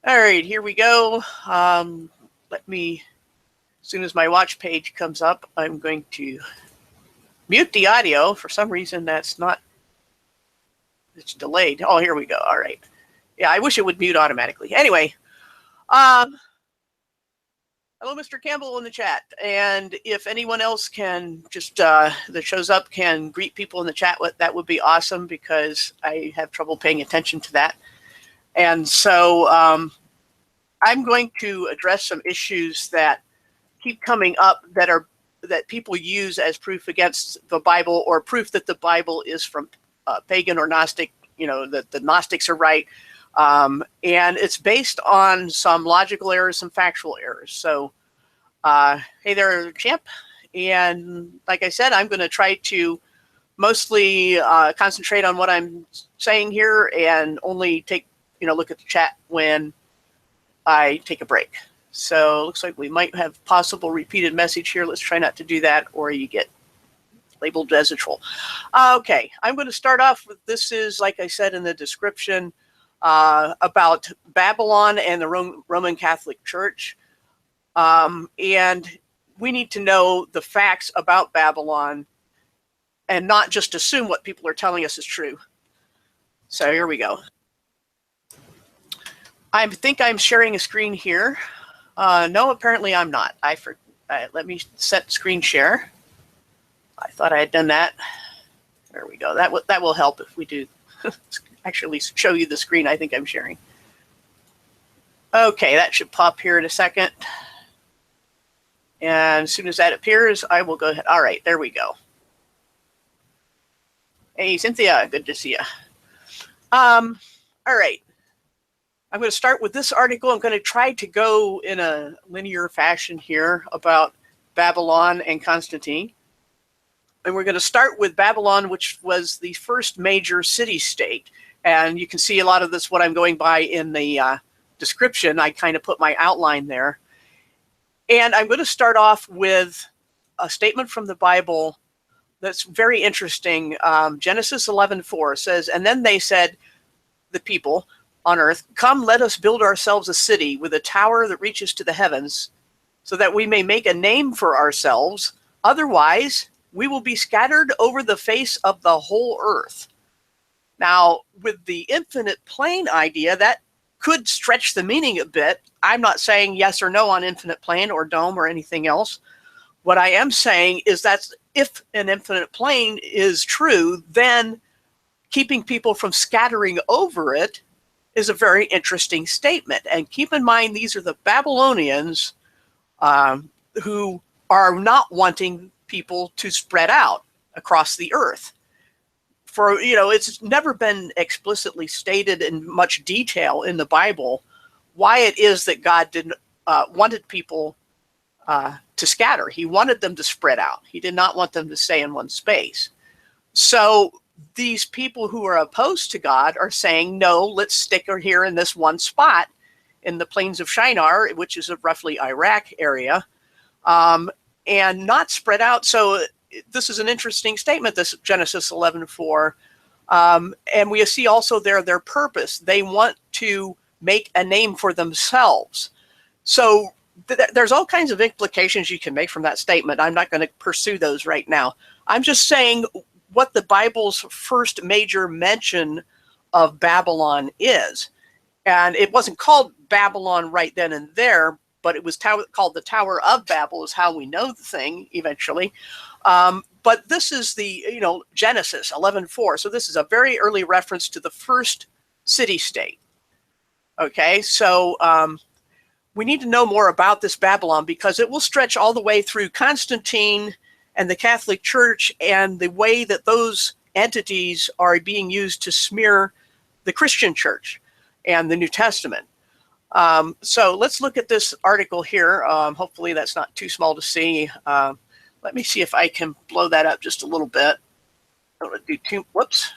All right, here we go. Let me, as soon as my watch page comes up, I'm going to mute the audio. For some reason, that's not, it's delayed. Oh, here we go. All right. Yeah, I wish it would mute automatically. Anyway, hello, Mr. Campbell in the chat. And if anyone else can just, that shows up, can greet people in the chat, that would be awesome, because I have trouble paying attention to that. And so I'm going to address some issues that keep coming up that people use as proof against the Bible, or proof that the Bible is from pagan or Gnostic, that the Gnostics are right. And it's based on some logical errors, some factual errors. So, hey there, champ. And like I said, I'm going to try to mostly concentrate on what I'm saying here, and only take, look at the chat when I take a break. So looks like we might have possible repeated message here. Let's try not to do that, or you get labeled as a troll. Okay, I'm going to start off with, this is, like I said in the description, about Babylon and the Roman Catholic Church. And we need to know the facts about Babylon and not just assume what people are telling us is true. So here we go. I think I'm sharing a screen here. No, apparently I'm not. Let me set screen share. I thought I had done that. There we go. That will help if we do actually show you the screen I think I'm sharing. Okay, that should pop here in a second. And as soon as that appears, I will go ahead. All right, there we go. Hey, Cynthia, good to see you. All right. I'm going to start with this article. I'm going to try to go in a linear fashion here about Babylon and Constantine. And we're going to start with Babylon, which was the first major city-state. And you can see a lot of this, what I'm going by in the description. I kind of put my outline there. And I'm going to start off with a statement from the Bible that's very interesting. Genesis 11:4 says, "And then they said, the people on earth, come, let us build ourselves a city with a tower that reaches to the heavens, so that we may make a name for ourselves. Otherwise, we will be scattered over the face of the whole earth." Now, with the infinite plane idea, that could stretch the meaning a bit. I'm not saying yes or no on infinite plane or dome or anything else. What I am saying is that if an infinite plane is true, then keeping people from scattering over it is a very interesting statement. And keep in mind, these are the Babylonians who are not wanting people to spread out across the earth. For, it's never been explicitly stated in much detail in the Bible why it is that God didn't wanted people to scatter. He wanted them to spread out. He did not want them to stay in one space. So these people who are opposed to God are saying, no, let's stick her here in this one spot in the plains of Shinar, which is a roughly Iraq area, and not spread out. So this is an interesting statement, this Genesis 11:4. And we see also their purpose. They want to make a name for themselves. So there's all kinds of implications you can make from that statement. I'm not going to pursue those right now. I'm just saying what the Bible's first major mention of Babylon is. And it wasn't called Babylon right then and there, but it was called the Tower of Babel, is how we know the thing eventually. But this is the, Genesis 11:4. So this is a very early reference to the first city-state. Okay, so we need to know more about this Babylon, because it will stretch all the way through Constantine and the Catholic Church, and the way that those entities are being used to smear the Christian Church and the New Testament. So let's look at this article here. Hopefully that's not too small to see. Let me see if I can blow that up just a little bit. I don't want to do too, whoops.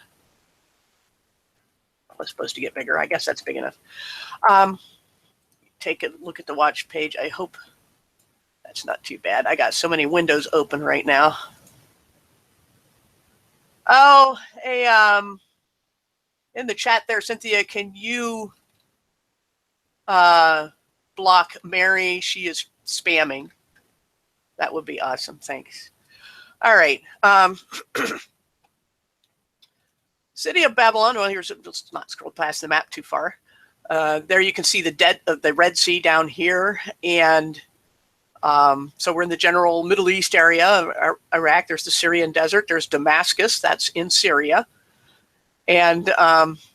I was supposed to get bigger. I guess that's big enough. Take a look at the watch page. I hope that's not too bad. I got so many windows open right now. Oh, hey, in the chat there, Cynthia, can you block Mary. She is spamming. That would be awesome. Thanks. All right. City of Babylon. Well, here's, let's not scroll past the map too far. There you can see the Red Sea down here. And so we're in the general Middle East area, Iraq. There's the Syrian desert. There's Damascus. That's in Syria. And,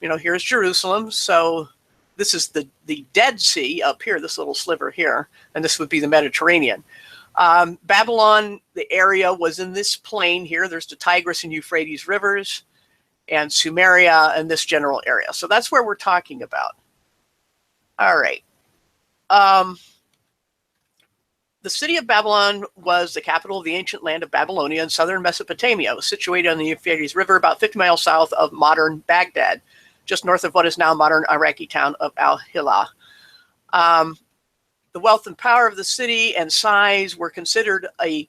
here's Jerusalem. So this is the Dead Sea up here, this little sliver here. And this would be the Mediterranean. Babylon, the area was in this plain here. There's the Tigris and Euphrates rivers and Sumeria and this general area. So that's where we're talking about. All right. The city of Babylon was the capital of the ancient land of Babylonia in southern Mesopotamia. It was situated on the Euphrates River about 50 miles south of modern Baghdad, just north of what is now modern Iraqi town of Al-Hilal. The wealth and power of the city and size were considered a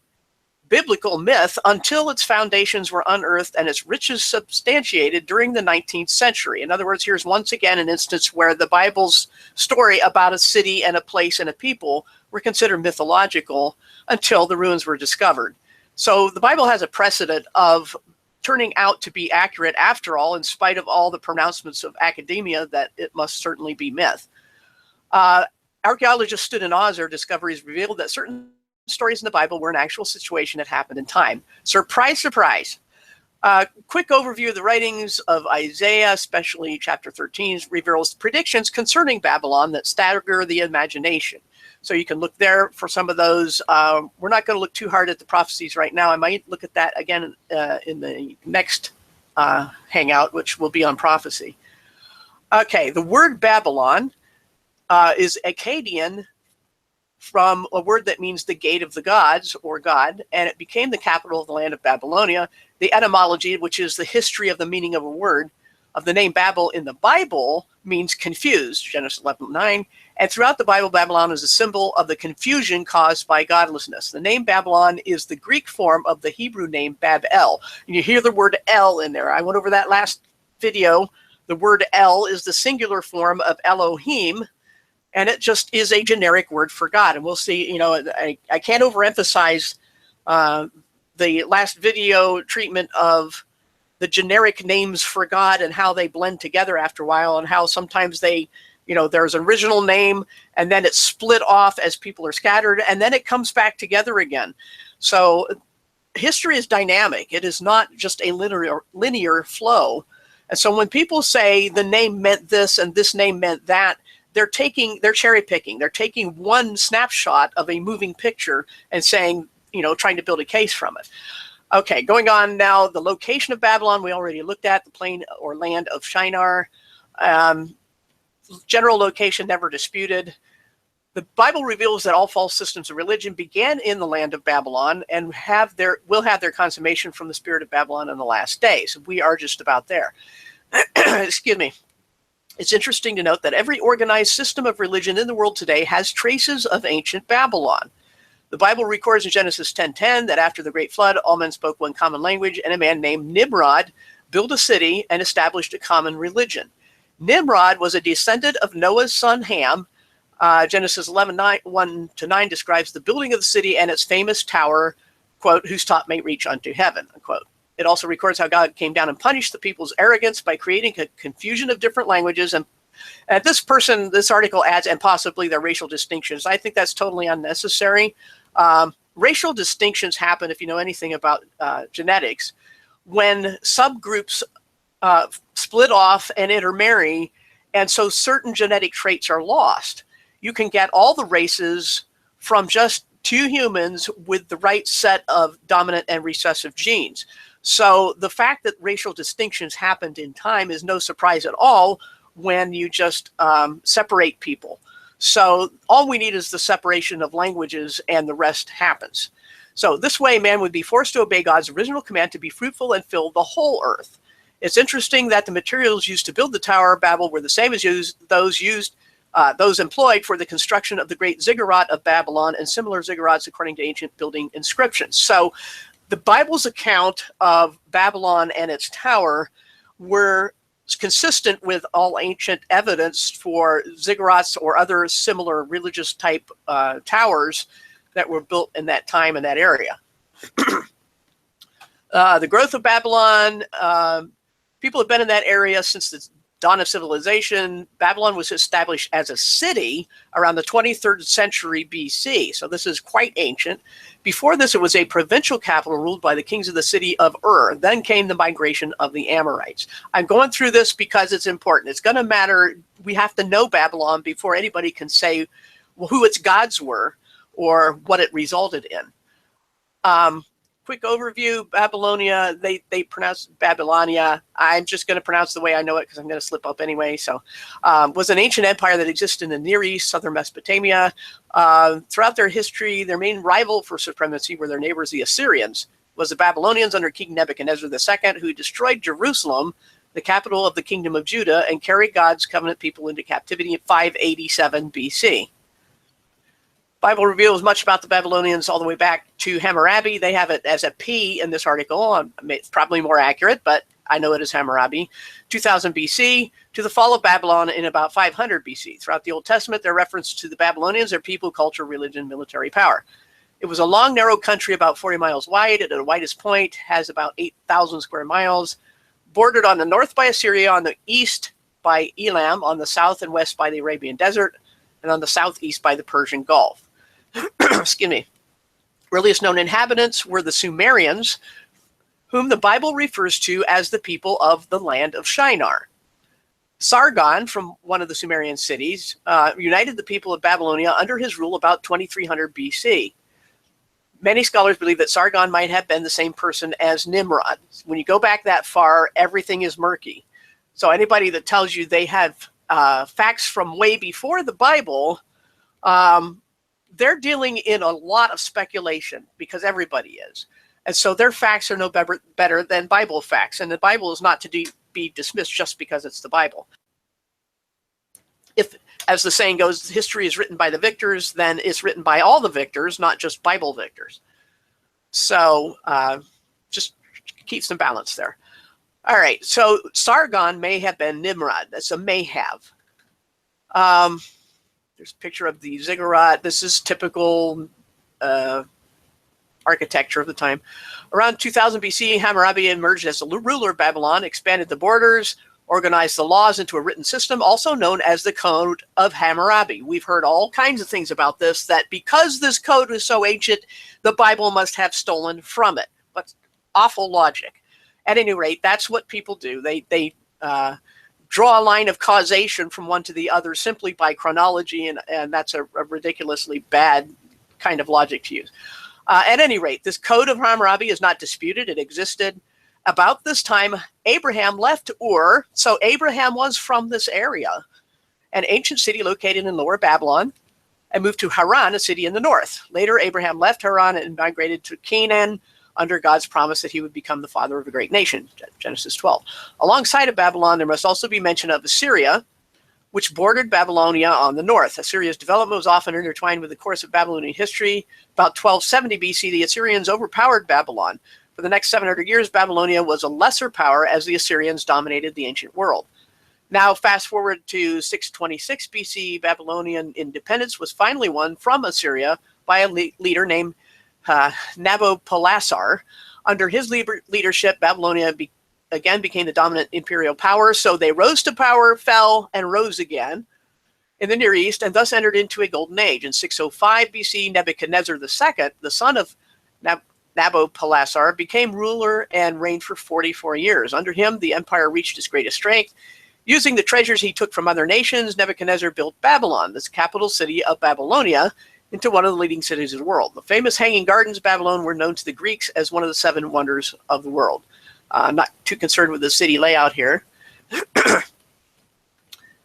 biblical myth until its foundations were unearthed and its riches substantiated during the 19th century. In other words, here's once again an instance where the Bible's story about a city and a place and a people were considered mythological until the ruins were discovered. So the Bible has a precedent of turning out to be accurate after all, in spite of all the pronouncements of academia that it must certainly be myth. Archaeologists stood in awe as their discoveries revealed that certain stories in the Bible were an actual situation that happened in time. Surprise, surprise. Quick overview of the writings of Isaiah, especially chapter 13, reveals predictions concerning Babylon that stagger the imagination. So you can look there for some of those. We're not going to look too hard at the prophecies right now. I might look at that again in the next hangout, which will be on prophecy. Okay, the word Babylon is Akkadian, from a word that means the gate of the gods or God, and it became the capital of the land of Babylonia. The etymology, which is the history of the meaning of a word, of the name Babel in the Bible means confused, Genesis 11:9, and throughout the Bible, Babylon is a symbol of the confusion caused by godlessness. The name Babylon is the Greek form of the Hebrew name Bab-El, and you hear the word El in there. I went over that last video. The word El is the singular form of Elohim, and it just is a generic word for God. And we'll see, I can't overemphasize the last video treatment of the generic names for God and how they blend together after a while, and how sometimes they, there's an original name and then it's split off as people are scattered, and then it comes back together again. So history is dynamic. It is not just a linear flow. And so when people say the name meant this and this name meant that, they're cherry picking. They're taking one snapshot of a moving picture and saying, trying to build a case from it. Okay, going on now, the location of Babylon, we already looked at, the plain or land of Shinar. General location never disputed. The Bible reveals that all false systems of religion began in the land of Babylon and will have their consummation from the spirit of Babylon in the last days. We are just about there. Excuse me. It's interesting to note that every organized system of religion in the world today has traces of ancient Babylon. The Bible records in Genesis 10:10 that after the great flood, all men spoke one common language, and a man named Nimrod built a city and established a common religion. Nimrod was a descendant of Noah's son Ham. Genesis 11:1-9 describes the building of the city and its famous tower, quote, whose top may reach unto heaven, unquote. It also records how God came down and punished the people's arrogance by creating a confusion of different languages. And this article adds, and possibly their racial distinctions. I think that's totally unnecessary. Racial distinctions happen, if you know anything about genetics, when subgroups split off and intermarry, and so certain genetic traits are lost. You can get all the races from just two humans with the right set of dominant and recessive genes. So the fact that racial distinctions happened in time is no surprise at all when you just separate people. So all we need is the separation of languages, and the rest happens. So this way, man would be forced to obey God's original command to be fruitful and fill the whole earth. It's interesting that the materials used to build the Tower of Babel were the same as those employed for the construction of the great ziggurat of Babylon and similar ziggurats according to ancient building inscriptions. So the Bible's account of Babylon and its tower were consistent with all ancient evidence for ziggurats or other similar religious type towers that were built in that time in that area. The growth of Babylon, people have been in that area since the dawn of civilization. Babylon was established as a city around the 23rd century BC, so this is quite ancient. Before this, it was a provincial capital ruled by the kings of the city of Ur. Then came the migration of the Amorites. I'm going through this because it's important. It's going to matter. We have to know Babylon before anybody can say, well, who its gods were or what it resulted in. Quick overview, Babylonia, they pronounce Babylonia. I'm just going to pronounce the way I know it because I'm going to slip up anyway. So was an ancient empire that existed in the Near East, southern Mesopotamia. Throughout their history, their main rival for supremacy were their neighbors, the Assyrians. Was the Babylonians under King Nebuchadnezzar II, who destroyed Jerusalem, the capital of the kingdom of Judah, and carried God's covenant people into captivity in 587 BC. Bible reveals much about the Babylonians all the way back to Hammurabi. They have it as a P in this article. It's probably more accurate, but I know it as Hammurabi. 2000 BC to the fall of Babylon in about 500 BC. Throughout the Old Testament, their reference to the Babylonians, their people, culture, religion, military power. It was a long, narrow country about 40 miles wide. At the widest point, has about 8,000 square miles. Bordered on the north by Assyria, on the east by Elam, on the south and west by the Arabian Desert, and on the southeast by the Persian Gulf. Excuse me. Earliest known inhabitants were the Sumerians, whom the Bible refers to as the people of the land of Shinar. Sargon, from one of the Sumerian cities, united the people of Babylonia under his rule about 2300 BC. Many scholars believe that Sargon might have been the same person as Nimrod. When you go back that far, everything is murky. So anybody that tells you they have facts from way before the Bible, they're dealing in a lot of speculation because everybody is. And so their facts are no better than Bible facts. And the Bible is not to be dismissed just because it's the Bible. If, as the saying goes, history is written by the victors, then it's written by all the victors, not just Bible victors. So just keep some balance there. All right, so Sargon may have been Nimrod. That's a may have. There's a picture of the ziggurat. This is typical architecture of the time. Around 2000 BC, Hammurabi emerged as the ruler of Babylon, expanded the borders, organized the laws into a written system, also known as the Code of Hammurabi. We've heard all kinds of things about this, that because this code is so ancient, the Bible must have stolen from it. But awful logic. At any rate, that's what people do. They draw a line of causation from one to the other simply by chronology, and that's a ridiculously bad kind of logic to use. At any rate, this Code of Hammurabi is not disputed. It existed. About this time, Abraham left Ur, so Abraham was from this area, an ancient city located in Lower Babylon, and moved to Haran, a city in the north. Later, Abraham left Haran and migrated to Canaan under God's promise that he would become the father of a great nation, Genesis 12. Alongside of Babylon, there must also be mention of Assyria, which bordered Babylonia on the north. Assyria's development was often intertwined with the course of Babylonian history. About 1270 BC, the Assyrians overpowered Babylon. For the next 700 years, Babylonia was a lesser power as the Assyrians dominated the ancient world. Now, fast forward to 626 BC, Babylonian independence was finally won from Assyria by a leader named Nabopolassar. Under his leadership, Babylonia again became the dominant imperial power. So they rose to power, fell, and rose again in the Near East, and thus entered into a golden age. In 605 BC, Nebuchadnezzar II, the son of Nabopolassar, became ruler and reigned for 44 years. Under him, the empire reached its greatest strength. Using the treasures he took from other nations, Nebuchadnezzar built Babylon, this capital city of Babylonia, into one of the leading cities of the world. The famous Hanging Gardens of Babylon were known to the Greeks as one of the 7 wonders of the world. I'm not too concerned with the city layout here.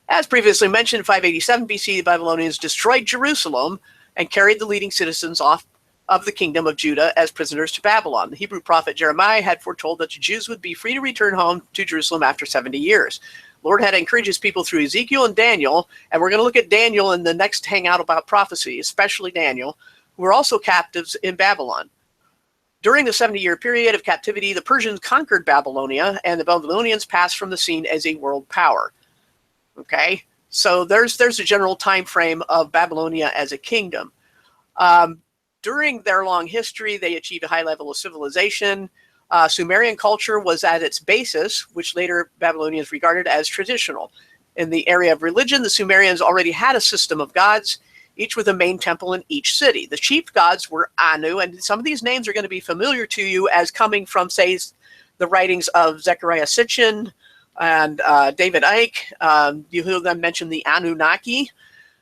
As previously mentioned, in 587 BC, the Babylonians destroyed Jerusalem and carried the leading citizens off of the kingdom of Judah as prisoners to Babylon. The Hebrew prophet Jeremiah had foretold that the Jews would be free to return home to Jerusalem after 70 years. Lord had encouraged his people through Ezekiel and Daniel, and we're going to look at Daniel in the next hangout about prophecy, especially Daniel, who were also captives in Babylon. During the 70-year period of captivity, the Persians conquered Babylonia, and the Babylonians passed from the scene as a world power. Okay, so there's a general time frame of Babylonia as a kingdom. During their long history, they achieved a high level of civilization. Sumerian culture was at its basis, which later Babylonians regarded as traditional. In the area of religion, the Sumerians already had a system of gods, each with a main temple in each city. The chief gods were Anu, and some of these names are going to be familiar to you as coming from, say, the writings of Zechariah Sitchin and David Icke. You hear them mention the Anunnaki.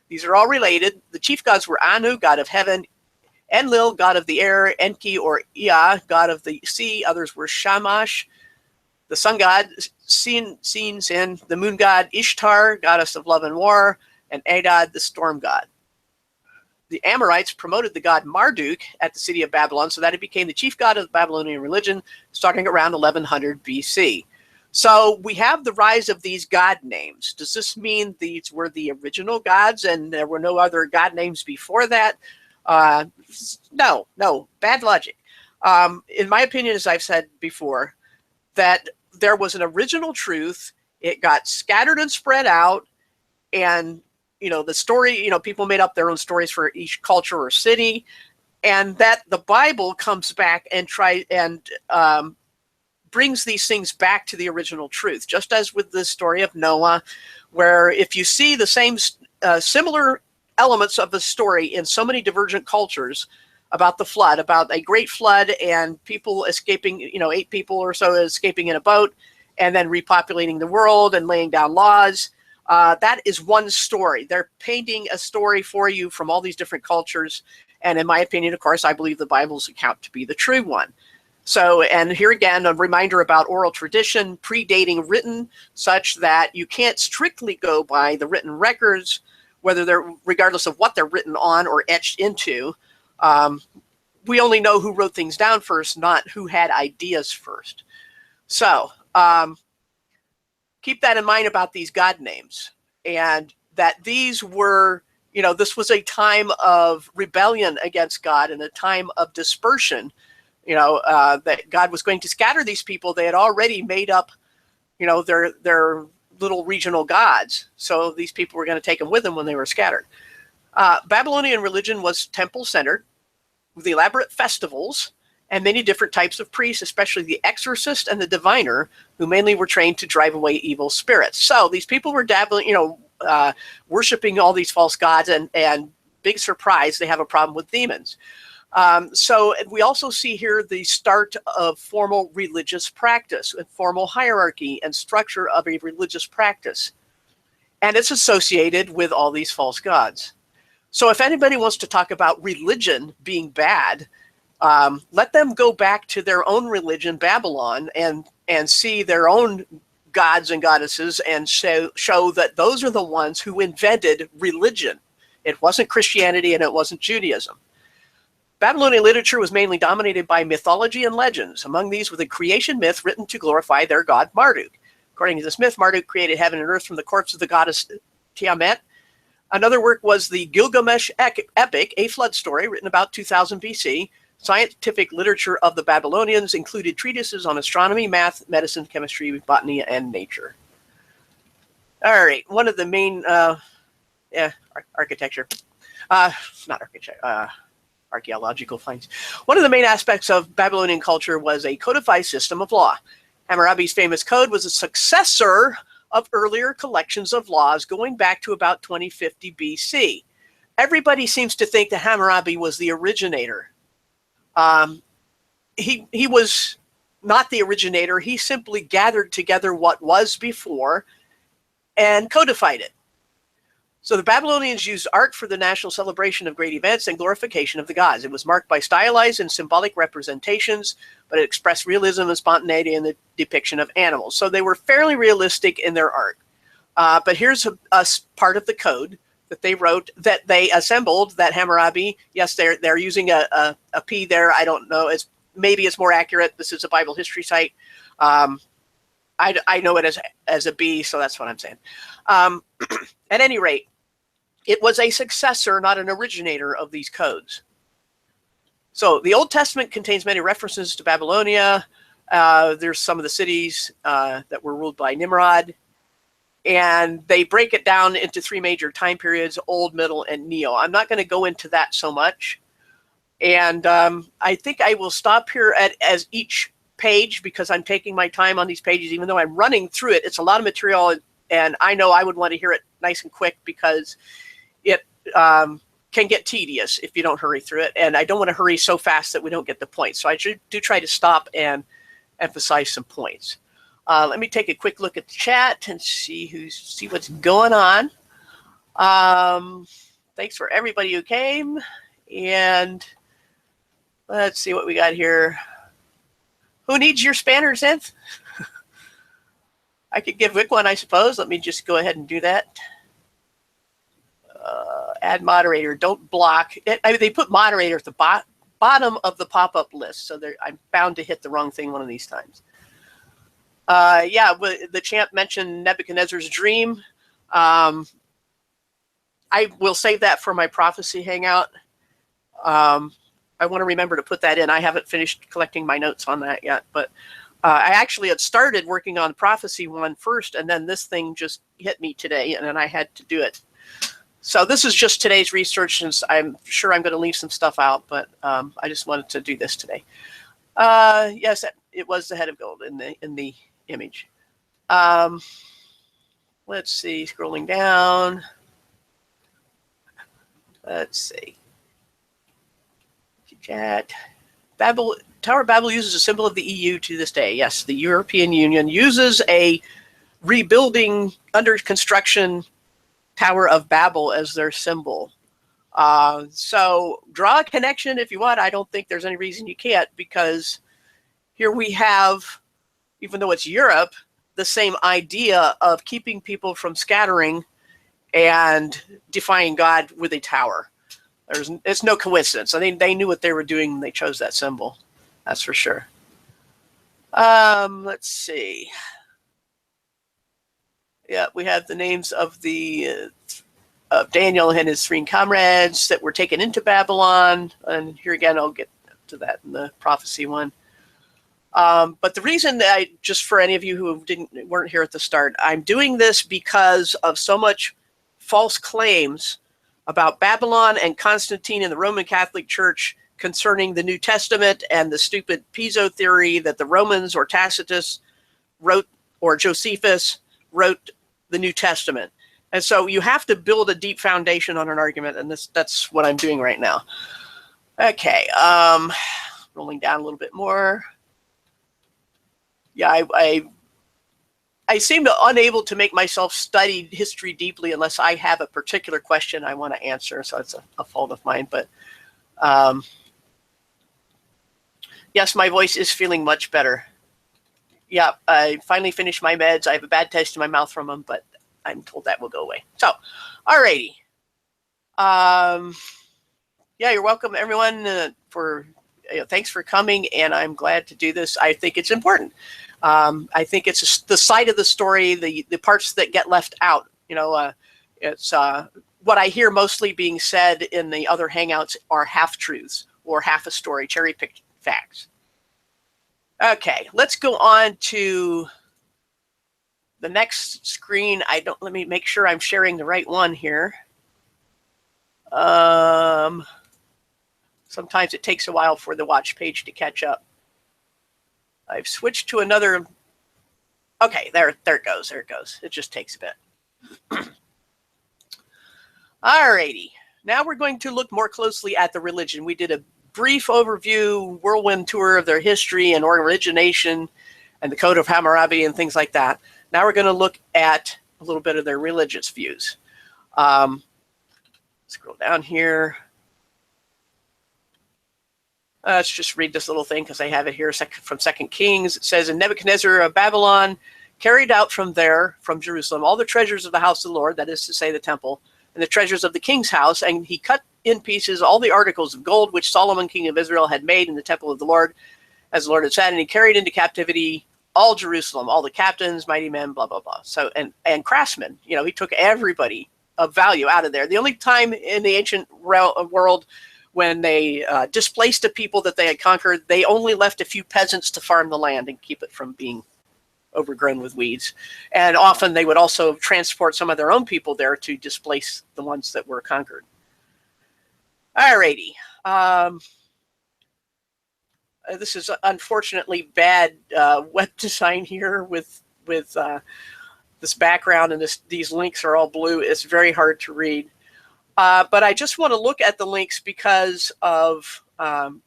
These are all related. The chief gods were Anu, god of heaven; Enlil, god of the air; Enki or Ea, god of the sea. Others were Shamash, the sun god; Sin, the moon god; Ishtar, goddess of love and war; and Adad, the storm god. The Amorites promoted the god Marduk at the city of Babylon so that it became the chief god of the Babylonian religion starting around 1100 BC. So we have the rise of these god names. Does this mean these were the original gods and there were no other god names before that? No, bad logic. In my opinion, as I've said before, that there was an original truth. It got scattered and spread out, and the story, people made up their own stories for each culture or city, and that the Bible comes back and brings these things back to the original truth, just as with the story of Noah, where if you see the same similar elements of the story in so many divergent cultures about the flood, about a great flood and people escaping, 8 people or so escaping in a boat and then repopulating the world and laying down laws. That is one story. They're painting a story for you from all these different cultures. And in my opinion, of course, I believe the Bible's account to be the true one. So, and here again, a reminder about oral tradition predating written, such that you can't strictly go by the written records, whether they're, regardless of what they're written on or etched into. We only know who wrote things down first, not who had ideas first. So, keep that in mind about these God names, and that these were, this was a time of rebellion against God and a time of dispersion, that God was going to scatter these people. They had already made up, their little regional gods. So these people were going to take them with them when they were scattered. Babylonian religion was temple-centered with elaborate festivals and many different types of priests, especially the exorcist and the diviner, who mainly were trained to drive away evil spirits. So these people were dabbling, worshiping all these false gods, and big surprise, they have a problem with demons. So we also see here the start of formal religious practice, and formal hierarchy and structure of a religious practice. And it's associated with all these false gods. So if anybody wants to talk about religion being bad, let them go back to their own religion, Babylon, and see their own gods and goddesses and show that those are the ones who invented religion. It wasn't Christianity and it wasn't Judaism. Babylonian literature was mainly dominated by mythology and legends. Among these was a creation myth written to glorify their god Marduk. According to this myth, Marduk created heaven and earth from the corpse of the goddess Tiamat. Another work was the Gilgamesh epic, a flood story written about 2000 BC. Scientific literature of the Babylonians included treatises on astronomy, math, medicine, chemistry, botany, and nature. All right, one of the main architecture, not architecture, archaeological finds. One of the main aspects of Babylonian culture was a codified system of law. Hammurabi's famous code was a successor of earlier collections of laws going back to about 2050 BC. Everybody seems to think that Hammurabi was the originator. He was not the originator. He simply gathered together what was before and codified it. So the Babylonians used art for the national celebration of great events and glorification of the gods. It was marked by stylized and symbolic representations, but it expressed realism and spontaneity in the depiction of animals. So they were fairly realistic in their art. But here's a part of the code that they wrote, that they assembled, that Hammurabi, yes, they're using a P there. I don't know. Maybe it's more accurate. This is a Bible history site. I know it as a B, so that's what I'm saying. At any rate, it was a successor, not an originator of these codes. So the Old Testament contains many references to Babylonia. There's some of the cities that were ruled by Nimrod. And they break it down into 3 major time periods, Old, Middle, and Neo. I'm not going to go into that so much. And I think I will stop here as each page, because I'm taking my time on these pages. Even though I'm running through it, it's a lot of material, and I know I would want to hear it nice and quick, because it can get tedious if you don't hurry through it. And I don't want to hurry so fast that we don't get the point. So I do try to stop and emphasize some points. Let me take a quick look at the chat and see what's going on. Thanks for everybody who came. And let's see what we got here. Who needs your spanner, Synth? I could give Vic one, I suppose. Let me just go ahead and do that. Add moderator. Don't block. They put moderator at the bottom of the pop-up list, so I'm bound to hit the wrong thing one of these times. Yeah, the champ mentioned Nebuchadnezzar's dream. I will save that for my prophecy hangout. I want to remember to put that in. I haven't finished collecting my notes on that yet, but I actually had started working on prophecy one first, and then this thing just hit me today, and then I had to do it. So this is just today's research, and I'm sure I'm going to leave some stuff out, but I just wanted to do this today. Yes, it was the head of gold in the image. Let's see, scrolling down. Let's see. Chat. Tower of Babel uses a symbol of the EU to this day. Yes, the European Union uses a rebuilding, under construction Tower of Babel as their symbol. So draw a connection if you want. I don't think there's any reason you can't, because here we have, even though it's Europe, the same idea of keeping people from scattering and defying God with a tower. It's no coincidence. I think they knew what they were doing when they chose that symbol. That's for sure. Let's see. Yeah, we have the names of Daniel and his 3 comrades that were taken into Babylon. And here again, I'll get to that in the prophecy one. But the reason that just for any of you who weren't here at the start, I'm doing this because of so much false claims about Babylon and Constantine and the Roman Catholic Church concerning the New Testament, and the stupid Piso theory that the Romans or Tacitus wrote, or Josephus wrote the New Testament. And so you have to build a deep foundation on an argument, and that's what I'm doing right now. Okay, rolling down a little bit more. Yeah, I seem unable to make myself study history deeply unless I have a particular question I want to answer, so it's a fault of mine. But yes, my voice is feeling much better. Yeah, I finally finished my meds. I have a bad taste in my mouth from them, but I'm told that will go away. So, alrighty. Yeah, you're welcome, everyone, thanks for coming, and I'm glad to do this. I think it's important. I think it's the side of the story, the parts that get left out. It's what I hear mostly being said in the other hangouts are half-truths or half a story, cherry-picked facts. Okay, let's go on to the next screen. Let me make sure I'm sharing the right one here. Sometimes it takes a while for the watch page to catch up. I've switched to another. Okay, there it goes. There it goes. It just takes a bit. Alrighty. Now we're going to look more closely at the religion. We did a brief overview, whirlwind tour of their history and origination and the Code of Hammurabi and things like that. Now we're going to look at a little bit of their religious views. Scroll down here. Let's just read this little thing because I have it here from 2 Kings. It says, "And Nebuchadnezzar of Babylon carried out from Jerusalem, all the treasures of the house of the Lord," that is to say the temple, "and the treasures of the king's house, and he cut in pieces all the articles of gold which Solomon, king of Israel, had made in the temple of the Lord, as the Lord had said, and he carried into captivity all Jerusalem, all the captains, mighty men, blah, blah, blah." So, and craftsmen, he took everybody of value out of there. The only time in the ancient world when they displaced the people that they had conquered, they only left a few peasants to farm the land and keep it from being overgrown with weeds. And often they would also transport some of their own people there to displace the ones that were conquered. Alrighty. This is unfortunately bad web design here with this background, and these links are all blue. It's very hard to read. But I just want to look at the links because of, I'm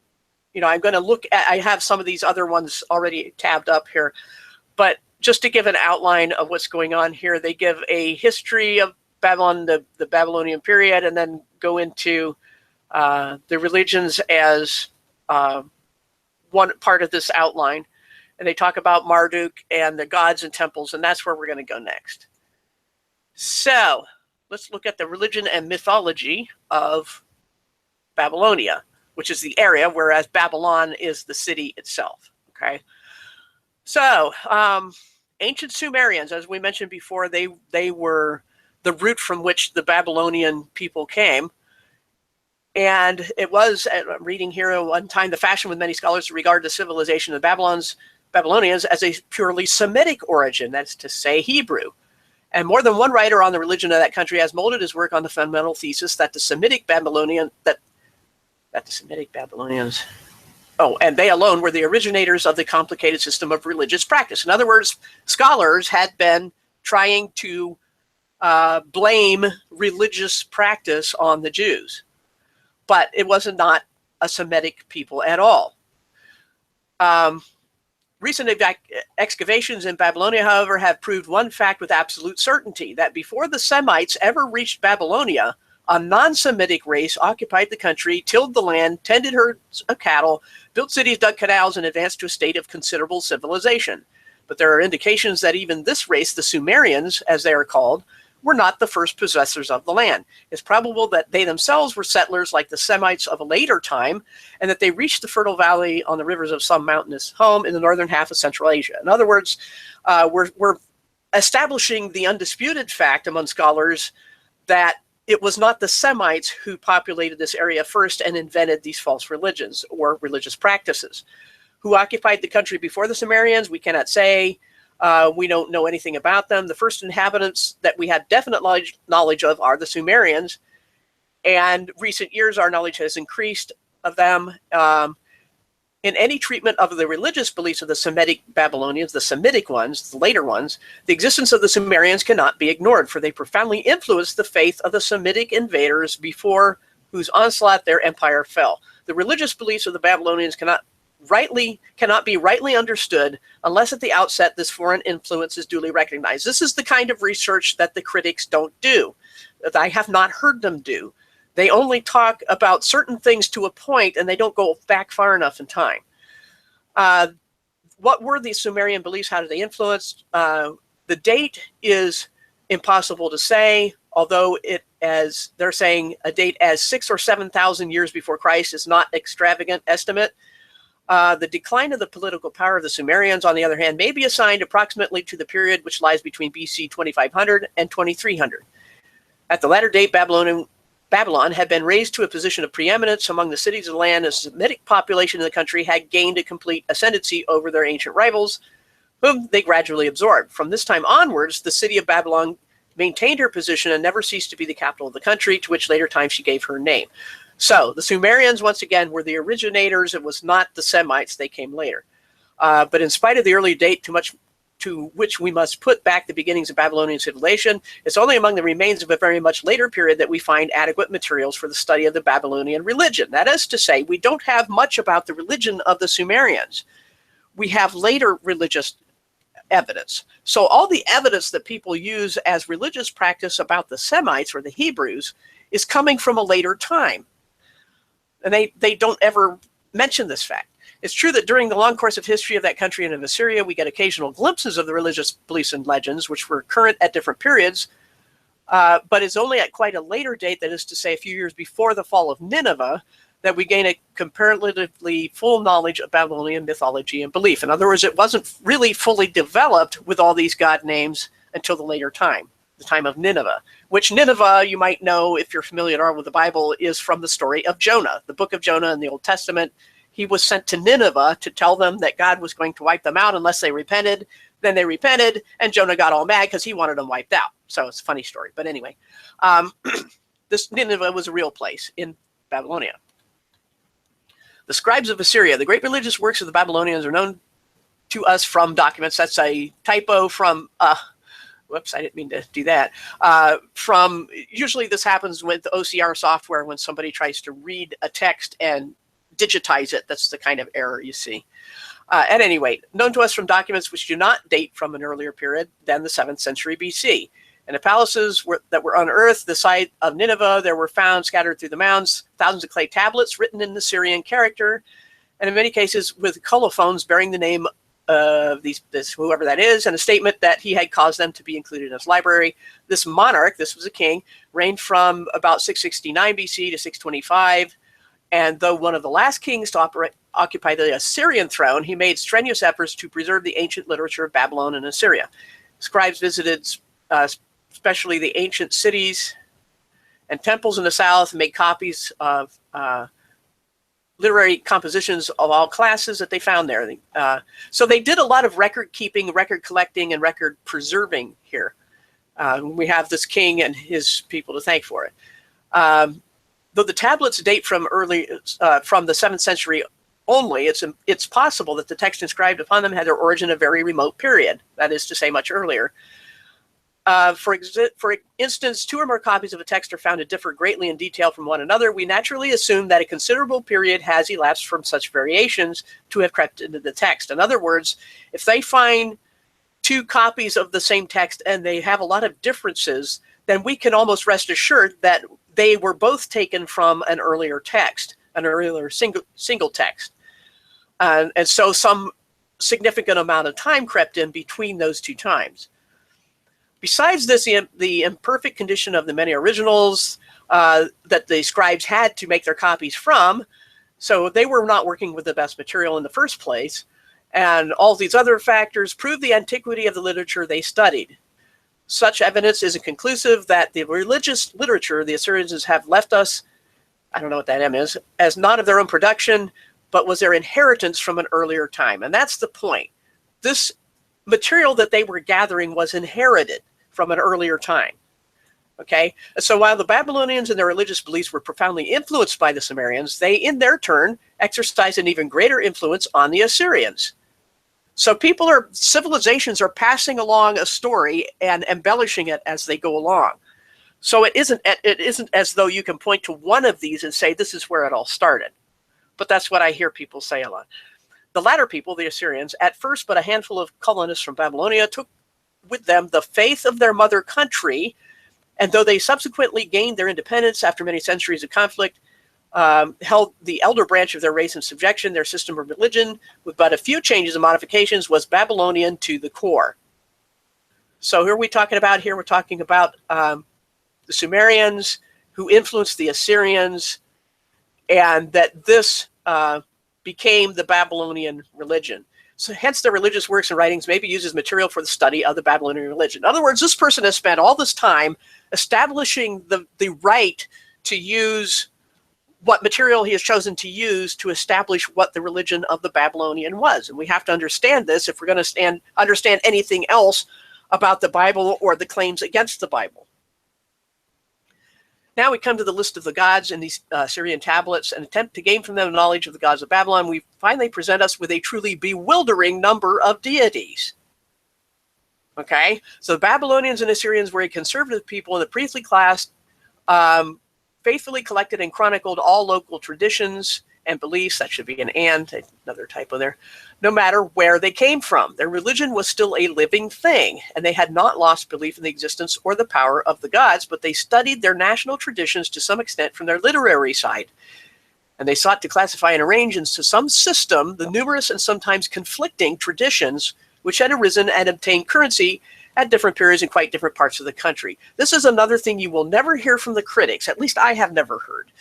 going to look at, I have some of these other ones already tabbed up here, but just to give an outline of what's going on here, they give a history of Babylon, the Babylonian period, and then go into the religions as one part of this outline. And they talk about Marduk and the gods and temples, and that's where we're going to go next. So let's look at the religion and mythology of Babylonia, which is the area, whereas Babylon is the city itself. Okay. So ancient Sumerians, as we mentioned before, they were the root from which the Babylonian people came. And it was, I'm reading here at one time, the fashion with many scholars to regard the civilization of Babylonians as a purely Semitic origin, that's to say Hebrew. And more than one writer on the religion of that country has molded his work on the fundamental thesis that the Semitic Babylonians, and they alone were the originators of the complicated system of religious practice. In other words, scholars had been trying to blame religious practice on the Jews, but it was not a Semitic people at all. Recent excavations in Babylonia, however, have proved one fact with absolute certainty, that before the Semites ever reached Babylonia, a non-Semitic race occupied the country, tilled the land, tended herds of cattle, built cities, dug canals, and advanced to a state of considerable civilization. But there are indications that even this race, the Sumerians, as they are called, were not the first possessors of the land. It's probable that they themselves were settlers like the Semites of a later time, and that they reached the fertile valley on the rivers of some mountainous home in the northern half of Central Asia. In other words, we're establishing the undisputed fact among scholars that it was not the Semites who populated this area first and invented these false religions or religious practices. Who occupied the country before the Sumerians, we cannot say. We don't know anything about them. The first inhabitants that we have definite knowledge of are the Sumerians. And recent years, our knowledge has increased of them. In any treatment of the religious beliefs of the Semitic Babylonians, the Semitic ones, the later ones, the existence of the Sumerians cannot be ignored, for they profoundly influenced the faith of the Semitic invaders before whose onslaught their empire fell. The religious beliefs of the Babylonians cannot be rightly understood unless at the outset this foreign influence is duly recognized. This is the kind of research that the critics don't do, that I have not heard them do. They only talk about certain things to a point, and they don't go back far enough in time. What were these Sumerian beliefs? How did they influence? The date is impossible to say, although as they're saying, a date as 6,000 or 7,000 years before Christ is not extravagant estimate. The decline of the political power of the Sumerians, on the other hand, may be assigned approximately to the period which lies between BC 2500 and 2300. At the latter date, Babylon had been raised to a position of preeminence among the cities of the land, and the Semitic population of the country had gained a complete ascendancy over their ancient rivals, whom they gradually absorbed. From this time onwards, the city of Babylon maintained her position and never ceased to be the capital of the country, to which later time she gave her name. So the Sumerians, once again, were the originators. It was not the Semites. They came later. But in spite of the early date to which we must put back the beginnings of Babylonian civilization, it's only among the remains of a very much later period that we find adequate materials for the study of the Babylonian religion. That is to say, we don't have much about the religion of the Sumerians. We have later religious evidence. So all the evidence that people use as religious practice about the Semites or the Hebrews is coming from a later time. And they don't ever mention this fact. It's true that during the long course of history of that country and of Assyria, we get occasional glimpses of the religious beliefs and legends, which were current at different periods, but it's only at quite a later date, that is to say a few years before the fall of Nineveh, that we gain a comparatively full knowledge of Babylonian mythology and belief. In other words, it wasn't really fully developed with all these god names until the later time. the time of Nineveh, which Nineveh, you might know if you're familiar with the Bible, is from the story of Jonah, the book of Jonah in the Old Testament. He was sent to Nineveh to tell them that God was going to wipe them out unless they repented. Then they repented, and Jonah got all mad because he wanted them wiped out. So it's a funny story. But anyway, this Nineveh was a real place in Babylonia. The scribes of Assyria, the great religious works of the Babylonians are known to us from documents. That's a typo from, whoops, I didn't mean to do that. Usually this happens with OCR software when somebody tries to read a text and digitize it. That's the kind of error you see. At any rate, known to us from documents which do not date from an earlier period than the 7th century BC. In the palaces that were unearthed, the site of Nineveh, there were found scattered through the mounds thousands of clay tablets written in the Syrian character, and in many cases with colophons bearing the name of this whoever that is, and a statement that he had caused them to be included in his library. This monarch, this was a king, reigned from about 669 BC to 625, and though one of the last kings to occupy the Assyrian throne, he made strenuous efforts to preserve the ancient literature of Babylon and Assyria. Scribes visited especially the ancient cities and temples in the south, made copies of literary compositions of all classes that they found there. So they did a lot of record keeping, record collecting, and record preserving here. We have this king and his people to thank for it. Though the tablets date from from the 7th century only, it's possible that the text inscribed upon them had their origin in a very remote period, that is to say, much earlier. For instance, 2 or more copies of a text are found to differ greatly in detail from one another. We naturally assume that a considerable period has elapsed from such variations to have crept into the text. In other words, if they find 2 copies of the same text and they have a lot of differences, then we can almost rest assured that they were both taken from an earlier text, an earlier single text. And so some significant amount of time crept in between those 2 times. Besides this, the imperfect condition of the many originals that the scribes had to make their copies from, so they were not working with the best material in the first place, and all these other factors prove the antiquity of the literature they studied. Such evidence is conclusive that the religious literature the Assyrians have left us, I don't know what that M is, as not of their own production, but was their inheritance from an earlier time. And that's the point. This material that they were gathering was inherited from an earlier time. Okay, so while the Babylonians and their religious beliefs were profoundly influenced by the Sumerians, they in their turn exercised an even greater influence on the Assyrians. So civilizations are passing along a story and embellishing it as they go along. So it isn't as though you can point to one of these and say this is where it all started. But that's what I hear people say a lot. The latter people, the Assyrians, at first but a handful of colonists from Babylonia, took with them the faith of their mother country, and though they subsequently gained their independence after many centuries of conflict, held the elder branch of their race in subjection, their system of religion, with but a few changes and modifications, was Babylonian to the core. So who are we talking about here? We're talking about the Sumerians who influenced the Assyrians, and that this became the Babylonian religion. So hence their religious works and writings may be used as material for the study of the Babylonian religion. In other words, this person has spent all this time establishing the right to use what material he has chosen to use to establish what the religion of the Babylonian was. And we have to understand this if we're going to understand anything else about the Bible or the claims against the Bible. Now we come to the list of the gods in these Syrian tablets and attempt to gain from them knowledge of the gods of Babylon. We finally present us with a truly bewildering number of deities. Okay, so the Babylonians and Assyrians were a conservative people in the priestly class, faithfully collected and chronicled all local traditions and beliefs. That should be an and, another typo there. No matter where they came from, their religion was still a living thing, and they had not lost belief in the existence or the power of the gods, but they studied their national traditions to some extent from their literary side. And they sought to classify and arrange into some system the numerous and sometimes conflicting traditions which had arisen and obtained currency at different periods in quite different parts of the country. This is another thing you will never hear from the critics, at least I have never heard,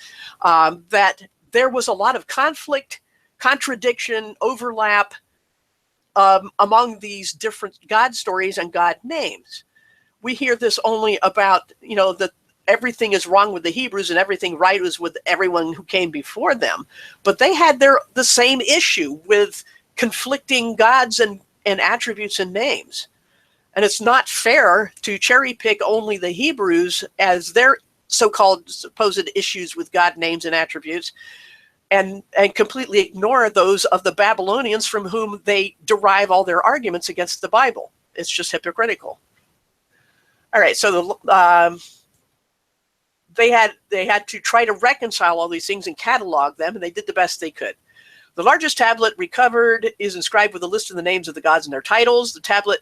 that there was a lot of conflict, contradiction, overlap among these different God stories and God names. we hear this only about, that everything is wrong with the Hebrews and everything right is with everyone who came before them. But they had the same issue with conflicting gods and attributes and names. And it's not fair to cherry pick only the Hebrews as their so-called supposed issues with God names and attributes, and completely ignore those of the Babylonians from whom they derive all their arguments against the Bible. It's just hypocritical. All right, so they had to try to reconcile all these things and catalog them, and they did the best they could. The largest tablet recovered is inscribed with a list of the names of the gods and their titles. The tablet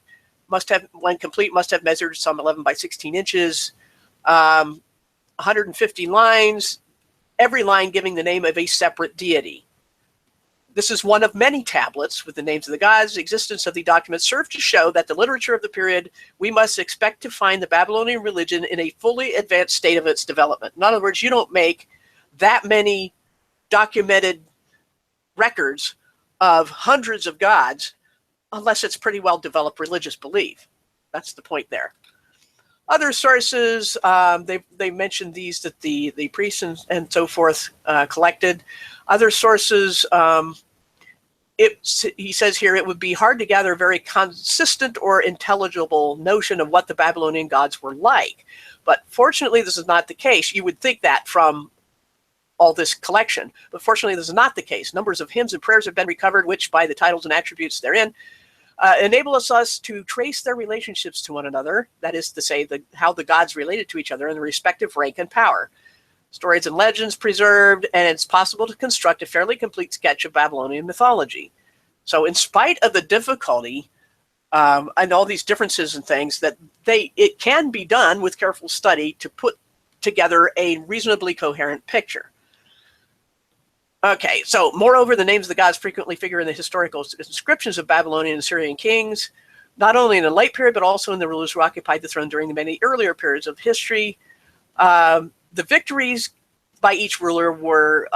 must have, when complete, must have measured some 11 by 16 inches, 150 lines, every line giving the name of a separate deity. This is one of many tablets with the names of the gods. The existence of the document served to show that the literature of the period, we must expect to find the Babylonian religion in a fully advanced state of its development. In other words, you don't make that many documented records of hundreds of gods unless it's pretty well developed religious belief. That's the point there. Other sources, they mentioned these that the priests and so forth collected. Other sources, he says here, it would be hard to gather a very consistent or intelligible notion of what the Babylonian gods were like. But fortunately, this is not the case. You would think that from all this collection. But fortunately, this is not the case. Numbers of hymns and prayers have been recovered, which by the titles and attributes therein, enable us to trace their relationships to one another. That is to say, how the gods related to each other in their respective rank and power. Stories and legends preserved, and it's possible to construct a fairly complete sketch of Babylonian mythology. So in spite of the difficulty and all these differences and things, that it can be done with careful study to put together a reasonably coherent picture. Okay, so moreover, the names of the gods frequently figure in the historical inscriptions of Babylonian and Assyrian kings, not only in the late period, but also in the rulers who occupied the throne during the many earlier periods of history. The victories by each ruler were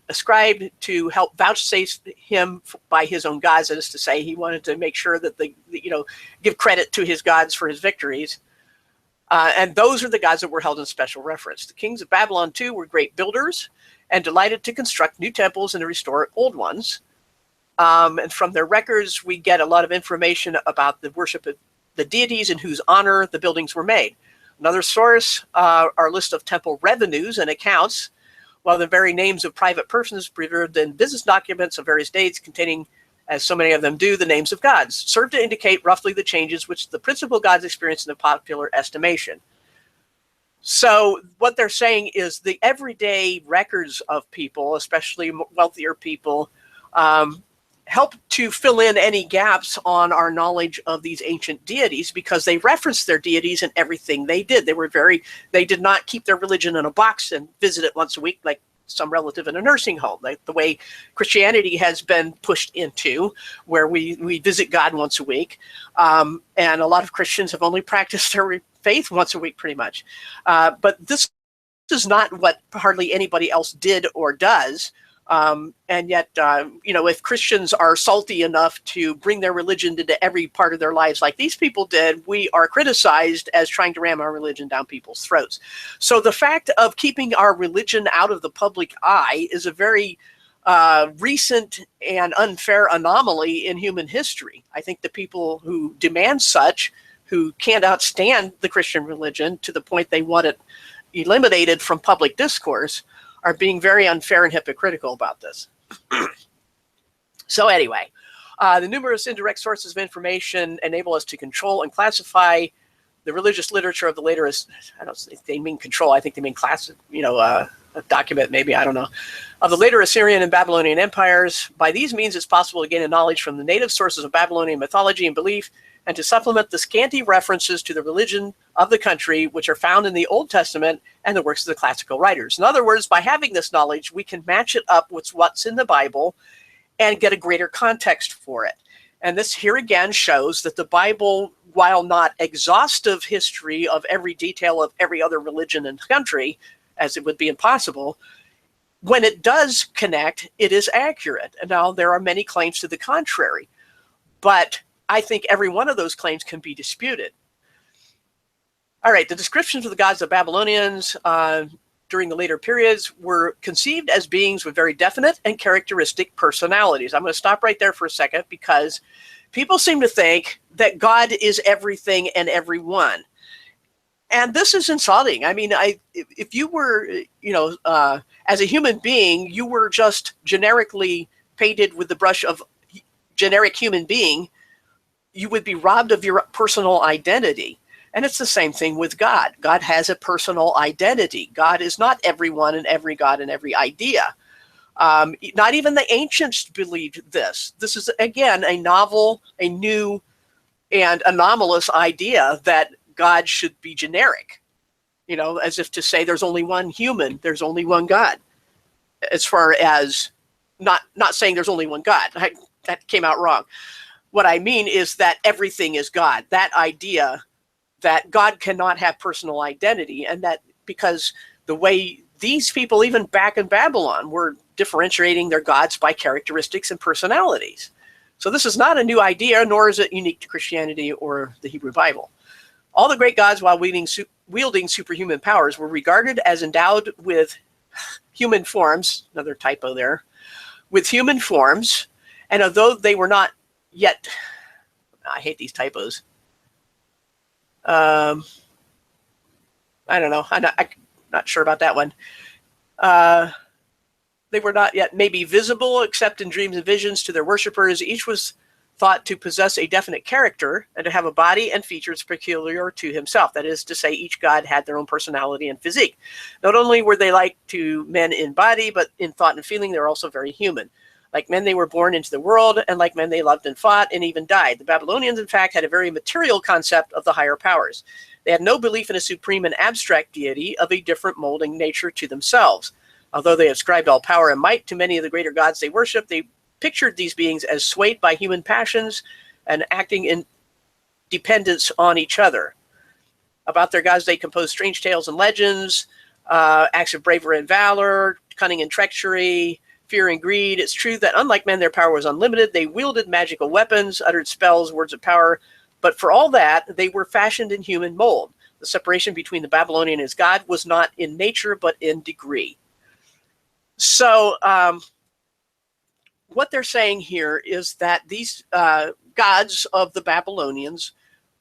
ascribed to help vouchsafe him by his own gods. That is to say, he wanted to make sure that give credit to his gods for his victories. And those are the gods that were held in special reference. The kings of Babylon, too, were great builders and delighted to construct new temples and to restore old ones. And from their records, we get a lot of information about the worship of the deities in whose honor the buildings were made. Another source, our list of temple revenues and accounts, while the very names of private persons preserved in business documents of various dates containing, as so many of them do, the names of gods, serve to indicate roughly the changes which the principal gods experienced in the popular estimation. So what they're saying is the everyday records of people, especially wealthier people, help to fill in any gaps on our knowledge of these ancient deities, because they referenced their deities in everything they did. They did not keep their religion in a box and visit it once a week like some relative in a nursing home, like the way Christianity has been pushed into, where we visit God once a week. And a lot of Christians have only practiced their faith once a week, pretty much. But this is not what hardly anybody else did or does. And yet, if Christians are salty enough to bring their religion into every part of their lives like these people did, we are criticized as trying to ram our religion down people's throats. So the fact of keeping our religion out of the public eye is a very recent and unfair anomaly in human history. I think the people who demand such, who cannot stand the Christian religion to the point they want it eliminated from public discourse, are being very unfair and hypocritical about this. So anyway, the numerous indirect sources of information enable us to control and classify the religious literature of the later, I don't think they mean control, I think they mean class, a document maybe, I don't know, of the later Assyrian and Babylonian empires. By these means, it's possible to gain a knowledge from the native sources of Babylonian mythology and belief, and to supplement the scanty references to the religion of the country, which are found in the Old Testament and the works of the classical writers. In other words, by having this knowledge, we can match it up with what's in the Bible and get a greater context for it. And this here again shows that the Bible, while not exhaustive history of every detail of every other religion and country, as it would be impossible, when it does connect, it is accurate. And now there are many claims to the contrary, but I think every one of those claims can be disputed. All right, the descriptions of the gods of Babylonians during the later periods were conceived as beings with very definite and characteristic personalities. I'm going to stop right there for a second because people seem to think that God is everything and everyone. And this is insulting. I mean, if you were, as a human being, you were just generically painted with the brush of generic human being, you would be robbed of your personal identity. And it's the same thing with God. God has a personal identity. God is not everyone and every God and every idea. Not even the ancients believed this. This is, again, a novel, a new, and anomalous idea that God should be generic, as if to say there's only one human, there's only one God. As far as not saying there's only one God. That came out wrong. What I mean is that everything is God. That idea that God cannot have personal identity, and that because the way these people, even back in Babylon, were differentiating their gods by characteristics and personalities. So this is not a new idea, nor is it unique to Christianity or the Hebrew Bible. All the great gods, while wielding superhuman powers, were regarded as endowed with human forms, another typo there, with human forms, and although they were not yet, I hate these typos, I don't know, I'm not sure about that one. They were not yet maybe visible except in dreams and visions to their worshippers. Each was thought to possess a definite character and to have a body and features peculiar to himself. That is to say, each god had their own personality and physique. Not only were they like to men in body, but in thought and feeling, they were also very human. Like men, they were born into the world, and like men, they loved and fought and even died. The Babylonians, in fact, had a very material concept of the higher powers. They had no belief in a supreme and abstract deity of a different molding nature to themselves. Although they ascribed all power and might to many of the greater gods they worshipped, they pictured these beings as swayed by human passions and acting in dependence on each other. About their gods, they composed strange tales and legends, acts of bravery and valor, cunning and treachery, fear and greed. It's true that unlike men, their power was unlimited. They wielded magical weapons, uttered spells, words of power, but for all that, they were fashioned in human mold. The separation between the Babylonian and his god was not in nature, but in degree. So what they're saying here is that these gods of the Babylonians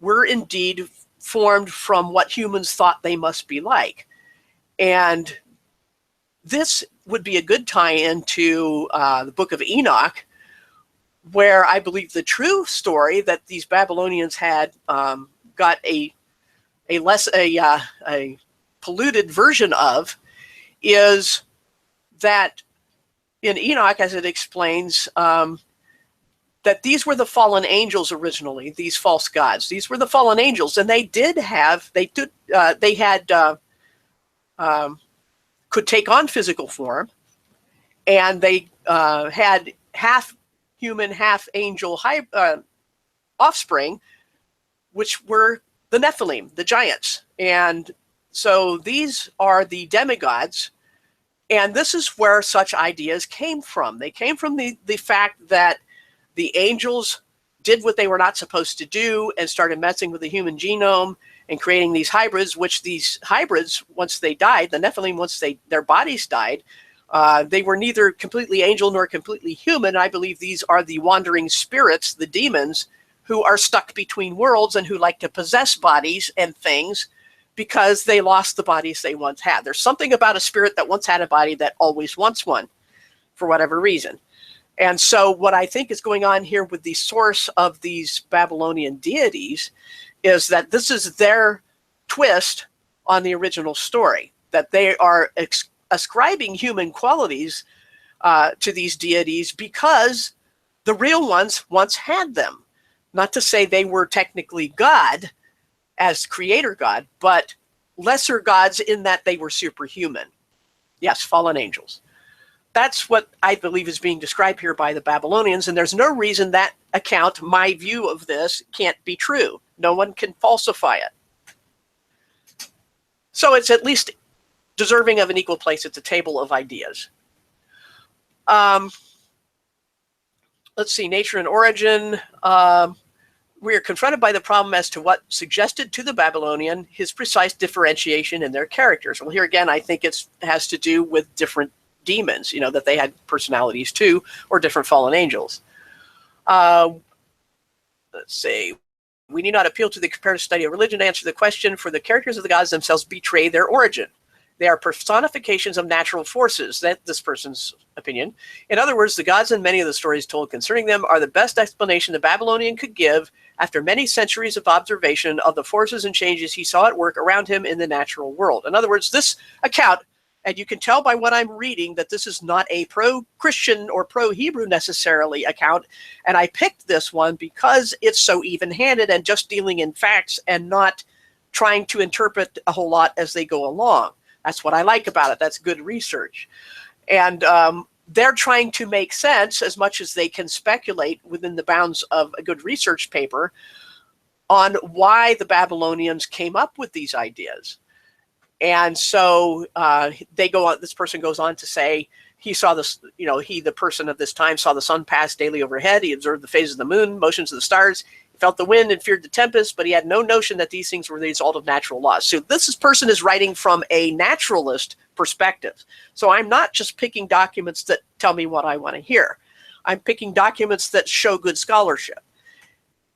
were indeed formed from what humans thought they must be like. And this would be a good tie-in to the book of Enoch, where I believe the true story that these Babylonians had got a polluted version of is that in Enoch, as it explains, that these were the fallen angels originally, these false gods. These were the fallen angels, and they could take on physical form, and they had half human, half angel offspring, which were the Nephilim, the giants. And so these are the demigods. And this is where such ideas came from. They came from the fact that the angels did what they were not supposed to do and started messing with the human genome and creating these hybrids, which these hybrids, once they died, the Nephilim, once their bodies died, they were neither completely angel nor completely human. I believe these are the wandering spirits, the demons, who are stuck between worlds and who like to possess bodies and things because they lost the bodies they once had. There's something about a spirit that once had a body that always wants one, for whatever reason. And so what I think is going on here with the source of these Babylonian deities is that this is their twist on the original story, that they are ascribing human qualities to these deities because the real ones once had them. Not to say they were technically God, as creator God, but lesser gods in that they were superhuman. Yes, fallen angels. That's what I believe is being described here by the Babylonians, and there's no reason that account, my view of this, can't be true. No one can falsify it. So it's at least deserving of an equal place at the table of ideas. Let's see, nature and origin. we are confronted by the problem as to what suggested to the Babylonian his precise differentiation in their characters. Well, here again, I think it has to do with different demons, that they had personalities too, or different fallen angels. Let's see. We need not appeal to the comparative study of religion to answer the question, for the characters of the gods themselves betray their origin. They are personifications of natural forces, that's this person's opinion. In other words, the gods in many of the stories told concerning them are the best explanation the Babylonian could give after many centuries of observation of the forces and changes he saw at work around him in the natural world. In other words, this account, and you can tell by what I'm reading that this is not a pro-Christian or pro-Hebrew necessarily account, and I picked this one because it's so even-handed and just dealing in facts and not trying to interpret a whole lot as they go along. That's what I like about it. That's good research. And they're trying to make sense as much as they can speculate within the bounds of a good research paper on why the Babylonians came up with these ideas. And so they go on, this person goes on to say, he saw this, the person of this time saw the sun pass daily overhead. He observed the phases of the moon, motions of the stars. He felt the wind and feared the tempest, but he had no notion that these things were the result of natural laws. So this person is writing from a naturalist perspective. So I'm not just picking documents that tell me what I want to hear. I'm picking documents that show good scholarship.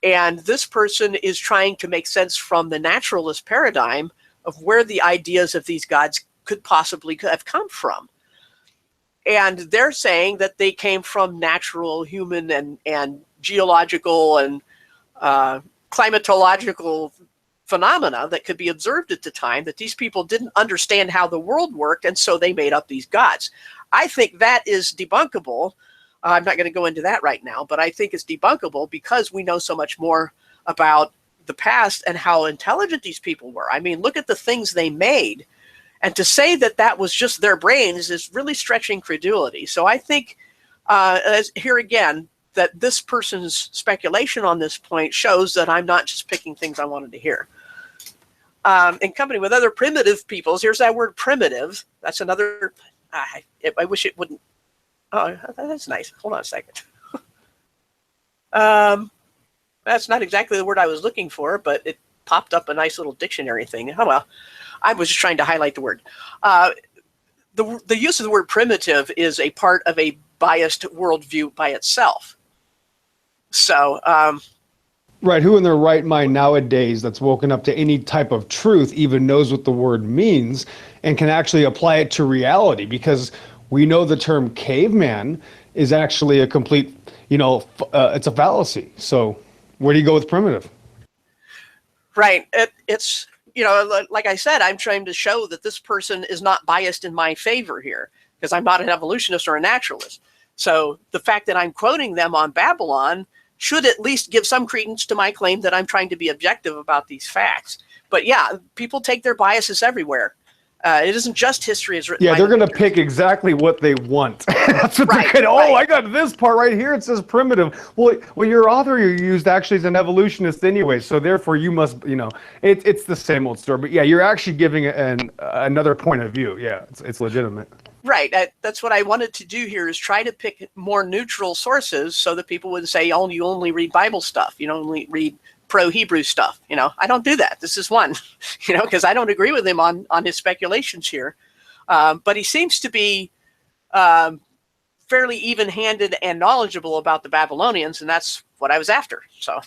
And this person is trying to make sense from the naturalist paradigm of where the ideas of these gods could possibly have come from. And they're saying that they came from natural human and geological and climatological phenomena that could be observed at the time, that these people didn't understand how the world worked, and so they made up these gods. I think that is debunkable. I'm not going to go into that right now, but I think it's debunkable because we know so much more about the past and how intelligent these people were. I mean, look at the things they made. And to say that that was just their brains is really stretching credulity. So I think, here again, that this person's speculation on this point shows that I'm not just picking things I wanted to hear. In company with other primitive peoples, here's that word primitive. That's another, I wish it wouldn't. Oh, that's nice. Hold on a second. That's not exactly the word I was looking for, but it popped up a nice little dictionary thing. Oh, well, I was just trying to highlight the word. The use of the word primitive is a part of a biased worldview by itself. So, right. Who in their right mind nowadays that's woken up to any type of truth even knows what the word means and can actually apply it to reality? Because we know the term caveman is actually a complete, it's a fallacy. So where do you go with primitive? Right. It's, like I said, I'm trying to show that this person is not biased in my favor here because I'm not an evolutionist or a naturalist. So the fact that I'm quoting them on Babylon should at least give some credence to my claim that I'm trying to be objective about these facts. But yeah, people take their biases everywhere. It isn't just history as written. Yeah, they're going to pick exactly what they want. That's what right, they're going to, right. I got this part right here. It says primitive. Well, your author you used actually is an evolutionist anyway, so therefore you must, it's the same old story. But yeah, you're actually giving another point of view. Yeah, it's legitimate. Right. That's what I wanted to do here is try to pick more neutral sources so that people would say, oh, you only read Bible stuff. You don't only read pro-Hebrew stuff. I don't do that. This is one, because I don't agree with him on his speculations here. But he seems to be fairly even-handed and knowledgeable about the Babylonians, and that's what I was after. So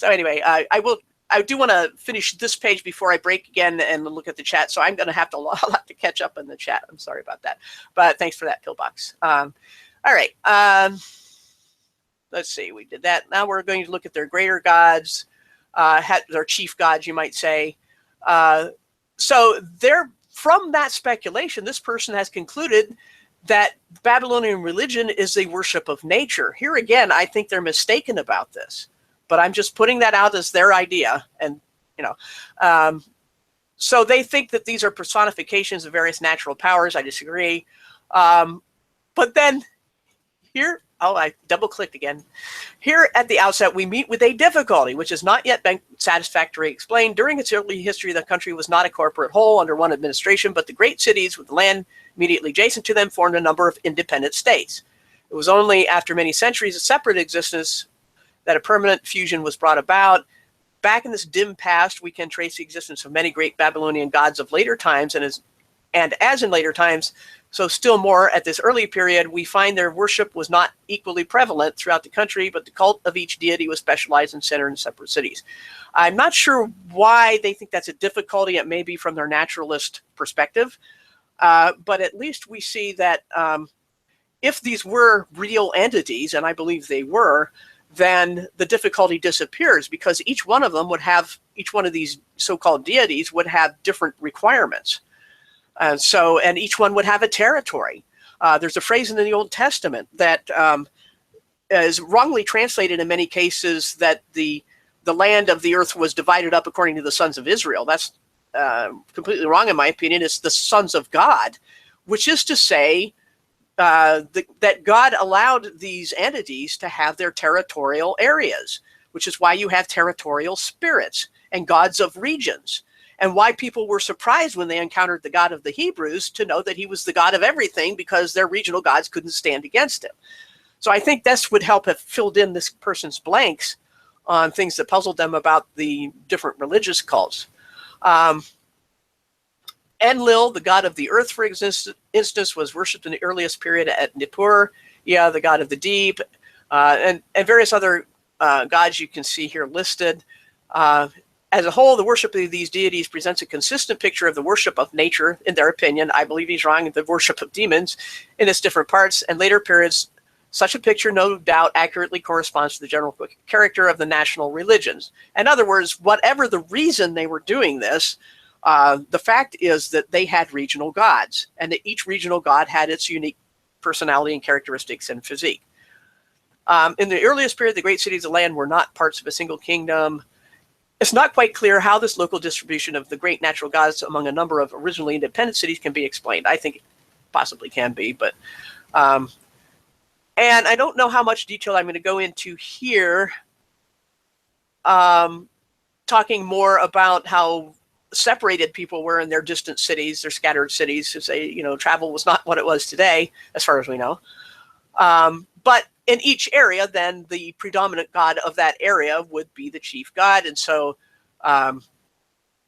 anyway, I do want to finish this page before I break again and look at the chat. So I'm going to have a lot to catch up in the chat. I'm sorry about that. But thanks for that, Pillbox. All right. Let's see. We did that. Now we're going to look at their greater gods, their chief gods, you might say. So from that speculation, this person has concluded that Babylonian religion is a worship of nature. Here again, I think they're mistaken about this. But I'm just putting that out as their idea. And, so they think that these are personifications of various natural powers. I disagree. But then here, I double-clicked again. Here at the outset, we meet with a difficulty, which has not yet been satisfactorily explained. During its early history, the country was not a corporate whole under one administration, but the great cities with the land immediately adjacent to them formed a number of independent states. It was only after many centuries of separate existence that a permanent fusion was brought about. Back in this dim past, we can trace the existence of many great Babylonian gods of later times, and as in later times, so still more at this early period, we find their worship was not equally prevalent throughout the country, but the cult of each deity was specialized and centered in separate cities. I'm not sure why they think that's a difficulty. It may be from their naturalist perspective, but at least we see that if these were real entities, and I believe they were, then the difficulty disappears, because each one of them would have, each one of these so-called deities would have different requirements. And each one would have a territory. There's a phrase in the Old Testament that is wrongly translated in many cases, that the land of the earth was divided up according to the sons of Israel. That's completely wrong in my opinion. It's the sons of God, which is to say that God allowed these entities to have their territorial areas, which is why you have territorial spirits and gods of regions. And why people were surprised when they encountered the God of the Hebrews to know that he was the God of everything, because their regional gods couldn't stand against him. So I think this would help have filled in this person's blanks on things that puzzled them about the different religious cults. Enlil, the god of the earth, for instance, was worshipped in the earliest period at Nippur. Yeah, the god of the deep, and various other gods you can see here listed. As a whole, the worship of these deities presents a consistent picture of the worship of nature, in their opinion. I believe he's wrong, the worship of demons in its different parts. And later periods, such a picture no doubt accurately corresponds to the general character of the national religions. In other words, whatever the reason they were doing this, the fact is that they had regional gods, and that each regional god had its unique personality and characteristics and physique. In the earliest period, the great cities of the land were not parts of a single kingdom. It's not quite clear how this local distribution of the great natural gods among a number of originally independent cities can be explained. I think it possibly can be, but and I don't know how much detail I'm going to go into here, talking more about how separated people were in their distant cities, their scattered cities, to say, travel was not what it was today, as far as we know. But in each area, then the predominant god of that area would be the chief god. And so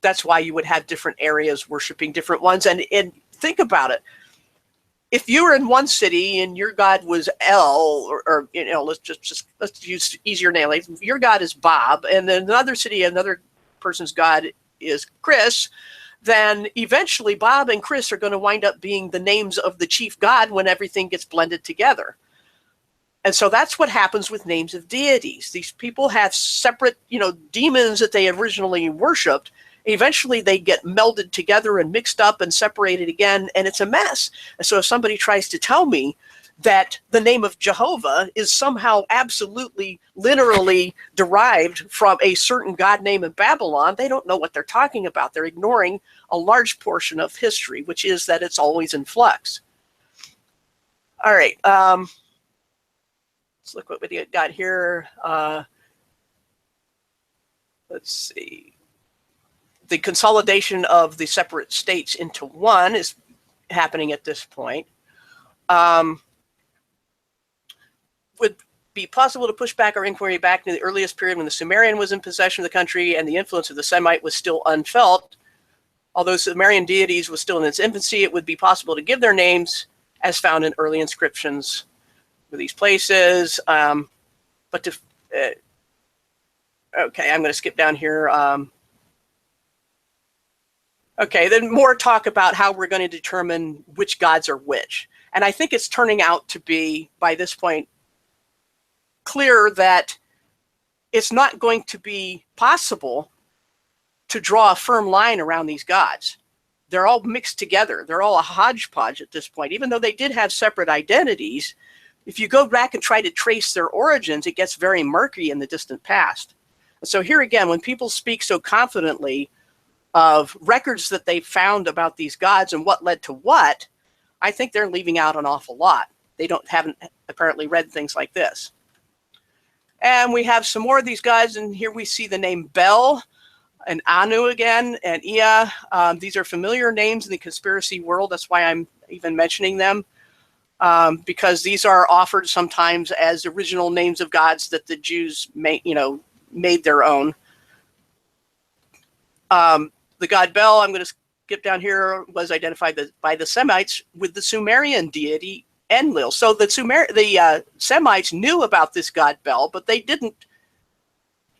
that's why you would have different areas worshiping different ones. And think about it. If you were in one city and your god was El, or let's use easier names. Your god is Bob, and then another city, another person's god is Chris, then eventually Bob and Chris are going to wind up being the names of the chief god when everything gets blended together. And so that's what happens with names of deities. These people have separate, demons that they originally worshipped. Eventually they get melded together and mixed up and separated again, and it's a mess. And so if somebody tries to tell me that the name of Jehovah is somehow absolutely, literally derived from a certain god name in Babylon, they don't know what they're talking about. They're ignoring a large portion of history, which is that it's always in flux. All right. Let's look what we got here. Let's see. The consolidation of the separate states into one is happening at this point. Would be possible to push back our inquiry back to the earliest period when the Sumerian was in possession of the country and the influence of the Semite was still unfelt. Although Sumerian deities was still in its infancy, it would be possible to give their names as found in early inscriptions for these places. But to, okay, I'm going to skip down here. Okay, then more talk about how we're going to determine which gods are which. And I think it's turning out to be, by this point, clear that it's not going to be possible to draw a firm line around these gods. They're all mixed together. They're all a hodgepodge at this point. Even though they did have separate identities, if you go back and try to trace their origins, it gets very murky in the distant past. So here again, when people speak so confidently of records that they found about these gods and what led to what, I think they're leaving out an awful lot. They haven't apparently read things like this. And we have some more of these gods, and here we see the name Bel and Anu again, and Ea. These are familiar names in the conspiracy world. That's why I'm even mentioning them. because these are offered sometimes as original names of gods that the Jews made their own. The god Bel, I'm going to skip down here, was identified by the Semites with the Sumerian deity Enlil. So the Semites knew about this god Bel, but they didn't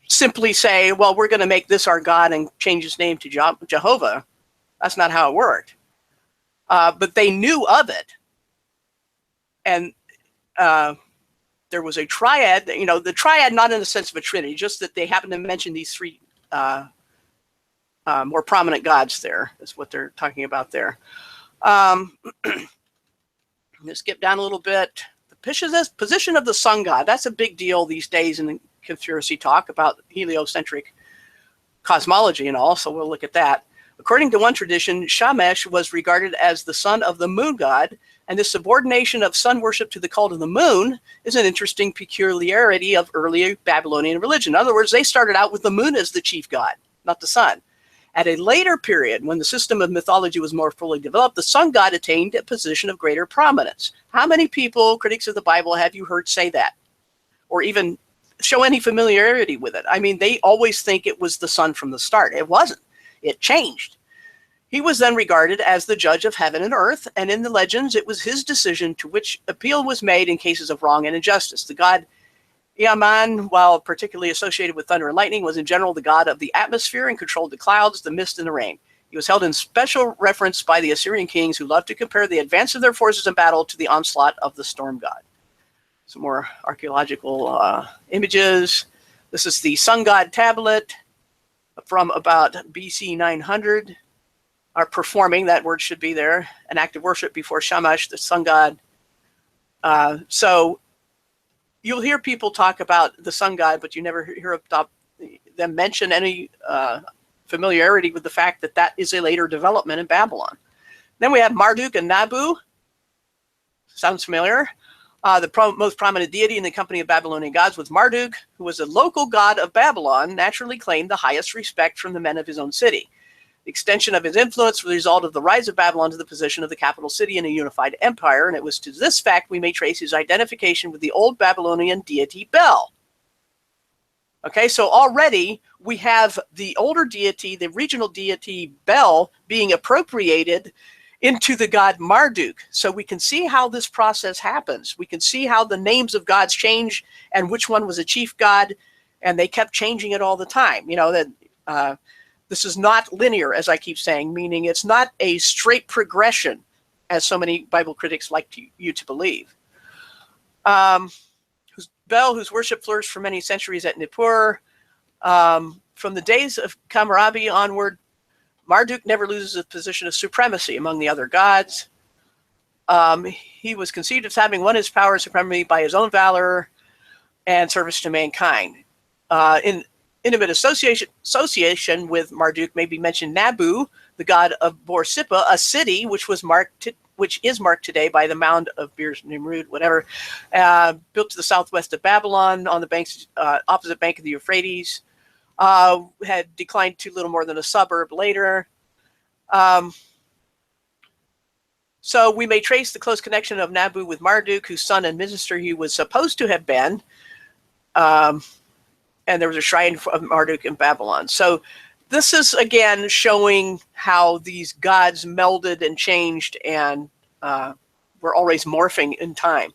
simply say, well, we're going to make this our god and change his name to Jehovah. That's not how it worked. But they knew of it. And there was a triad, the triad not in the sense of a trinity, just that they happen to mention these three more prominent gods there, is what they're talking about there. I'm going to skip down a little bit. The position of the sun god, that's a big deal these days in conspiracy talk about heliocentric cosmology and all, so we'll look at that. According to one tradition, Shamash was regarded as the son of the moon god, and this subordination of sun worship to the cult of the moon is an interesting peculiarity of early Babylonian religion. In other words, they started out with the moon as the chief god, not the sun. At a later period, when the system of mythology was more fully developed, the sun god attained a position of greater prominence. How many people, critics of the Bible, have you heard say that? Or even show any familiarity with it? I mean, they always think it was the sun from the start. It wasn't. It changed. He was then regarded as the judge of heaven and earth, and in the legends, it was his decision to which appeal was made in cases of wrong and injustice. The god Iaman, while particularly associated with thunder and lightning, was in general the god of the atmosphere and controlled the clouds, the mist, and the rain. He was held in special reference by the Assyrian kings, who loved to compare the advance of their forces in battle to the onslaught of the storm god. Some more archaeological images. This is the sun god tablet from about BC 900. Are performing, that word should be there, an act of worship before Shamash, the sun god. So you'll hear people talk about the sun god, but you never hear them mention any familiarity with the fact that that is a later development in Babylon. Then we have Marduk and Nabu. Sounds familiar. The most prominent deity in the company of Babylonian gods was Marduk, who was a local god of Babylon, naturally claimed the highest respect from the men of his own city. The extension of his influence was the result of the rise of Babylon to the position of the capital city in a unified empire, and it was to this fact we may trace his identification with the old Babylonian deity Bel. Okay, so already we have the older deity, the regional deity Bel, being appropriated into the god Marduk. So we can see how this process happens. We can see how the names of gods change and which one was a chief god, and they kept changing it all the time. This is not linear, as I keep saying, meaning it's not a straight progression, as so many Bible critics like you to believe. Bel, whose worship flourished for many centuries at Nippur. From the days of Hammurabi onward, Marduk never loses his position of supremacy among the other gods. He was conceived as having won his power and supremacy by his own valor and service to mankind. In intimate association with Marduk may be mentioned Nabu, the god of Borsippa, a city which is marked today by the mound of Bir Nimrud, whatever, built to the southwest of Babylon on the banks, opposite bank of the Euphrates. Had declined to little more than a suburb later. So we may trace the close connection of Nabu with Marduk, whose son and minister he was supposed to have been. And there was a shrine of Marduk in Babylon. So this is, again, showing how these gods melded and changed and were always morphing in time.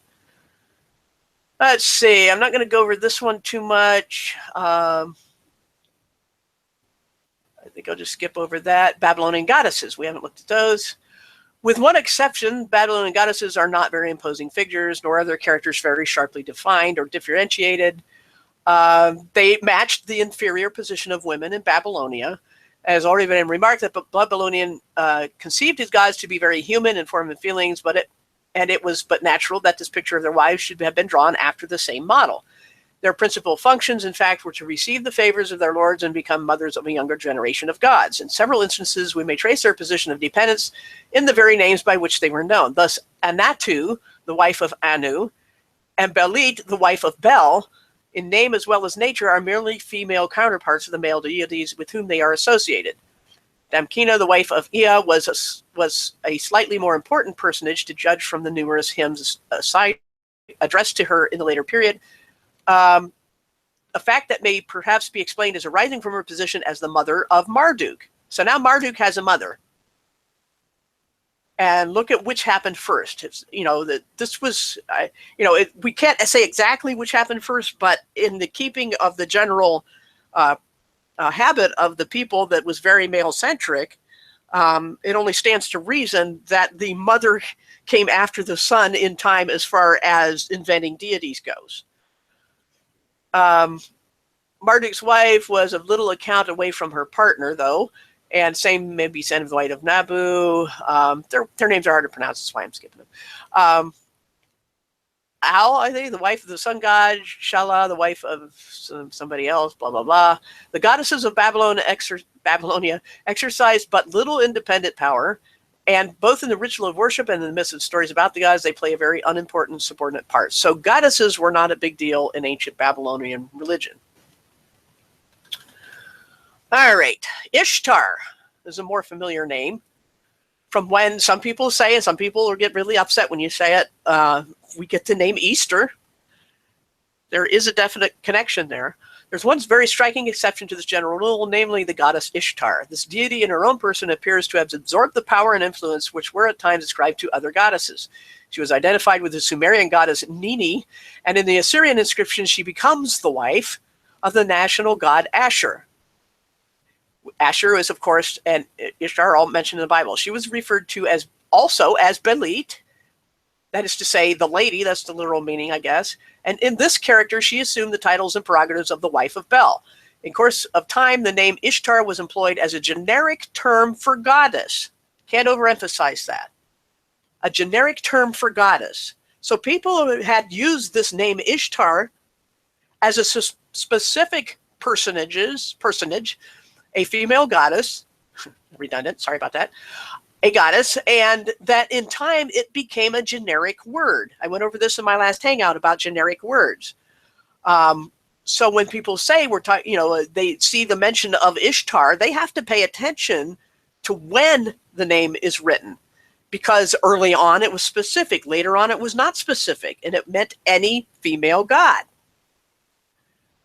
Let's see. I'm not going to go over this one too much. I think I'll just skip over that. Babylonian goddesses. We haven't looked at those. With one exception, Babylonian goddesses are not very imposing figures, nor are their characters very sharply defined or differentiated. They matched the inferior position of women in Babylonia. As already been remarked, that Babylonian conceived his gods to be very human in form and feelings, it was but natural that this picture of their wives should have been drawn after the same model. Their principal functions, in fact, were to receive the favors of their lords and become mothers of a younger generation of gods. In several instances, we may trace their position of dependence in the very names by which they were known. Thus, Anatu, the wife of Anu, and Belit, the wife of Bel, in name as well as nature, are merely female counterparts of the male deities with whom they are associated. Damkina, the wife of Ea, was was a slightly more important personage to judge from the numerous hymns addressed to her in the later period. A fact that may perhaps be explained as arising from her position as the mother of Marduk. So now Marduk has a mother. And look at which happened first. It's, that this was, we can't say exactly which happened first, but in the keeping of the general habit of the people that was very male-centric, it only stands to reason that the mother came after the son in time as far as inventing deities goes. Marduk's wife was of little account away from her partner, though, and same may be said of the wife of Nabu. Their names are hard to pronounce, that's why I'm skipping them. Al, I think, the wife of the sun god, Shala, the wife of somebody else, blah, blah, blah. The goddesses of Babylonia exercised but little independent power, and both in the ritual of worship and in the myths and stories about the gods, they play a very unimportant subordinate part. So goddesses were not a big deal in ancient Babylonian religion. All right, Ishtar is a more familiar name from when some people say, and some people will get really upset when you say it, we get the name Easter. There is a definite connection there. There's one very striking exception to this general rule, namely the goddess Ishtar. This deity in her own person appears to have absorbed the power and influence which were at times ascribed to other goddesses. She was identified with the Sumerian goddess Nini, and in the Assyrian inscription, she becomes the wife of the national god Ashur. Ashur is, of course, and Ishtar all mentioned in the Bible. She was referred to as also as Belit, that is to say, the lady, that's the literal meaning, I guess. And in this character, she assumed the titles and prerogatives of the wife of Bel. In course of time, the name Ishtar was employed as a generic term for goddess. Can't overemphasize that. A generic term for goddess. So people had used this name Ishtar as a specific personage, a female goddess, redundant, sorry about that, a goddess, and that in time it became a generic word. I went over this in my last hangout about generic words. So when people say we're talking, they see the mention of Ishtar, they have to pay attention to when the name is written, because early on it was specific, later on it was not specific, and it meant any female god.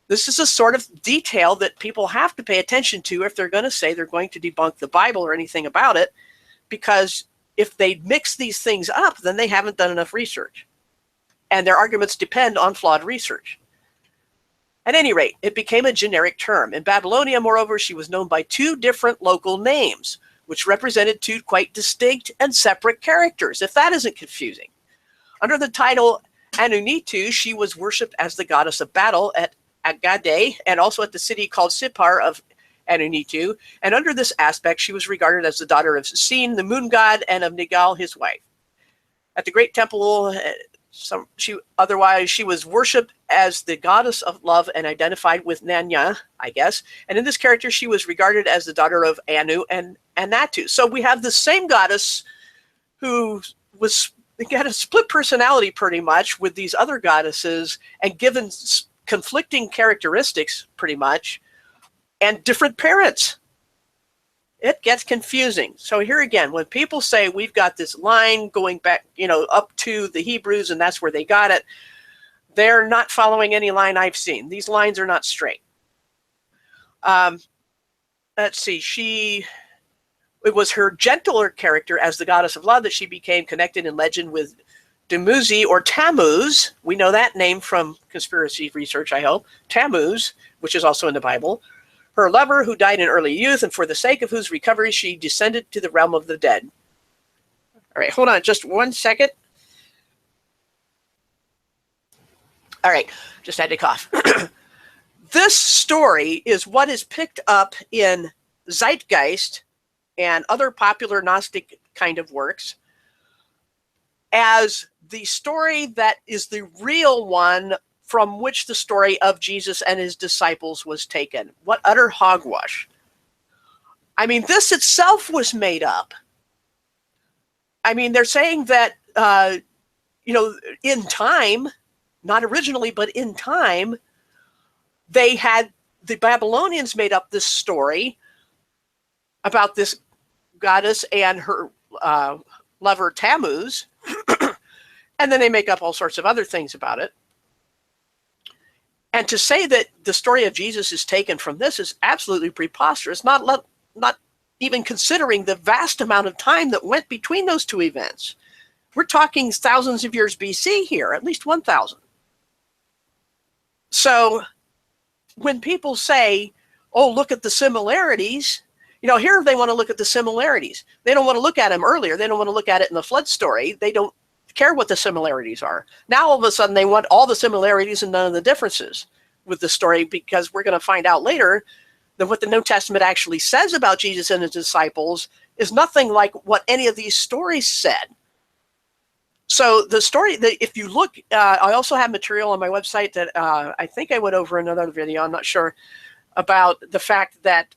This is a sort of detail that people have to pay attention to if they're going to say they're going to debunk the Bible or anything about it, because if they mix these things up, then they haven't done enough research. And their arguments depend on flawed research. At any rate, it became a generic term. In Babylonia, moreover, she was known by two different local names, which represented two quite distinct and separate characters, if that isn't confusing. Under the title Anunitu, she was worshipped as the goddess of battle at Agade, and also at the city called Sippar of Anunitu. And under this aspect, she was regarded as the daughter of Sin, the moon god, and of Nigal, his wife. At the great temple, she was worshipped as the goddess of love and identified with Nanya, I guess. And in this character, she was regarded as the daughter of Anu and Anatu. So we have the same goddess who had a split personality pretty much with these other goddesses, and given conflicting characteristics pretty much, and different parents. It gets confusing. So here again, when people say we've got this line going back, up to the Hebrews and that's where they got it, they're not following any line I've seen. These lines are not straight. Let's see, it was her gentler character as the goddess of love that she became connected in legend with Dumuzi or Tammuz. We know that name from conspiracy research, I hope. Tammuz, which is also in the Bible. Her lover, who died in early youth, and for the sake of whose recovery she descended to the realm of the dead. All right, hold on just 1 second. All right, just had to cough. This story is what is picked up in Zeitgeist and other popular Gnostic kind of works as the story that is the real one from which the story of Jesus and his disciples was taken. What utter hogwash. I mean, this itself was made up. I mean, they're saying that, in time, not originally, but in time, the Babylonians made up this story about this goddess and her lover Tammuz, and then they make up all sorts of other things about it. And to say that the story of Jesus is taken from this is absolutely preposterous, not even considering the vast amount of time that went between those two events. We're talking thousands of years BC here, at least 1,000. So when people say, oh, look at the similarities, here they want to look at the similarities. They don't want to look at them earlier. They don't want to look at it in the flood story. They don't care what the similarities are. Now, all of a sudden, they want all the similarities and none of the differences with the story, because we're going to find out later that what the New Testament actually says about Jesus and his disciples is nothing like what any of these stories said. So the story, if you look, I also have material on my website that I think I went over in another video, I'm not sure, about the fact that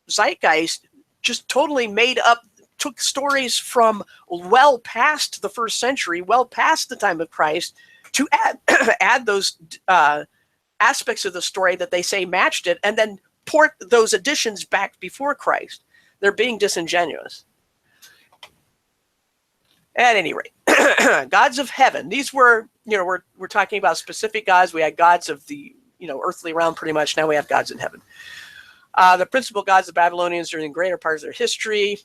Zeitgeist just totally took stories from well past the first century, well past the time of Christ, to add those aspects of the story that they say matched it, and then port those additions back before Christ. They're being disingenuous. At any rate, gods of heaven. These were, we're talking about specific gods. We had gods of the, earthly realm pretty much. Now we have gods in heaven. The principal gods of Babylonians during the greater part of their history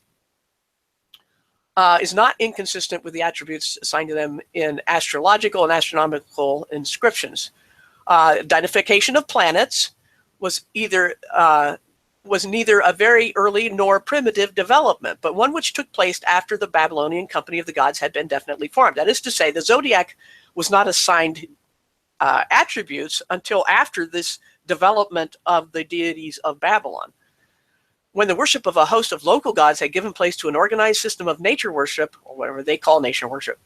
is not inconsistent with the attributes assigned to them in astrological and astronomical inscriptions. Identification of planets was neither a very early nor primitive development, but one which took place after the Babylonian company of the gods had been definitely formed. That is to say, the zodiac was not assigned attributes until after this development of the deities of Babylon. When the worship of a host of local gods had given place to an organized system of nature worship, or whatever they call nature worship,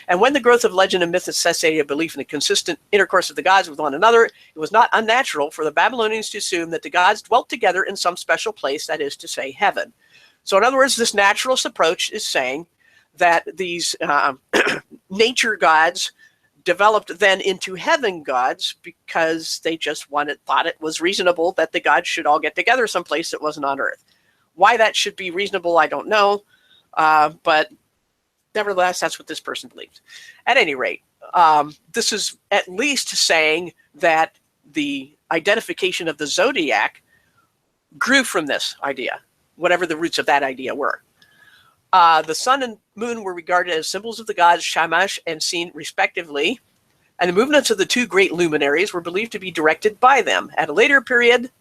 and when the growth of legend and myth necessitated a belief in the consistent intercourse of the gods with one another, it was not unnatural for the Babylonians to assume that the gods dwelt together in some special place, that is to say, heaven. So in other words, this naturalist approach is saying that these nature gods developed then into heaven gods because they just thought it was reasonable that the gods should all get together someplace that wasn't on earth. Why that should be reasonable, I don't know, but nevertheless, that's what this person believes. At any rate, this is at least saying that the identification of the zodiac grew from this idea, whatever the roots of that idea were. The sun and moon were regarded as symbols of the gods Shamash and Sin, respectively, and the movements of the two great luminaries were believed to be directed by them. At a later period,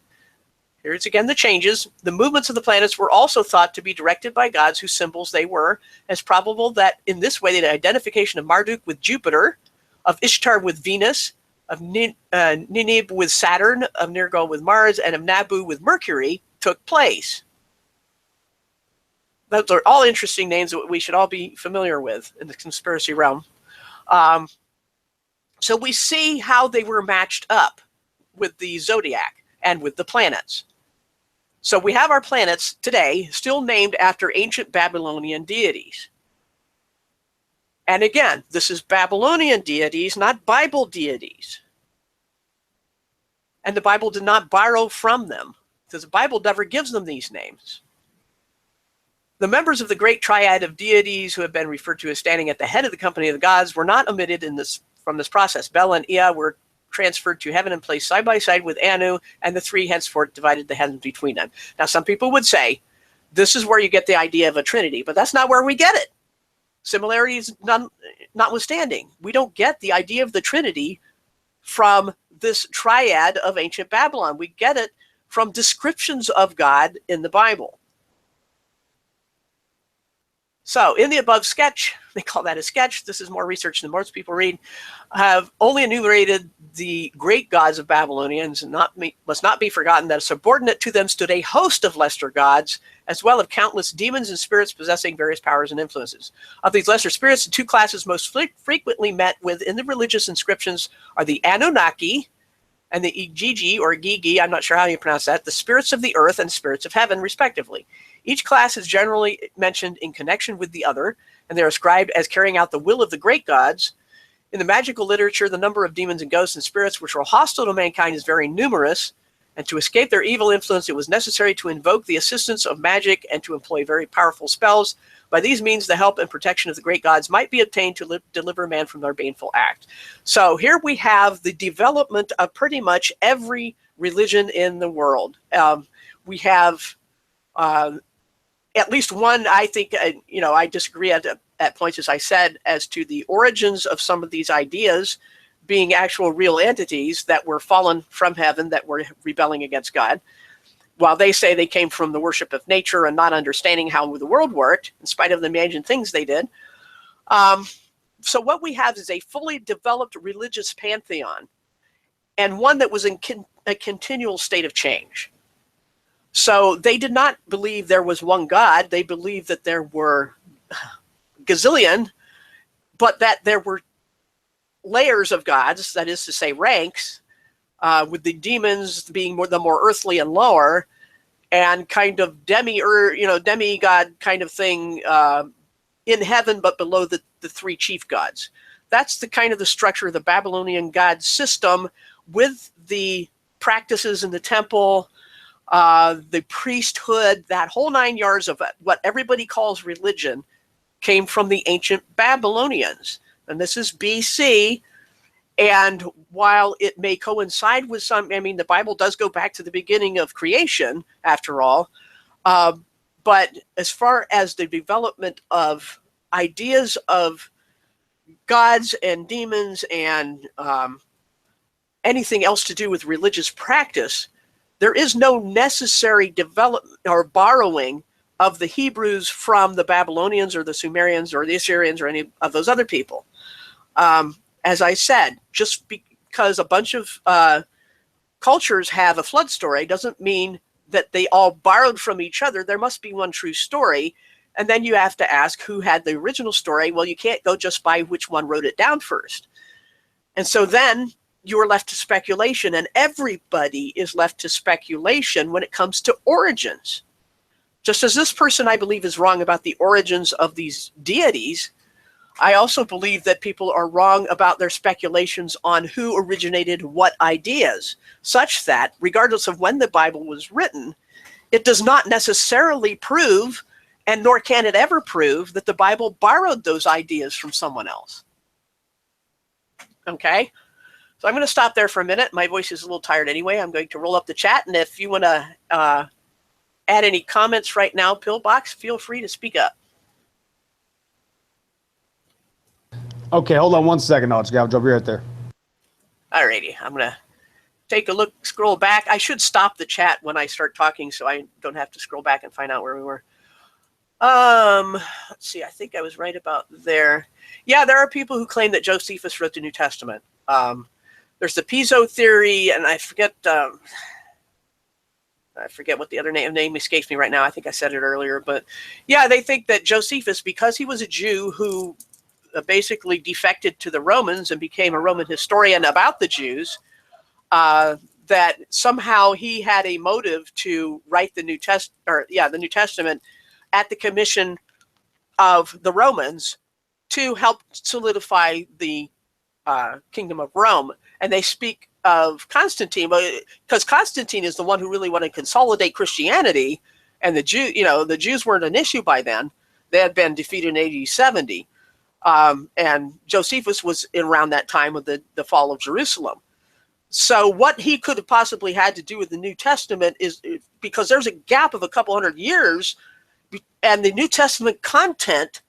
here's again the changes, the movements of the planets were also thought to be directed by gods whose symbols they were, as probable that in this way the identification of Marduk with Jupiter, of Ishtar with Venus, of Ninib with Saturn, of Nergal with Mars, and of Nabu with Mercury took place. Those are all interesting names that we should all be familiar with in the conspiracy realm. So we see how they were matched up with the zodiac and with the planets. So we have our planets today still named after ancient Babylonian deities. And again, this is Babylonian deities, not Bible deities. And the Bible did not borrow from them, because the Bible never gives them these names. The members of the great triad of deities who have been referred to as standing at the head of the company of the gods were not omitted from this process. Bel and Ea were transferred to heaven and placed side by side with Anu, and the three henceforth divided the heavens between them. Now, some people would say, this is where you get the idea of a trinity, but that's not where we get it. Similarities notwithstanding, we don't get the idea of the trinity from this triad of ancient Babylon. We get it from descriptions of God in the Bible. So in the above sketch, they call that a sketch, this is more research than most people read, have only enumerated the great gods of Babylonians, and must not be forgotten that subordinate to them stood a host of lesser gods, as well as countless demons and spirits possessing various powers and influences. Of these lesser spirits, the two classes most frequently met with in the religious inscriptions are the Anunnaki and the Igigi, or Gigi, I'm not sure how you pronounce that, the spirits of the earth and spirits of heaven, respectively. Each class is generally mentioned in connection with the other, and they're ascribed as carrying out the will of the great gods. In the magical literature, the number of demons and ghosts and spirits which are hostile to mankind is very numerous, And to escape their evil influence, it was necessary to invoke the assistance of magic and to employ very powerful spells. By these means, the help and protection of the great gods might be obtained to deliver man from their baneful act. So here we have the development of pretty much every religion in the world. We have at least one, I think, I disagree at points, as I said, as to the origins of some of these ideas being actual real entities that were fallen from heaven, that were rebelling against God, while they say they came from the worship of nature and not understanding how the world worked, in spite of the imagined things they did. So what we have is a fully developed religious pantheon, and one that was in a continual state of change. So they did not believe there was one God. They believed that there were gazillion, but that there were layers of gods, that is to say ranks, with the demons being the more earthly and lower, and kind of demigod kind of thing in heaven, but below the three chief gods. That's the kind of the structure of the Babylonian god system, with the practices in the temple, the priesthood, that whole 9 yards of what everybody calls religion came from the ancient Babylonians. And this is BC. And while it may coincide with the Bible does go back to the beginning of creation, after all. But as far as the development of ideas of gods and demons and anything else to do with religious practice, there is no necessary development or borrowing of the Hebrews from the Babylonians or the Sumerians or the Assyrians or any of those other people. As I said, just because a bunch of cultures have a flood story doesn't mean that they all borrowed from each other. There must be one true story. And then you have to ask who had the original story. Well, you can't go just by which one wrote it down first. And so then you are left to speculation, and everybody is left to speculation when it comes to origins. Just as this person, I believe, is wrong about the origins of these deities, I also believe that people are wrong about their speculations on who originated what ideas, such that, regardless of when the Bible was written, it does not necessarily prove, and nor can it ever prove, that the Bible borrowed those ideas from someone else. Okay? So I'm going to stop there for a minute. My voice is a little tired anyway. I'm going to roll up the chat, and if you want to add any comments right now, Pillbox, feel free to speak up. Okay, hold on 1 second, I'll be right there. Alrighty, I'm going to take a look, scroll back. I should stop the chat when I start talking so I don't have to scroll back and find out where we were. Let's see, I think I was right about there. Yeah, there are people who claim that Josephus wrote the New Testament. There's the Piso theory, and I forget what the other name escapes me right now. I think I said it earlier, but yeah, they think that Josephus, because he was a Jew who basically defected to the Romans and became a Roman historian about the Jews, that somehow he had a motive to write the New Testament at the commission of the Romans to help solidify the kingdom of Rome. And they speak of Constantine, because Constantine is the one who really wanted to consolidate Christianity, and the Jews weren't an issue by then. They had been defeated in AD 70. And Josephus was around that time of the fall of Jerusalem. So what he could have possibly had to do with the New Testament is because there's a gap of a couple hundred years, and the New Testament content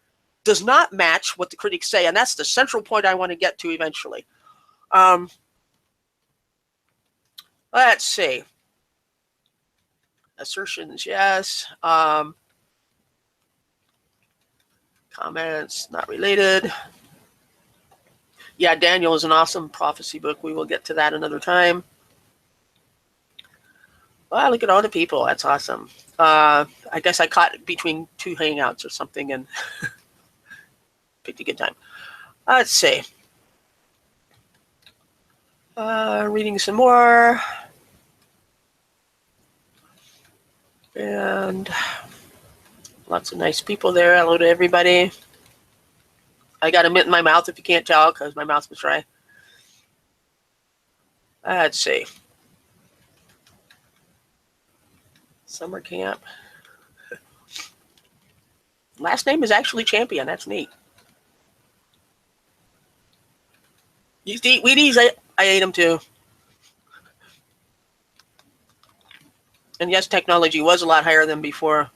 does not match what the critics say. And that's the central point I want to get to eventually. Let's see. Assertions, yes. Comments, not related. Yeah, Daniel is an awesome prophecy book. We will get to that another time. Wow, look at all the people. That's awesome. I guess I caught between two hangouts or something and picked a good time. Let's see. Reading some more. And lots of nice people there. Hello to everybody. I got a mint in my mouth if you can't tell because my mouth was dry. Let's see. Summer camp. Last name is actually Champion. That's neat. You used to eat Wheaties? I ate them too. And yes, technology was a lot higher than we are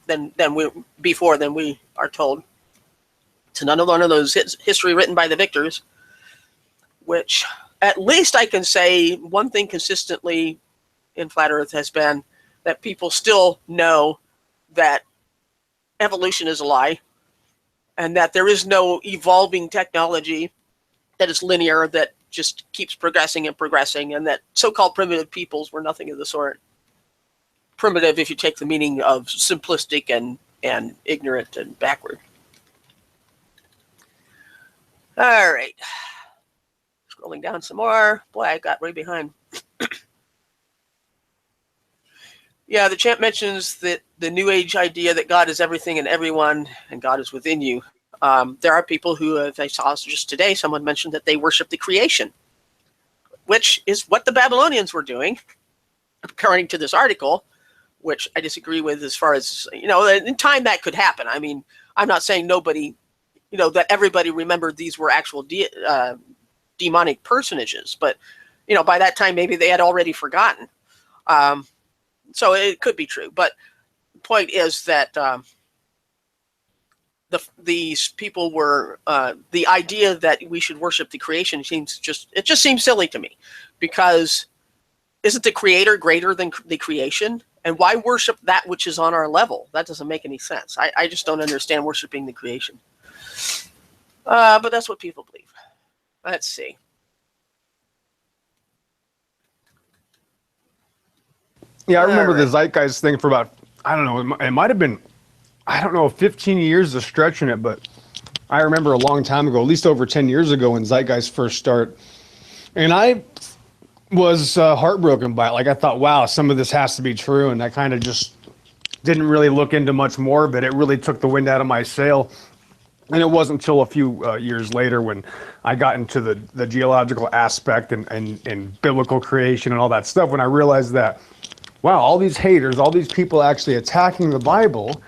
told. It's another one of those history written by the victors, which at least I can say one thing consistently in Flat Earth has been that people still know that evolution is a lie and that there is no evolving technology that is linear, that just keeps progressing and progressing, and that so-called primitive peoples were nothing of the sort. Primitive if you take the meaning of simplistic and ignorant and backward. All right. Scrolling down some more. Boy, I got way behind. Yeah, the champ mentions that the New Age idea that God is everything and everyone and God is within you. There are people who, as I saw just today, someone mentioned that they worship the creation, which is what the Babylonians were doing, according to this article, which I disagree with as far as, in time that could happen. I mean, I'm not saying nobody, that everybody remembered these were actual demonic personages, but, by that time, maybe they had already forgotten. So it could be true. But the point is that these people were, the idea that we should worship the creation just seems silly to me, because isn't the creator greater than the creation? And why worship that which is on our level? That doesn't make any sense. I just don't understand worshiping the creation. But that's what people believe. Let's see. Yeah, I remember the Zeitgeist thing for about, I don't know, it might have been, 15 years of stretching it, but I remember a long time ago, at least over 10 years ago when Zeitgeist first started. And I was heartbroken by it. Like, I thought, wow, some of this has to be true. And I kind of just didn't really look into much more of it. It really took the wind out of my sail. And it wasn't until a few years later when I got into the geological aspect and biblical creation and all that stuff, when I realized that, wow, all these haters, all these people actually attacking the Bible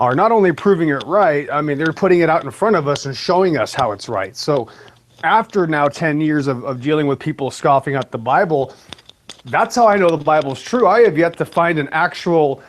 are not only proving it right, I mean, they're putting it out in front of us and showing us how it's right. So after now 10 years of dealing with people scoffing at the Bible, that's how I know the Bible's true. I have yet to find an actual,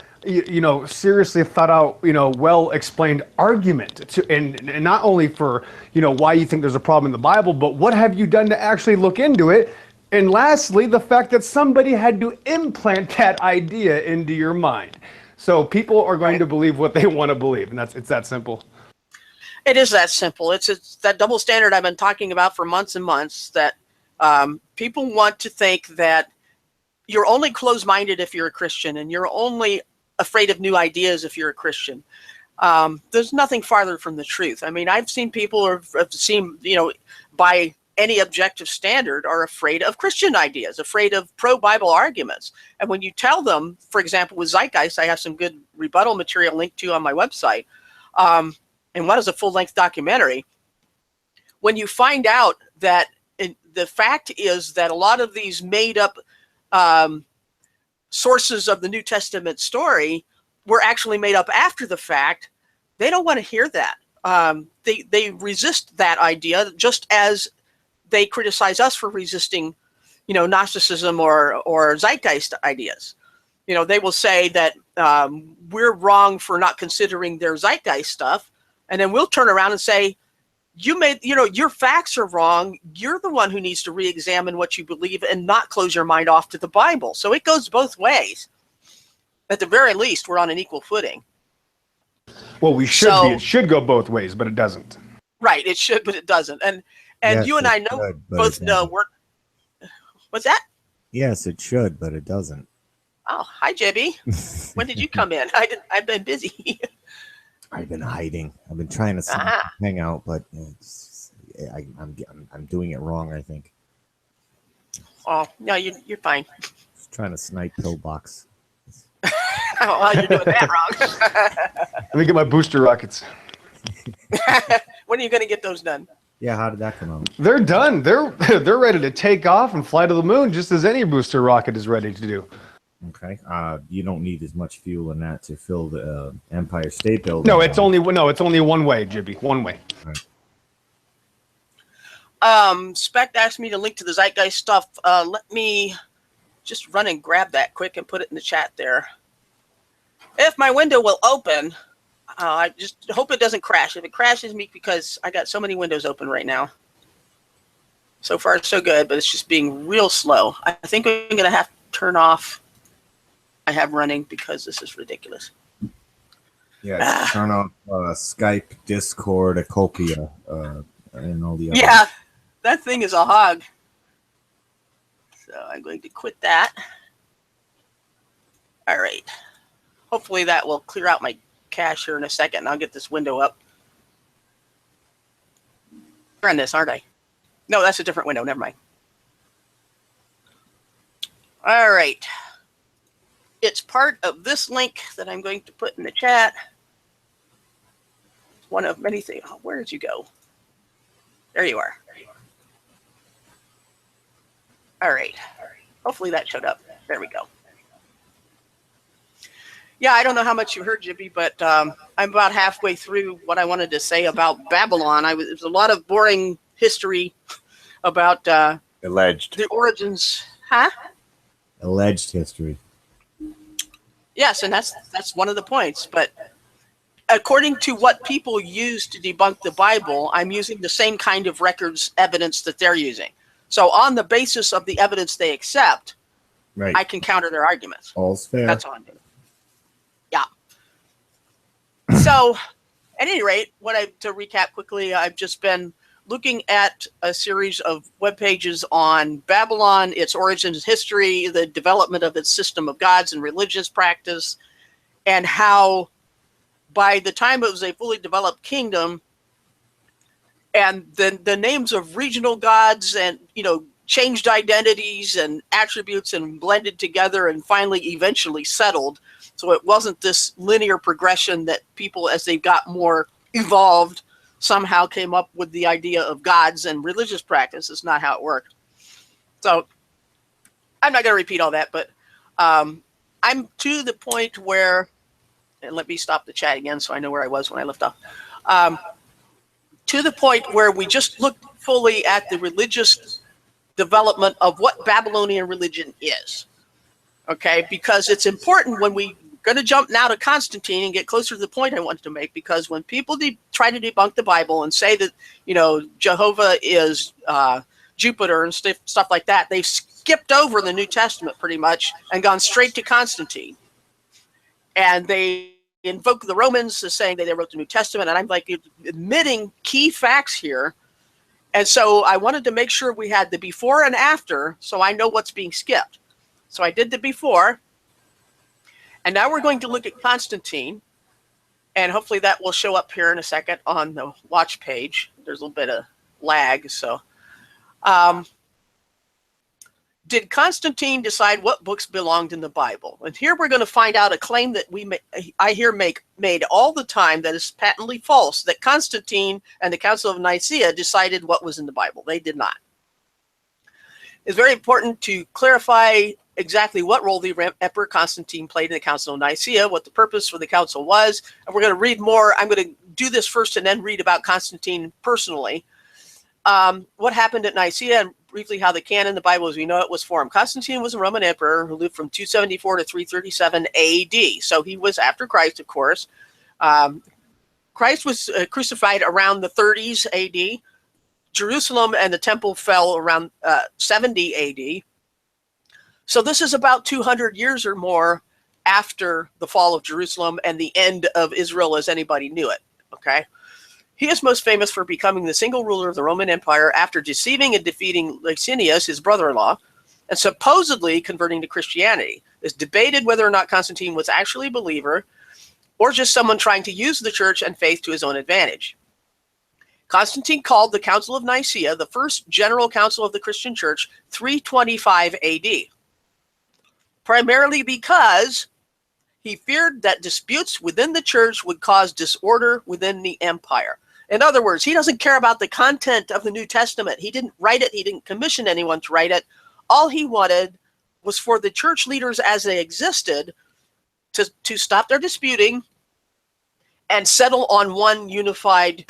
seriously thought out, well-explained argument and not only for, why you think there's a problem in the Bible, but what have you done to actually look into it? And lastly, the fact that somebody had to implant that idea into your mind. So people are going to believe what they want to believe, and it's that simple. It is that simple. It's that double standard I've been talking about for months and months, that people want to think that you're only closed-minded if you're a Christian, and you're only afraid of new ideas if you're a Christian. There's nothing farther from the truth. I mean, I've seen people who have seen, by any objective standard, are afraid of Christian ideas, afraid of pro-Bible arguments. And when you tell them, for example, with Zeitgeist, I have some good rebuttal material linked to on my website, and one is a full-length documentary. When you find out that the fact is that a lot of these made-up sources of the New Testament story were actually made up after the fact, they don't want to hear that. They resist that idea, just as they criticize us for resisting, Gnosticism or Zeitgeist ideas. They will say that we're wrong for not considering their Zeitgeist stuff, and then we'll turn around and say, your facts are wrong. You're the one who needs to re-examine what you believe and not close your mind off to the Bible. So it goes both ways. At the very least, we're on an equal footing. Well, we should be. It should go both ways, but it doesn't. Right, it should, but it doesn't. And yes, you and I both know we're. What's that? Yes, it should, but it doesn't. Oh, hi, Jibby. When did you come in? I've been busy. I've been hiding. I've been trying to hang out, but I'm doing it wrong, I think. Oh no, you're fine. Just trying to snipe pillbox. Oh, well, you're doing that wrong. Let me get my booster rockets. When are you going to get those done? Yeah, how did that come out? They're done. They're ready to take off and fly to the moon, just as any booster rocket is ready to do. Okay. You don't need as much fuel in that to fill the Empire State Building. No, it's only one way, Jibby. One way. Spec asked me to link to the Zeitgeist stuff. Let me just run and grab that quick and put it in the chat there. If my window will open, I just hope it doesn't crash. If it crashes me, because I got so many windows open right now. So far, so good, but it's just being real slow. I think I'm going to have to turn off I have running because this is ridiculous. Yeah, turn off Skype, Discord, Acopia, and all the other. Yeah, that thing is a hog. So I'm going to quit that. All right. Hopefully that will clear out my cache here in a second, and I'll get this window up. We're on this, aren't I? No, that's a different window. Never mind. All right. It's part of this link that I'm going to put in the chat. One of many things. Oh, where did you go? There you are. All right. Hopefully that showed up. There we go. Yeah, I don't know how much you heard, Jibby, but I'm about halfway through what I wanted to say about Babylon. It was a lot of boring history about Alleged. the origins. Huh? Alleged history. Yes, and that's one of the points. But according to what people use to debunk the Bible, I'm using the same kind of records evidence that they're using. So on the basis of the evidence they accept, Right. I can counter their arguments. All's fair. That's all I'm doing. Yeah. So, at any rate, to recap quickly, I've just been looking at a series of web pages on Babylon, its origins, history, the development of its system of gods and religious practice, and how by the time it was a fully developed kingdom, and then the names of regional gods and, changed identities and attributes and blended together and finally eventually settled. So it wasn't this linear progression that people, as they got more evolved, somehow came up with the idea of gods and religious practice. It's not how it worked. So I'm not going to repeat all that, but I'm to the point where, and let me stop the chat again so I know where I was when I left off, to the point where we just looked fully at the religious development of what Babylonian religion is. Okay, because it's important when we're going to jump now to Constantine and get closer to the point I wanted to make, because when people try to debunk the Bible and say that, Jehovah is Jupiter and stuff like that, they've skipped over the New Testament pretty much and gone straight to Constantine. And they invoke the Romans as saying that they wrote the New Testament, and I'm like admitting key facts here. And so I wanted to make sure we had the before and after so I know what's being skipped. So I did the before. And now we're going to look at Constantine. And hopefully that will show up here in a second on the watch page. There's a little bit of lag. So did Constantine decide what books belonged in the Bible? And here we're going to find out a claim that I hear made all the time that is patently false, that Constantine and the Council of Nicaea decided what was in the Bible. They did not. It's very important to clarify exactly what role the Emperor Constantine played in the Council of Nicaea, what the purpose for the council was. And we're going to read more. I'm going to do this first and then read about Constantine personally. What happened at Nicaea, and briefly how the canon, the Bible as we know it, was formed. Constantine was a Roman emperor who lived from 274 to 337 AD. So he was after Christ, of course. Christ was crucified around the 30s AD. Jerusalem and the temple fell around 70 AD. So this is about 200 years or more after the fall of Jerusalem and the end of Israel as anybody knew it. Okay. He is most famous for becoming the single ruler of the Roman Empire after deceiving and defeating Licinius, his brother-in-law, and supposedly converting to Christianity. It's debated whether or not Constantine was actually a believer or just someone trying to use the church and faith to his own advantage. Constantine called the Council of Nicaea the first general council of the Christian church 325 AD, primarily because he feared that disputes within the church would cause disorder within the empire. In other words, he doesn't care about the content of the New Testament. He didn't write it. He didn't commission anyone to write it. All he wanted was for the church leaders as they existed to stop their disputing and settle on one unified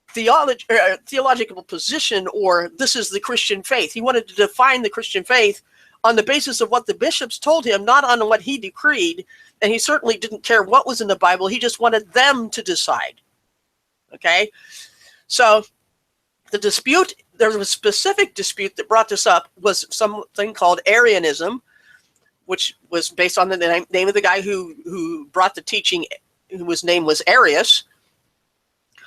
theological position, or this is the Christian faith. He wanted to define the Christian faith on the basis of what the bishops told him, not on what he decreed. And he certainly didn't care what was in the Bible. He just wanted them to decide. Okay? So the dispute, there was a specific dispute that brought this up, was something called Arianism, which was based on the name of the guy who brought the teaching, whose name was Arius,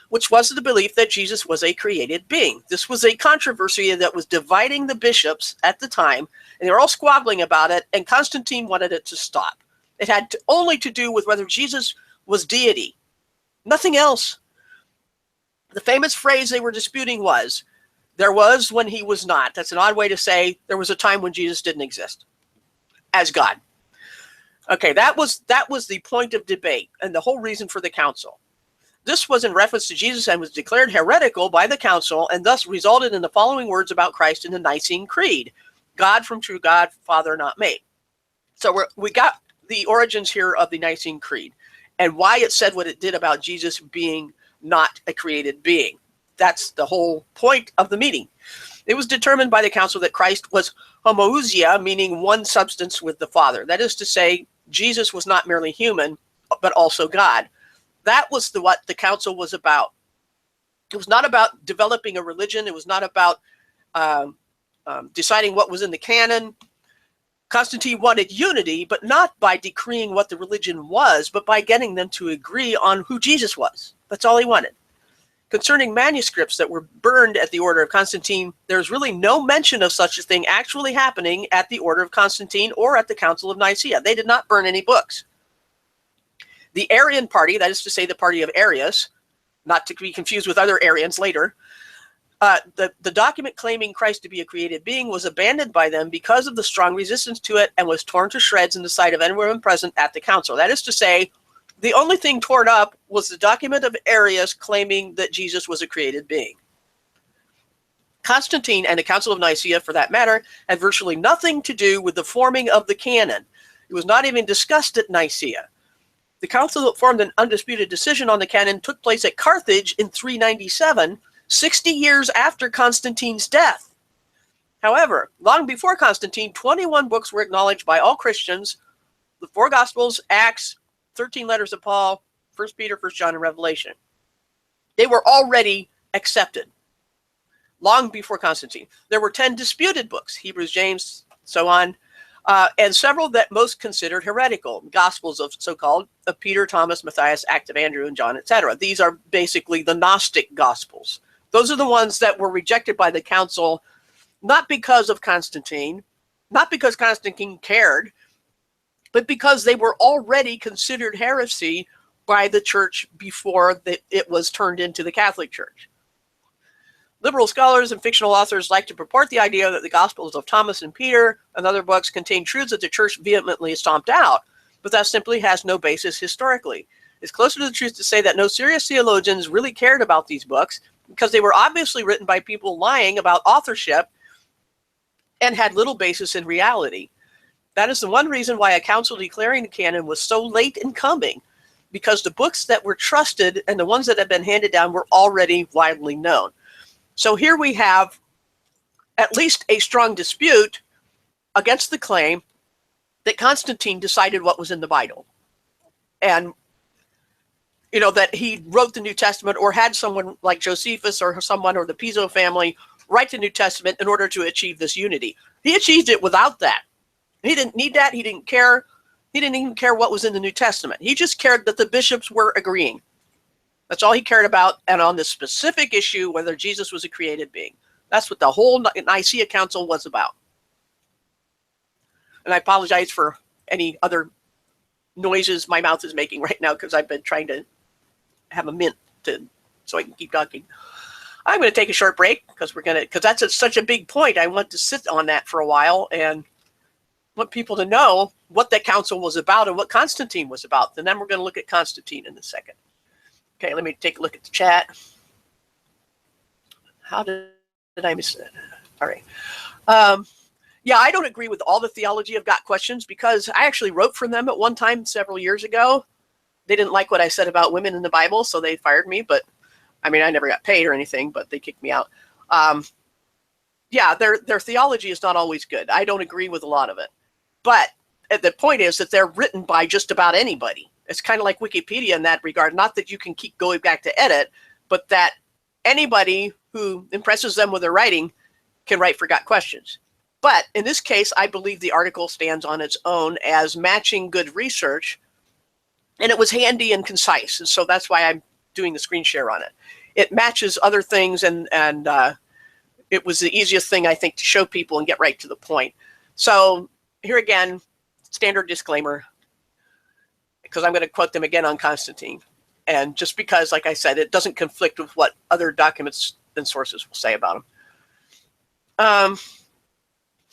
which was the belief that Jesus was a created being. This was a controversy that was dividing the bishops at the time, and they were all squabbling about it, and Constantine wanted it to stop. It had only to do with whether Jesus was deity, nothing else. The famous phrase they were disputing was, there was when he was not. That's an odd way to say there was a time when Jesus didn't exist as God. Okay, that was the point of debate and the whole reason for the council. This was in reference to Jesus and was declared heretical by the council, and thus resulted in the following words about Christ in the Nicene Creed: God from true God, Father not made. So we got the origins here of the Nicene Creed and why it said what it did about Jesus being not a created being. That's the whole point of the meeting. It was determined by the council that Christ was homoousia, meaning one substance with the Father. That is to say, Jesus was not merely human, but also God. That was what the council was about. It was not about developing a religion. It was not about deciding what was in the canon. Constantine wanted unity, but not by decreeing what the religion was, but by getting them to agree on who Jesus was. That's all he wanted. Concerning manuscripts that were burned at the order of Constantine, there's really no mention of such a thing actually happening at the order of Constantine or at the Council of Nicaea. They did not burn any books. The Arian party, that is to say the party of Arius, not to be confused with other Arians later, the document claiming Christ to be a created being was abandoned by them because of the strong resistance to it and was torn to shreds in the sight of anyone present at the council. That is to say, the only thing torn up was the document of Arius claiming that Jesus was a created being. Constantine and the Council of Nicaea, for that matter, had virtually nothing to do with the forming of the canon. It was not even discussed at Nicaea. The council that formed an undisputed decision on the canon took place at Carthage in 397, 60 years after Constantine's death. However, long before Constantine, 21 books were acknowledged by all Christians: the 4 Gospels, Acts, 13 letters of Paul, 1 Peter, 1 John, and Revelation. They were already accepted long before Constantine. There were 10 disputed books, Hebrews, James, so on, and several that most considered heretical, Gospels of so-called of Peter, Thomas, Matthias, Act of Andrew, and John, etc. These are basically the Gnostic Gospels. Those are the ones that were rejected by the council, not because of Constantine, not because Constantine cared, but because they were already considered heresy by the church before it was turned into the Catholic Church. Liberal scholars and fictional authors like to purport the idea that the Gospels of Thomas and Peter and other books contain truths that the church vehemently stomped out, but that simply has no basis historically. It's closer to the truth to say that no serious theologians really cared about these books because they were obviously written by people lying about authorship and had little basis in reality. That is the one reason why a council declaring the canon was so late in coming, because the books that were trusted and the ones that had been handed down were already widely known. So here we have at least a strong dispute against the claim that Constantine decided what was in the Bible. And, that he wrote the New Testament or had someone like Josephus or someone or the Piso family write the New Testament in order to achieve this unity. He achieved it without that. He didn't need that. He didn't care. He didn't even care what was in the New Testament. He just cared that the bishops were agreeing. That's all he cared about. And on this specific issue, whether Jesus was a created being. That's what the whole Nicaea Council was about. And I apologize for any other noises my mouth is making right now because I've been trying to have a mint so I can keep talking. I'm going to take a short break because that's such a big point. I want to sit on that for a while and want people to know what that council was about and what Constantine was about. And then we're going to look at Constantine in a second. Okay, let me take a look at the chat. How did I miss that? All right. Yeah, I don't agree with all the theology of Got Questions because I actually wrote for them at one time several years ago. They didn't like what I said about women in the Bible, so they fired me. But I mean, I never got paid or anything, but they kicked me out. Yeah, their theology is not always good. I don't agree with a lot of it. But the point is that they're written by just about anybody. It's kind of like Wikipedia in that regard. Not that you can keep going back to edit, but that anybody who impresses them with their writing can write for Got Questions. But in this case, I believe the article stands on its own as matching good research, and it was handy and concise. And so that's why I'm doing the screen share on it. It matches other things, and it was the easiest thing, I think, to show people and get right to the point. So here again, standard disclaimer, because I'm going to quote them again on Constantine. And just because, like I said, it doesn't conflict with what other documents and sources will say about them.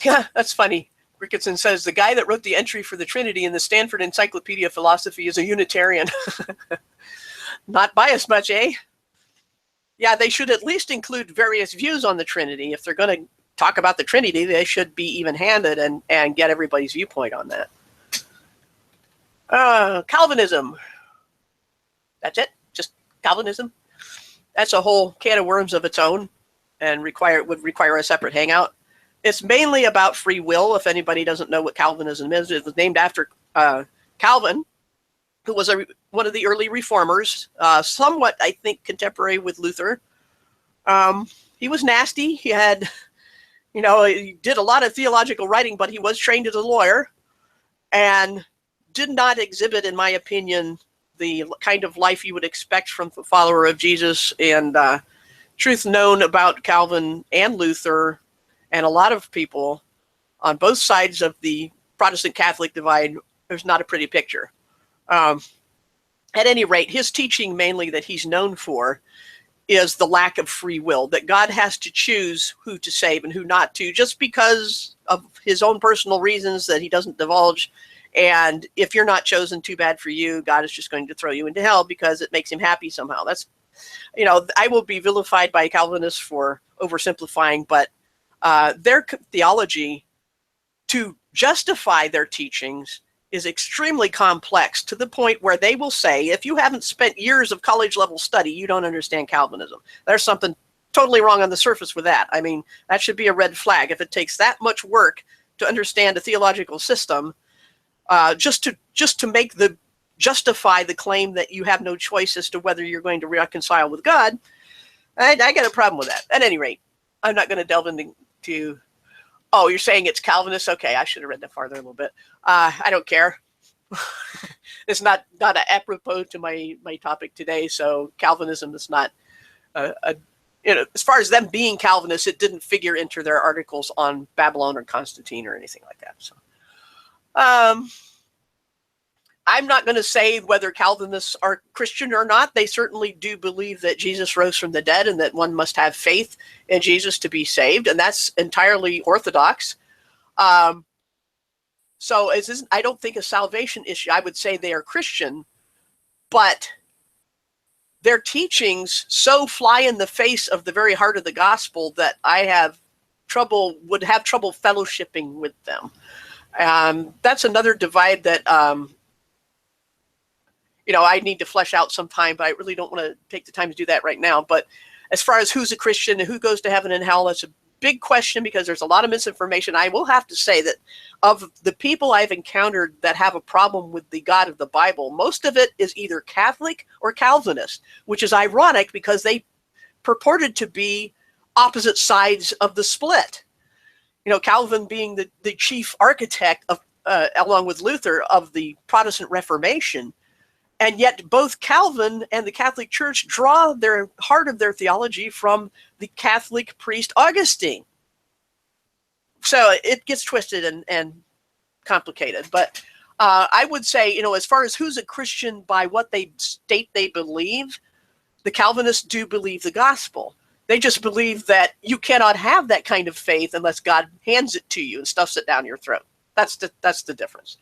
Yeah, that's funny. Ricketson says, the guy that wrote the entry for the Trinity in the Stanford Encyclopedia of Philosophy is a Unitarian. Not biased much, eh? Yeah, they should at least include various views on the Trinity. If they're going to talk about the Trinity, they should be even-handed and get everybody's viewpoint on that. Calvinism. That's it? Just Calvinism? That's a whole can of worms of its own and would require a separate hangout. It's mainly about free will. If anybody doesn't know what Calvinism is, it was named after Calvin, who was one of the early reformers, somewhat, I think, contemporary with Luther. He was nasty. He had, he did a lot of theological writing, but he was trained as a lawyer and did not exhibit, in my opinion, the kind of life you would expect from a follower of Jesus. And truth known about Calvin and Luther and a lot of people on both sides of the Protestant-Catholic divide, there's not a pretty picture. At any rate, his teaching mainly that he's known for is the lack of free will, that God has to choose who to save and who not to, just because of his own personal reasons that he doesn't divulge. And if you're not chosen, too bad for you. God is just going to throw you into hell because it makes him happy somehow. That's, I will be vilified by Calvinists for oversimplifying, but their theology to justify their teachings is extremely complex, to the point where they will say, if you haven't spent years of college level study, you don't understand Calvinism. There's something totally wrong on the surface with that. I mean, that should be a red flag. If it takes that much work to understand a theological system, just to justify the claim that you have no choice as to whether you're going to reconcile with God, I got a problem with that. At any rate, I'm not going to delve into. Oh, you're saying it's Calvinist? Okay, I should have read that farther a little bit. I don't care. It's not apropos to my topic today. So Calvinism is not as far as them being Calvinists, it didn't figure into their articles on Babylon or Constantine or anything like that. So, I'm not going to say whether Calvinists are Christian or not. They certainly do believe that Jesus rose from the dead and that one must have faith in Jesus to be saved, and that's entirely orthodox. So I don't think a salvation issue. I would say they are Christian, but their teachings so fly in the face of the very heart of the gospel that I would have trouble fellowshipping with them. That's another divide that I need to flesh out sometime, but I really don't want to take the time to do that right now. But as far as who's a Christian and who goes to heaven and hell, that's a big question because there's a lot of misinformation. I will have to say that of the people I've encountered that have a problem with the God of the Bible, most of it is either Catholic or Calvinist, which is ironic because they purported to be opposite sides of the split. Calvin being the chief architect of, along with Luther, of the Protestant Reformation. And yet both Calvin and the Catholic Church draw their heart of their theology from the Catholic priest Augustine. So it gets twisted and complicated. But I would say, as far as who's a Christian by what they state they believe, the Calvinists do believe the gospel. They just believe that you cannot have that kind of faith unless God hands it to you and stuffs it down your throat. That's the difference.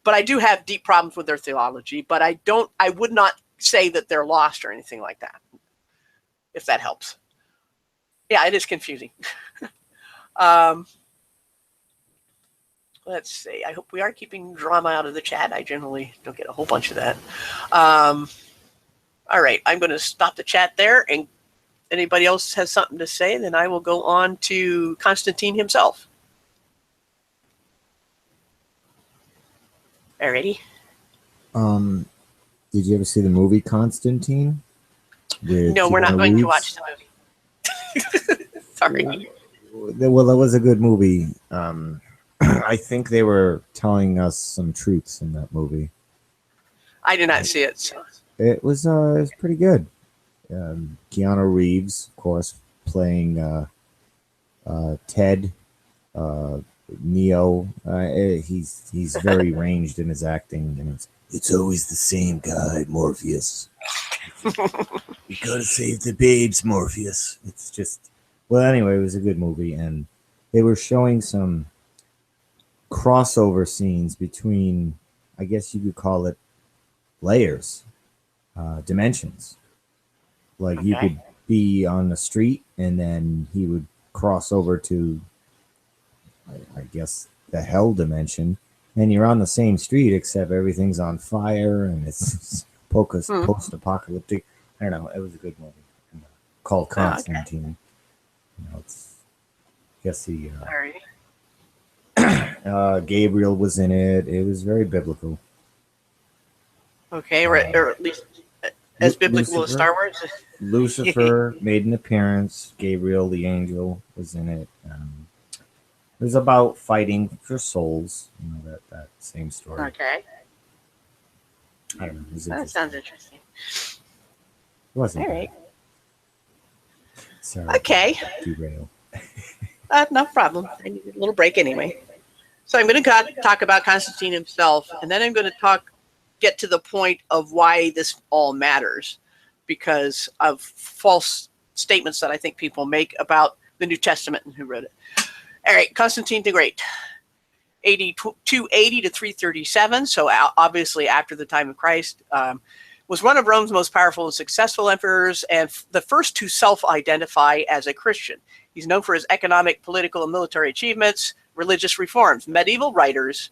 But I do have deep problems with their theology, but I would not say that they're lost or anything like that, if that helps. Yeah, it is confusing. let's see. I hope we are keeping drama out of the chat. I generally don't get a whole bunch of that. All right, I'm going to stop the chat there, and anybody else has something to say, then I will go on to Constantine himself. Alrighty. Did you ever see the movie Constantine? No, we're not going to watch the movie. Sorry. Well, that was a good movie. I think they were telling us some truths in that movie. I did not see it. So. It was pretty good. Keanu Reeves, of course, playing Ted, Neo. He's very ranged in his acting, and it's always the same guy, Morpheus. You gotta save the babes, Morpheus. It's just, well, anyway, it was a good movie, and they were showing some crossover scenes between, I guess you could call it, layers, dimensions. Like you could be on the street, and then he would cross over to, I guess, the hell dimension, and you're on the same street except everything's on fire and it's post-apocalyptic. I don't know. It was a good movie called Constantine. You know, it's, I guess he Gabriel was in it. It was very biblical. Okay, or at least as biblical as Star Wars. Lucifer made an appearance. Gabriel, the angel, was in it. It was about fighting for souls. You know, that same story. Okay. I don't know. It was That sounds interesting. It wasn't All bad. right. Sorry. Okay. Derail. No problem. I need a little break anyway. So I'm going to talk about Constantine himself, and then I'm going to get to the point of why this all matters, because of false statements that I think people make about the New Testament and who wrote it. All right, Constantine the Great, AD 280 to 337, so obviously after the time of Christ, was one of Rome's most powerful and successful emperors, and the first to self-identify as a Christian. He's known for his economic, political, and military achievements, religious reforms. Medieval writers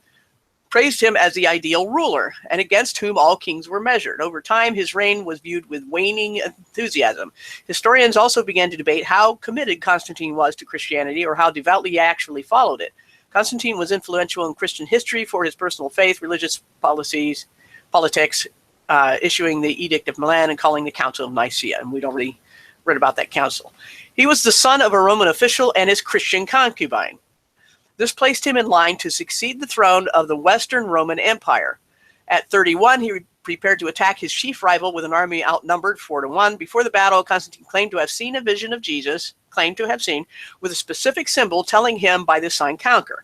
praised him as the ideal ruler, and against whom all kings were measured. Over time, his reign was viewed with waning enthusiasm. Historians also began to debate how committed Constantine was to Christianity, or how devoutly he actually followed it. Constantine was influential in Christian history for his personal faith, religious politics, issuing the Edict of Milan and calling the Council of Nicaea, and we'd already read about that council. He was the son of a Roman official and his Christian concubine. This placed him in line to succeed the throne of the Western Roman Empire. At 31, he prepared to attack his chief rival with an army outnumbered 4-1. Before the battle, Constantine claimed to have seen a vision of Jesus, with a specific symbol telling him by this sign conquer.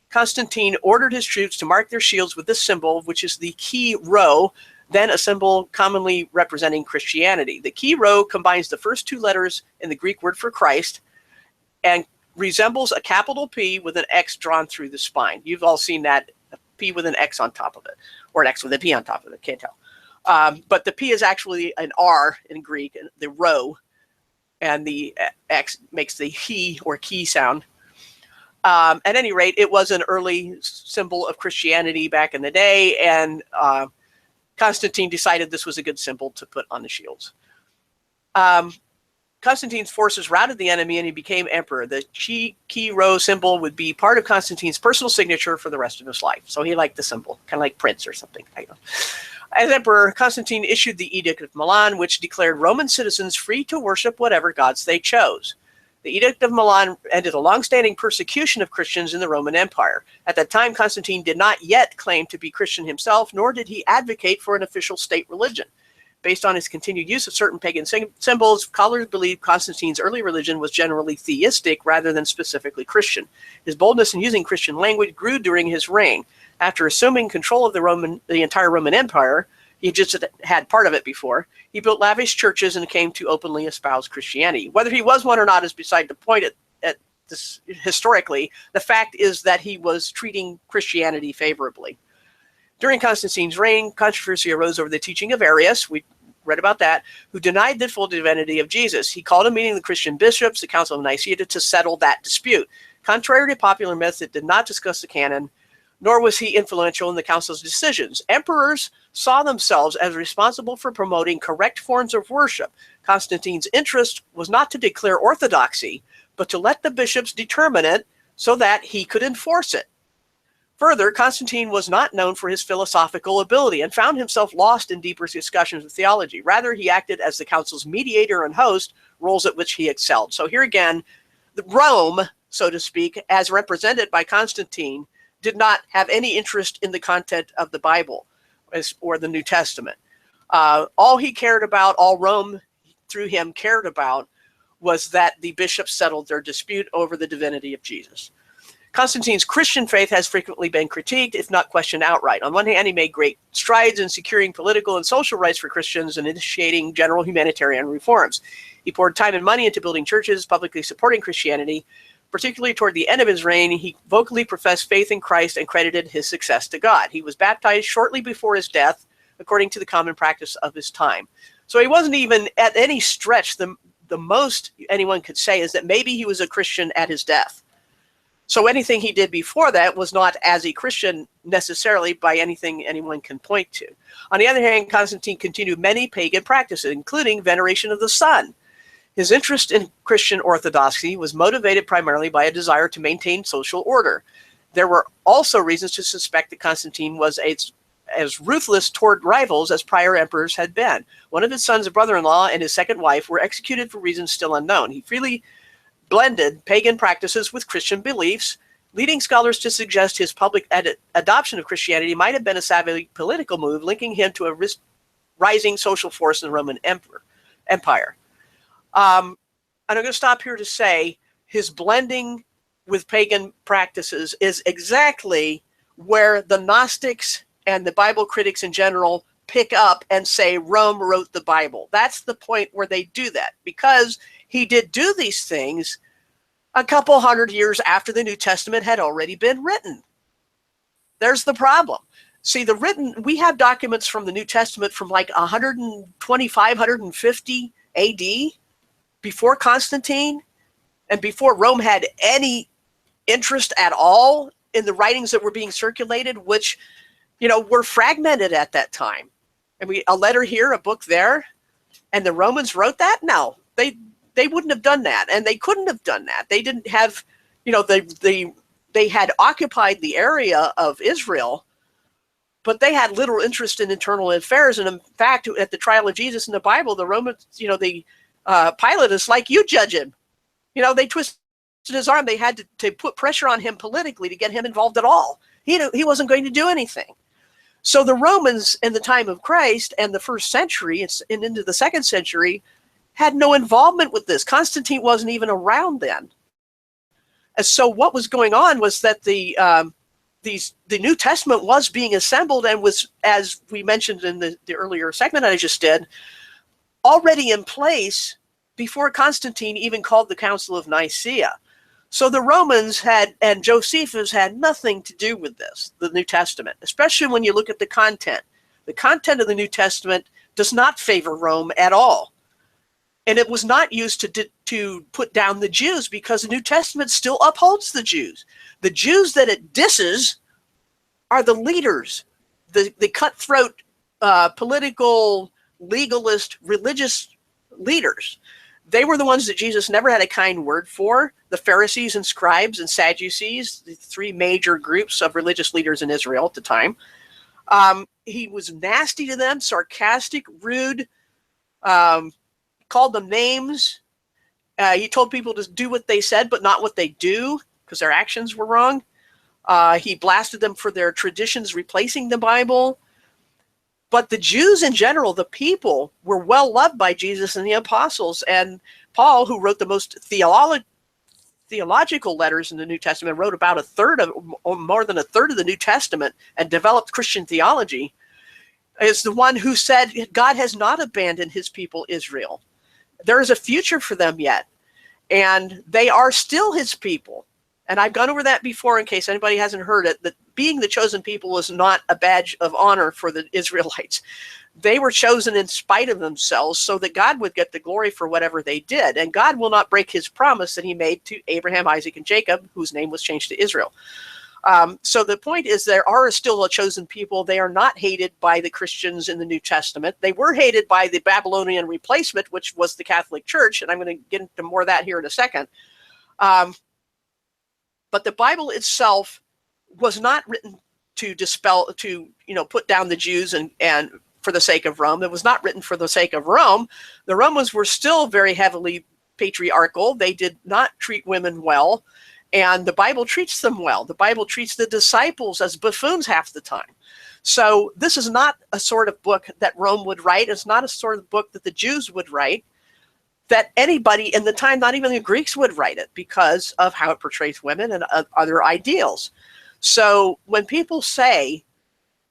Constantine ordered his troops to mark their shields with this symbol, which is the key rho, then a symbol commonly representing Christianity. The key rho combines the first two letters in the Greek word for Christ and resembles a capital P with an X drawn through the spine. You've all seen that, a P with an X on top of it, or an X with a P on top of it, can't tell. But the P is actually an R in Greek, the rho, and the X makes the he or key sound. At any rate, it was an early symbol of Christianity back in the day, and Constantine decided this was a good symbol to put on the shields. Constantine's forces routed the enemy and he became emperor. The key rho symbol would be part of Constantine's personal signature for the rest of his life. So he liked the symbol, kind of like Prince or something. As emperor, Constantine issued the Edict of Milan, which declared Roman citizens free to worship whatever gods they chose. The Edict of Milan ended a long-standing persecution of Christians in the Roman Empire. At that time, Constantine did not yet claim to be Christian himself, nor did he advocate for an official state religion. Based on his continued use of certain pagan symbols, scholars believe Constantine's early religion was generally theistic rather than specifically Christian. His boldness in using Christian language grew during his reign. After assuming control of the entire Roman Empire, he just had part of it before, he built lavish churches and came to openly espouse Christianity. Whether he was one or not is beside the point at this, historically. The fact is that he was treating Christianity favorably. During Constantine's reign, controversy arose over the teaching of Arius, we read about that, who denied the full divinity of Jesus. He called a meeting of the Christian bishops, the Council of Nicaea, to settle that dispute. Contrary to popular myth, it did not discuss the canon nor was he influential in the council's decisions. Emperors saw themselves as responsible for promoting correct forms of worship. Constantine's interest was not to declare orthodoxy, but to let the bishops determine it so that he could enforce it. Further, Constantine was not known for his philosophical ability and found himself lost in deeper discussions of theology. Rather, he acted as the council's mediator and host, roles at which he excelled. So here again, Rome, so to speak, as represented by Constantine, did not have any interest in the content of the Bible or the New Testament. All he cared about, all Rome through him cared about, was that the bishops settled their dispute over the divinity of Jesus. Constantine's Christian faith has frequently been critiqued, if not questioned outright. On one hand, he made great strides in securing political and social rights for Christians and initiating general humanitarian reforms. He poured time and money into building churches, publicly supporting Christianity. Particularly toward the end of his reign, he vocally professed faith in Christ and credited his success to God. He was baptized shortly before his death, according to the common practice of his time. So he wasn't even at any stretch, the most anyone could say is that maybe he was a Christian at his death. So anything he did before that was not as a Christian necessarily by anything anyone can point to. On the other hand, Constantine continued many pagan practices, including veneration of the sun. His interest in Christian orthodoxy was motivated primarily by a desire to maintain social order. There were also reasons to suspect that Constantine was as ruthless toward rivals as prior emperors had been. One of his sons, a brother-in-law, and his second wife were executed for reasons still unknown. He freely blended pagan practices with Christian beliefs, leading scholars to suggest his public adoption of Christianity might have been a savvy political move, linking him to a rising social force in the Roman Empire. And I'm going to stop here to say his blending with pagan practices is exactly where the Gnostics and the Bible critics in general pick up and say Rome wrote the Bible. That's the point where they do that, because he did do these things a couple hundred years after the New Testament had already been written. There's the problem. See, we have documents from the New Testament from like 125, 150 AD, before Constantine, and before Rome had any interest at all in the writings that were being circulated, which, were fragmented at that time. And a letter here, a book there, and the Romans wrote that? No, they wouldn't have done that, and they couldn't have done that. They didn't have, they had occupied the area of Israel, but they had little interest in internal affairs. And in fact, at the trial of Jesus in the Bible, the Romans, Pilate is like, you judge him. They twisted his arm. They had to put pressure on him politically to get him involved at all. He wasn't going to do anything. So the Romans in the time of Christ and the first century and into the second century had no involvement with this. Constantine wasn't even around then. And so what was going on was that the New Testament was being assembled and was, as we mentioned in the earlier segment I just did, already in place before Constantine even called the Council of Nicaea. So the Romans and Josephus had nothing to do with this, the New Testament, especially when you look at the content. The content of the New Testament does not favor Rome at all. And it was not used to put down the Jews, because the New Testament still upholds the Jews. The Jews that it disses are the leaders, the cutthroat political, legalist, religious leaders. They were the ones that Jesus never had a kind word for. The Pharisees and scribes and Sadducees, the three major groups of religious leaders in Israel at the time. He was nasty to them, sarcastic, rude, called them names. He told people to do what they said, but not what they do, because their actions were wrong. He blasted them for their traditions replacing the Bible. But the Jews in general, the people, were well loved by Jesus and the apostles. And Paul, who wrote the most theological letters in the New Testament, wrote about more than a third of the New Testament and developed Christian theology, is the one who said God has not abandoned his people Israel. There is a future for them yet, and they are still his people. And I've gone over that before in case anybody hasn't heard it, that being the chosen people was not a badge of honor for the Israelites. They were chosen in spite of themselves so that God would get the glory for whatever they did. And God will not break his promise that he made to Abraham, Isaac, and Jacob, whose name was changed to Israel. So the point is there are still a chosen people. They are not hated by the Christians in the New Testament. They were hated by the Babylonian replacement, which was the Catholic Church, and I'm going to get into more of that here in a second. But the Bible itself was not written to dispel, to put down the Jews and for the sake of Rome. It was not written for the sake of Rome. The Romans were still very heavily patriarchal. They did not treat women well, and the Bible treats them well. The Bible treats the disciples as buffoons half the time. So this is not a sort of book that Rome would write. It's not a sort of book that the Jews would write, that anybody in the time, not even the Greeks, would write it because of how it portrays women and other ideals. So when people say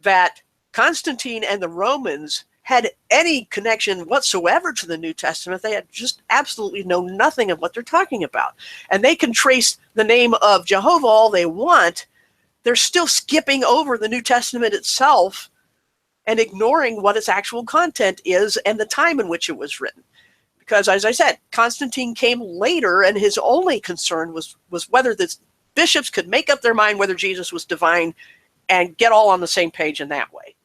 that Constantine and the Romans had any connection whatsoever to the New Testament, they had just absolutely know nothing of what they're talking about. And they can trace the name of Jehovah all they want. They're still skipping over the New Testament itself and ignoring what its actual content is and the time in which it was written. Because, as I said, Constantine came later, and his only concern was whether the bishops could make up their mind whether Jesus was divine and get all on the same page in that way.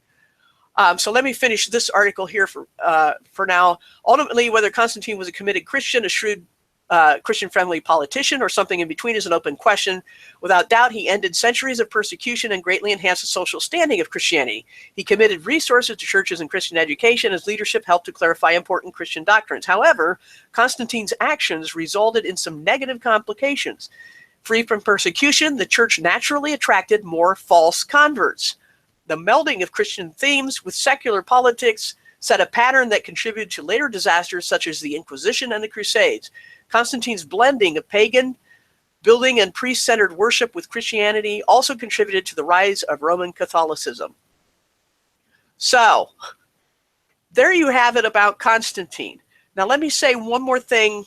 So let me finish this article here for now. Ultimately, whether Constantine was a committed Christian, a shrewd Christian-friendly politician, or something in between is an open question. Without doubt, he ended centuries of persecution and greatly enhanced the social standing of Christianity. He committed resources to churches and Christian education. His leadership helped to clarify important Christian doctrines. However, Constantine's actions resulted in some negative complications. Free from persecution, the church naturally attracted more false converts. The melding of Christian themes with secular politics set a pattern that contributed to later disasters such as the Inquisition and the Crusades. Constantine's blending of pagan building and priest-centered worship with Christianity also contributed to the rise of Roman Catholicism. So, there you have it about Constantine. Now let me say one more thing,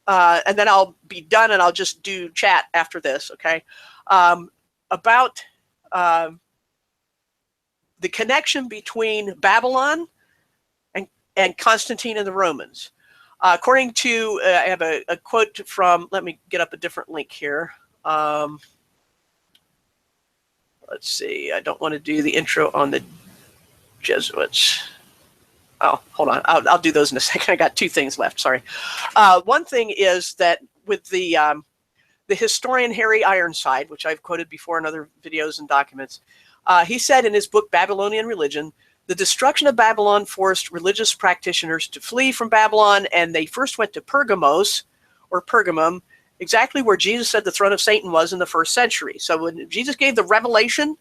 and then I'll be done and I'll just do chat after this, okay? About the connection between Babylon and Constantine and the Romans. According to, I have a quote from, let me get up a different link here. Let's see, I don't want to do the intro on the Jesuits. Oh, hold on, I'll do those in a second. I got two things left, sorry. One thing is that with the historian Harry Ironside, which I've quoted before in other videos and documents, he said in his book, Babylonian Religion, the destruction of Babylon forced religious practitioners to flee from Babylon, and they first went to Pergamos, or Pergamum, exactly where Jesus said the throne of Satan was in the first century. So when Jesus gave the revelation,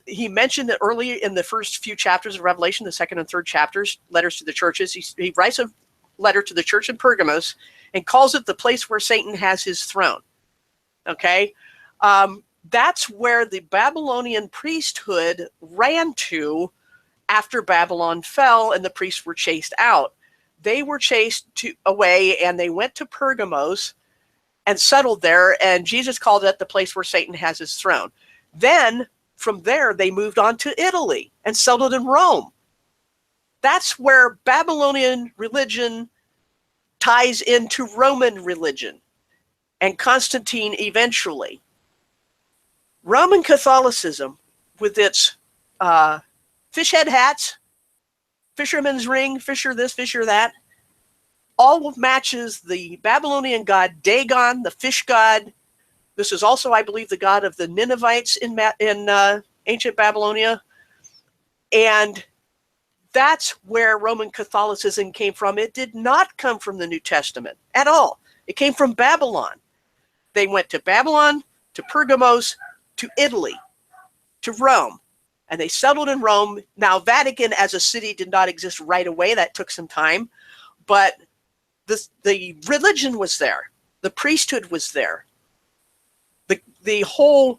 he mentioned that early in the first few chapters of Revelation, the second and third chapters, letters to the churches, he writes a letter to the church in Pergamos and calls it the place where Satan has his throne. Okay? That's where the Babylonian priesthood ran to after Babylon fell and the priests were chased out. They were chased away and they went to Pergamos and settled there, and Jesus called it the place where Satan has his throne. Then from there they moved on to Italy and settled in Rome. That's where Babylonian religion ties into Roman religion and Constantine eventually. Roman Catholicism, with its fish head hats, fisherman's ring, fisher this, fisher that, all matches the Babylonian god Dagon, the fish god. This is also, I believe, the god of the Ninevites in ancient Babylonia. And that's where Roman Catholicism came from. It did not come from the New Testament at all. It came from Babylon. They went to Babylon, to Pergamos, to Italy, to Rome, and they settled in Rome. Now, Vatican as a city did not exist right away. That took some time, but the religion was there. The priesthood was there. The whole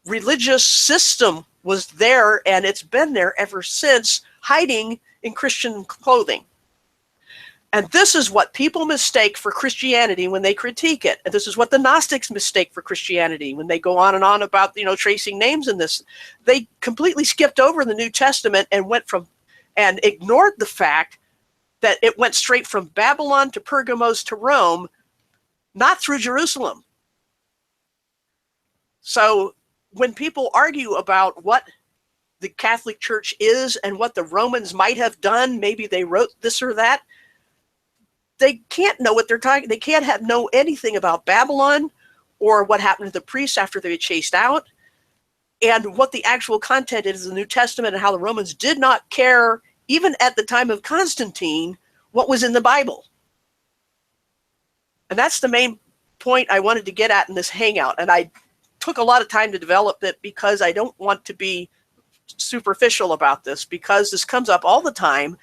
religious system was there, and it's been there ever since, hiding in Christian clothing. And this is what people mistake for Christianity when they critique it. And this is what the Gnostics mistake for Christianity when they go on and on about, tracing names in this. They completely skipped over the New Testament and ignored the fact that it went straight from Babylon to Pergamos to Rome, not through Jerusalem. So when people argue about what the Catholic Church is and what the Romans might have done, maybe they wrote this or that, they can't know what they're talking. They can't know anything about Babylon or what happened to the priests after they were chased out, and what the actual content is of the New Testament, and how the Romans did not care, even at the time of Constantine, what was in the Bible. And that's the main point I wanted to get at in this hangout. And I took a lot of time to develop it because I don't want to be superficial about this, because this comes up all the time,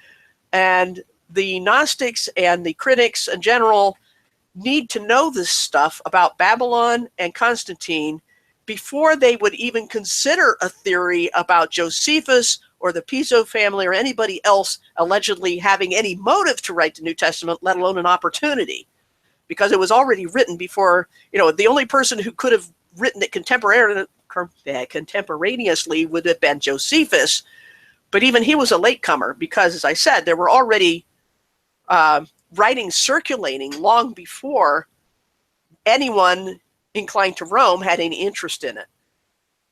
and the Gnostics and the critics in general need to know this stuff about Babylon and Constantine before they would even consider a theory about Josephus or the Piso family or anybody else allegedly having any motive to write the New Testament, let alone an opportunity, because it was already written before. The only person who could have written it contemporaneously would have been Josephus, but even he was a latecomer, because, as I said, there were already writings circulating long before anyone inclined to Rome had any interest in it.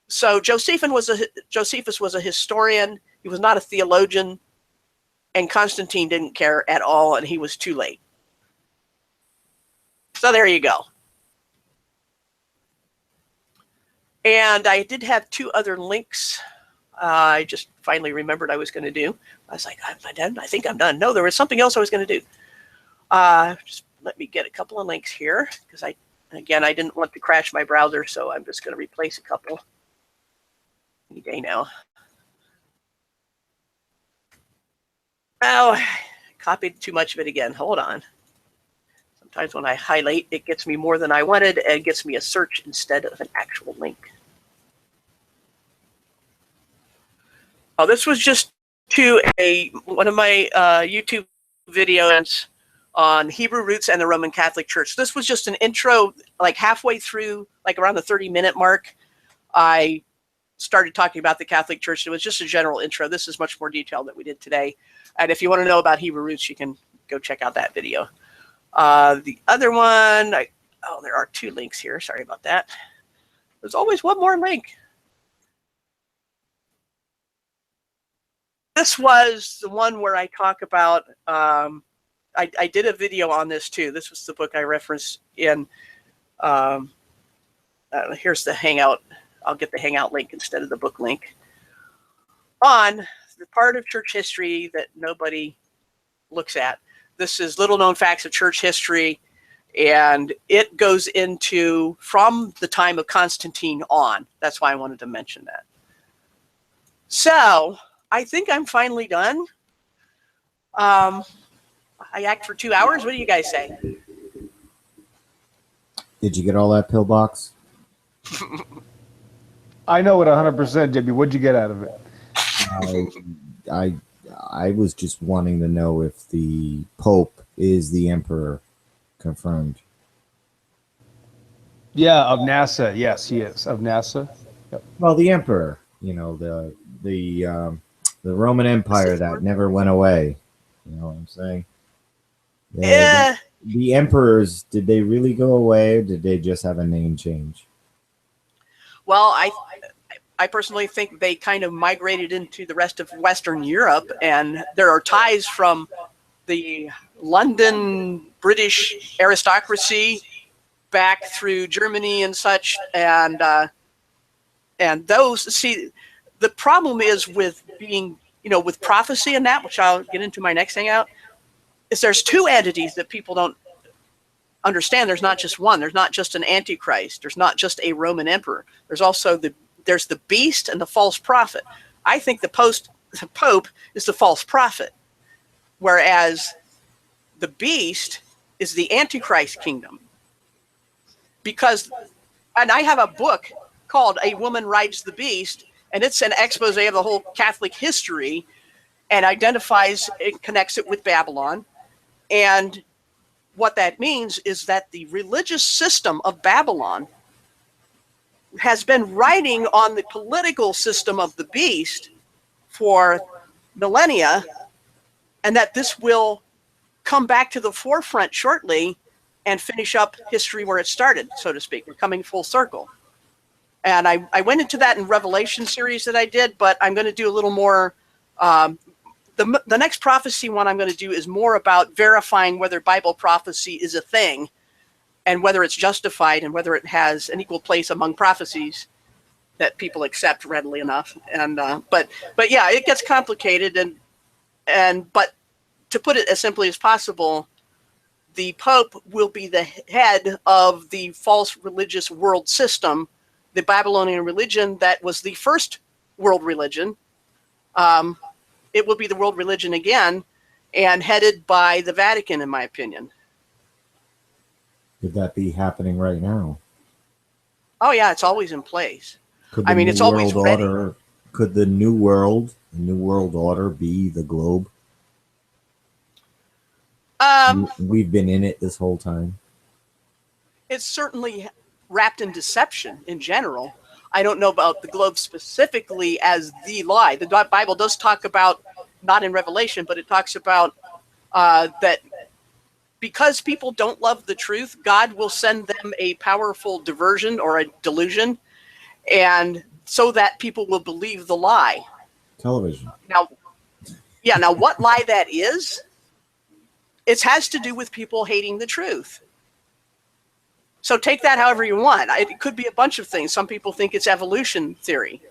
So Josephus was a historian. He was not a theologian, and Constantine didn't care at all, and he was too late. So there you go. And I did have two other links. I just finally remembered I was going to do. I was like, am I done? I think I'm done. No, there was something else I was going to do. Just let me get a couple of links here, because I didn't want to crash my browser, so I'm just going to replace a couple any day now. Oh, I copied too much of it again. Hold on. Sometimes when I highlight, it gets me more than I wanted, and it gets me a search instead of an actual link. Oh, this was just to one of my YouTube videos on Hebrew roots and the Roman Catholic Church. This was just an intro, like halfway through, like around the 30-minute mark, I started talking about the Catholic Church. It was just a general intro. This is much more detailed than we did today. And if you want to know about Hebrew roots, you can go check out that video. The other one, there are two links here. Sorry about that. There's always one more link. This was the one where I talk about, I did a video on this too. This was the book I referenced in, here's the Hangout. I'll get the Hangout link instead of the book link. On the part of church history that nobody looks at. This is Little Known Facts of Church History, and it goes into from the time of Constantine on. That's why I wanted to mention that. So I think I'm finally done. I act for 2 hours. What do you guys say? Did you get all that pillbox? I know it 100%, Jimmy. What'd you get out of it? I was just wanting to know if the Pope is the Emperor confirmed. Yeah, of NASA. Yes, he is of NASA. Yep. Well, the Emperor, the Roman Empire that never went away. You know what I'm saying? Yeah. The emperors, did they really go away, or did they just have a name change? Well, I personally think they kind of migrated into the rest of Western Europe, and there are ties from the London British aristocracy back through Germany and such, and those, see, the problem is with being, with prophecy and that, which I'll get into my next hangout, is there's two entities that people don't understand. There's not just one. There's not just an antichrist. There's not just a Roman emperor. There's also there's the beast and the false prophet. I think the Pope is the false prophet, whereas the beast is the antichrist kingdom. Because, and I have a book called A Woman Rides the Beast, and it's an expose of the whole Catholic history, and it connects it with Babylon. And what that means is that the religious system of Babylon has been riding on the political system of the beast for millennia, and that this will come back to the forefront shortly and finish up history where it started, so to speak. We're coming full circle. And I went into that in Revelation series that I did, but I'm going to do a little more. The next prophecy one I'm going to do is more about verifying whether Bible prophecy is a thing and whether it's justified and whether it has an equal place among prophecies that people accept readily enough. And but yeah, it gets complicated, but to put it as simply as possible, the Pope will be the head of the false religious world system, the Babylonian religion that was the first world religion. It will be the world religion again, and headed by the Vatican, in my opinion. Could that be happening right now? Oh yeah, it's always in place. Could I mean, it's always ready. Could the new world order be the globe? We've been in it this whole time. It's certainly wrapped in deception in general. I don't know about the globe specifically as the lie. The Bible does talk about, not in Revelation, but it talks about that because people don't love the truth, God will send them a powerful diversion or a delusion, and so that people will believe the lie. Television. Now, what lie that is, it has to do with people hating the truth. So take that however you want. It could be a bunch of things. Some people think it's evolution theory,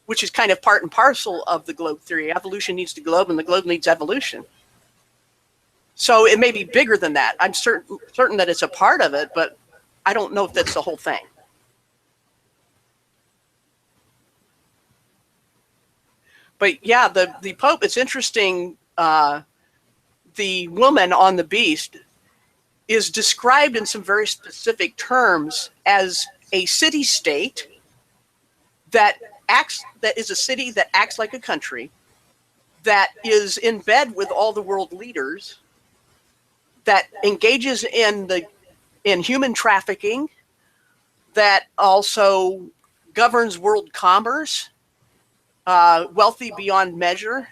which is kind of part and parcel of the globe theory. Evolution needs the globe, and the globe needs evolution. So it may be bigger than that. I'm certain that it's a part of it, but I don't know if that's the whole thing. But yeah, the Pope, it's interesting. The woman on the beast is described in some very specific terms as a city-state that is a city that acts like a country, that is in bed with all the world leaders, that engages in human trafficking, that also governs world commerce, wealthy beyond measure.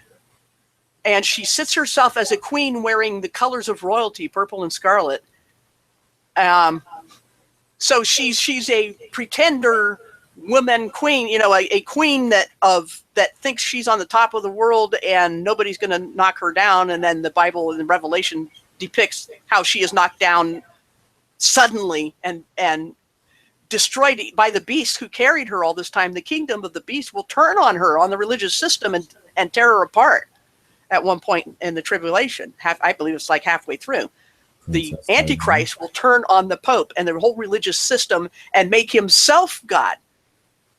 And she sits herself as a queen wearing the colors of royalty, purple and scarlet. So she's a pretender woman queen, a queen that thinks she's on the top of the world and nobody's going to knock her down. And then the Bible and Revelation depicts how she is knocked down suddenly and destroyed by the beast who carried her all this time. The kingdom of the beast will turn on her, on the religious system, and tear her apart at one point in the tribulation. I believe it's like halfway through. The Antichrist will turn on the Pope and the whole religious system and make himself God.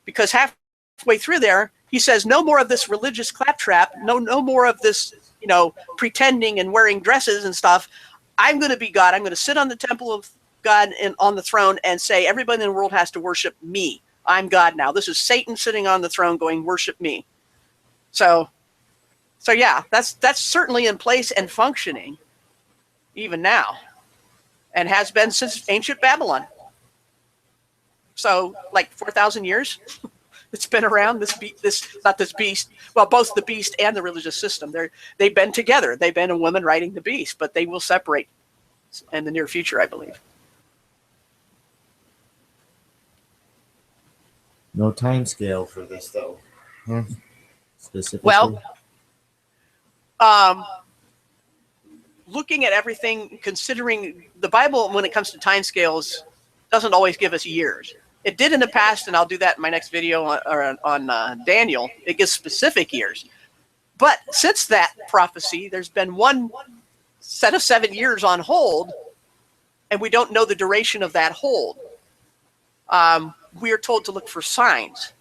Because halfway through there, he says, no more of this religious claptrap, no more of this, pretending and wearing dresses and stuff. I'm going to be God. I'm going to sit on the temple of God and on the throne and say, everybody in the world has to worship me. I'm God now. This is Satan sitting on the throne going, worship me. So yeah, that's certainly in place and functioning even now, and has been since ancient Babylon. So like 4,000 years it's been around, both the beast and the religious system. They've been together. They've been a woman riding the beast, but they will separate in the near future, I believe. No time scale for this, though. Specifically. Well, looking at everything, considering the Bible, when it comes to time scales, doesn't always give us years. It did in the past, and I'll do that in my next video on Daniel. It gives specific years. But since that prophecy, there's been one set of 7 years on hold, and we don't know the duration of that hold. We are told to look for signs.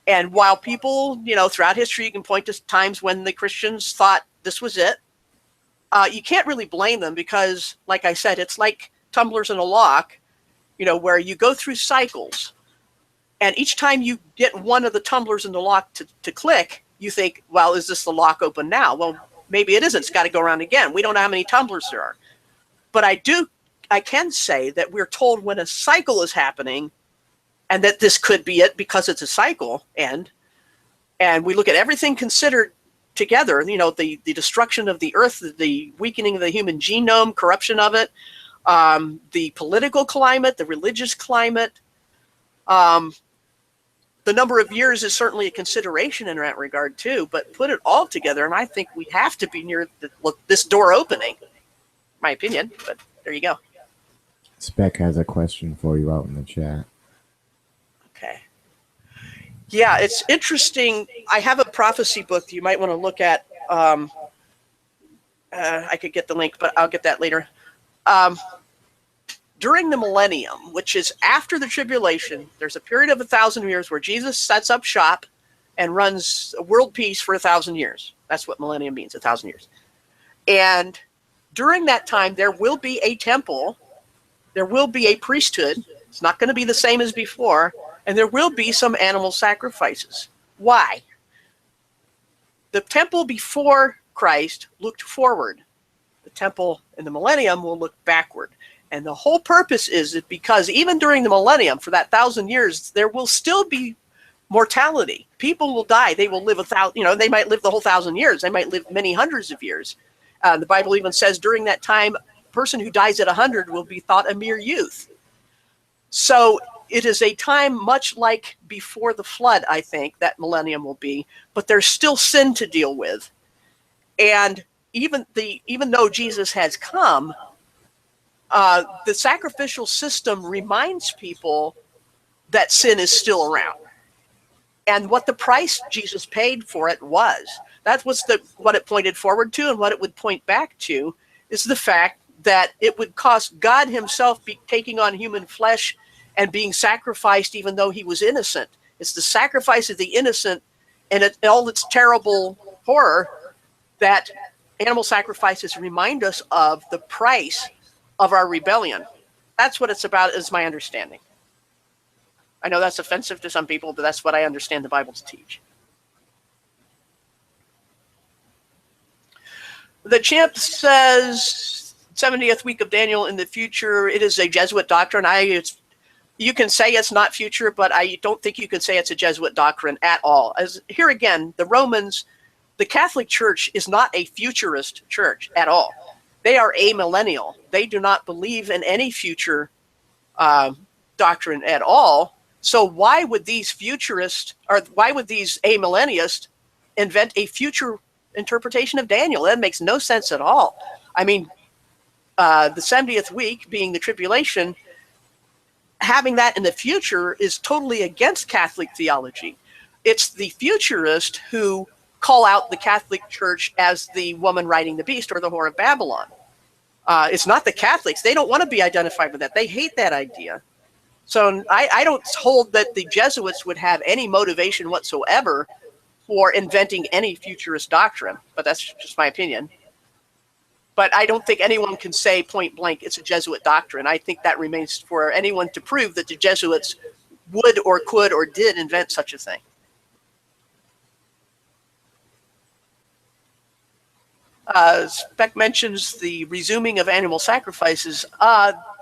And while people, throughout history, you can point to times when the Christians thought this was it, you can't really blame them because, like I said, it's like tumblers in a lock, where you go through cycles. And each time you get one of the tumblers in the lock to click, you think, well, is this the lock open now? Well, maybe it isn't. It's got to go around again. We don't know how many tumblers there are. But I can say that we're told when a cycle is happening, and that this could be it because it's a cycle, and we look at everything considered together, the destruction of the earth, the weakening of the human genome, corruption of it, the political climate, the religious climate, The number of years is certainly a consideration in that regard too, but put it all together, and I think we have to be near this door opening. My opinion, but there you go. Spec has a question for you out in the chat. Okay. Yeah, it's interesting. I have a prophecy book you might want to look at. I could get the link, but I'll get that later. During the millennium, which is after the tribulation, there's a period of 1,000 years where Jesus sets up shop and runs a world peace for 1,000 years. That's what millennium means, 1,000 years. And during that time, there will be a temple, there will be a priesthood. It's not going to be the same as before, and there will be some animal sacrifices. Why? The temple before Christ looked forward. The temple in the millennium will look backward. And the whole purpose is that because even during the millennium, for that 1,000 years, there will still be mortality. People will die. They will live they might live the whole 1,000 years. They might live many hundreds of years. The Bible even says during that time, a person who dies at 100 will be thought a mere youth. So it is a time much like before the flood, I think, that millennium will be, but there's still sin to deal with. And even though Jesus has come, the sacrificial system reminds people that sin is still around. And what the price Jesus paid for it was. That was what it pointed forward to, and what it would point back to is the fact that it would cost God himself be taking on human flesh and being sacrificed even though he was innocent. It's the sacrifice of the innocent and all its terrible horror that animal sacrifices remind us of the price of our rebellion. That's what it's about, is my understanding. I know that's offensive to some people, but that's what I understand the Bible to teach. The champ says 70th week of Daniel in the future, it is a Jesuit doctrine. You can say it's not future, but I don't think you can say it's a Jesuit doctrine at all. As here again, the Catholic Church is not a futurist church at all. They are amillennial. They do not believe in any future doctrine at all. So why would these futurists, or why would these amillennialists invent a future interpretation of Daniel? That makes no sense at all. I mean, the 70th week being the tribulation, having that in the future is totally against Catholic theology. It's the futurists who call out the Catholic Church as the woman riding the beast or the whore of Babylon. It's not the Catholics. They don't want to be identified with that. They hate that idea. So I don't hold that the Jesuits would have any motivation whatsoever for inventing any futurist doctrine, but that's just my opinion. But I don't think anyone can say point blank it's a Jesuit doctrine. I think that remains for anyone to prove that the Jesuits would or could or did invent such a thing. Spec mentions the resuming of animal sacrifices.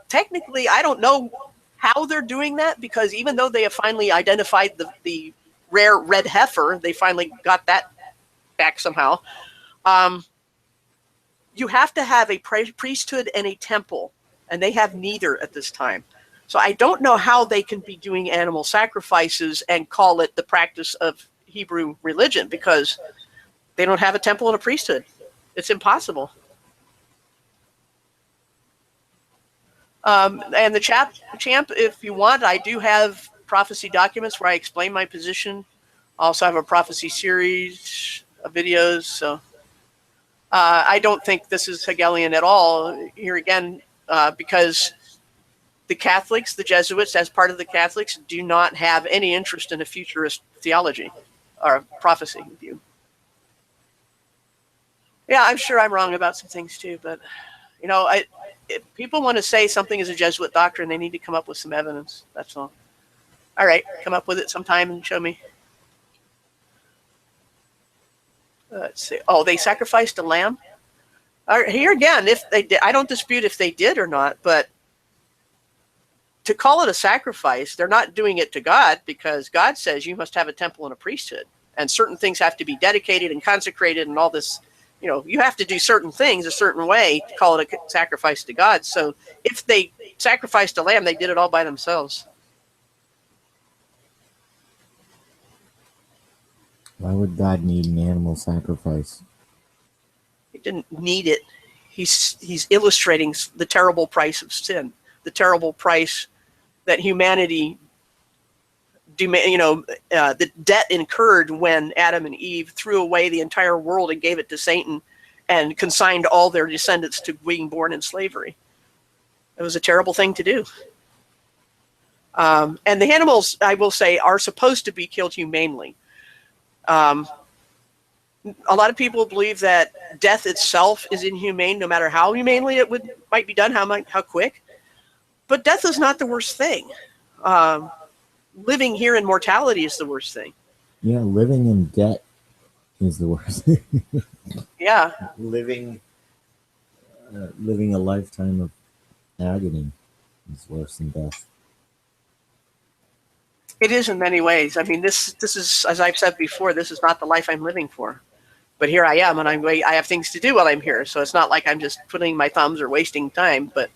Technically, I don't know how they're doing that, because even though they have finally identified the rare red heifer, they finally got that back somehow. You have to have a priesthood and a temple, and they have neither at this time. So I don't know how they can be doing animal sacrifices and call it the practice of Hebrew religion, because they don't have a temple and a priesthood. It's impossible. And the champ, if you want, I do have prophecy documents where I explain my position. I also have a prophecy series of videos. So I don't think this is Hegelian at all. Here again, because the Catholics, the Jesuits, as part of the Catholics, do not have any interest in a futurist theology or prophecy view. Yeah, I'm sure I'm wrong about some things too, but if people want to say something is a Jesuit doctrine, they need to come up with some evidence. That's all. All right, come up with it sometime and show me. Let's see. Oh, they sacrificed a lamb. All right, here again, if they did, I don't dispute if they did or not, but to call it a sacrifice, they're not doing it to God, because God says you must have a temple and a priesthood, and certain things have to be dedicated and consecrated and all this. You have to do certain things a certain way to call it a sacrifice to God. So if they sacrificed a lamb, they did it all by themselves. Why would God need an animal sacrifice? He didn't need it. He's illustrating the terrible price of sin, the terrible price that humanity, the debt incurred when Adam and Eve threw away the entire world and gave it to Satan and consigned all their descendants to being born in slavery. It was a terrible thing to do. And the animals, I will say, are supposed to be killed humanely. A lot of people believe that death itself is inhumane, no matter how humanely it might be done, how quick. But death is not the worst thing. Living here in mortality is the worst thing. Yeah, living in debt is the worst. Yeah. living a lifetime of agony is worse than death. It is in many ways. I mean, this is, as I've said before, this is not the life I'm living for. But here I am, and I have things to do while I'm here. So it's not like I'm just twiddling my thumbs or wasting time. But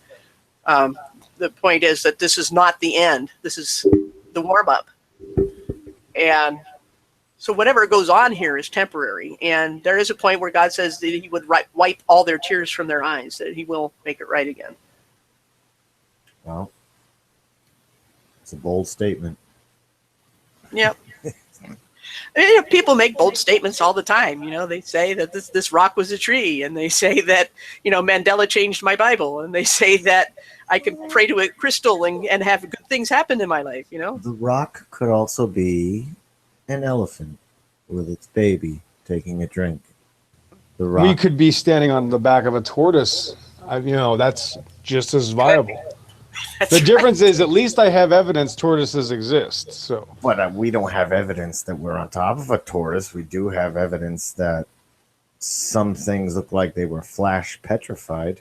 the point is that this is not the end. This is the warm-up. And so whatever goes on here is temporary. And there is a point where God says that he would wipe all their tears from their eyes, that he will make it right again. Well, it's a bold statement. Yep. People make bold statements all the time. They say that this rock was a tree, and they say that, Mandela changed my Bible, and they say that I can pray to a crystal and have good things happen in my life, The rock could also be an elephant with its baby taking a drink. The rock. We could be standing on the back of a tortoise. That's just as viable. The difference is, at least I have evidence tortoises exist. So, But we don't have evidence that we're on top of a tortoise. We do have evidence that some things look like they were flash petrified.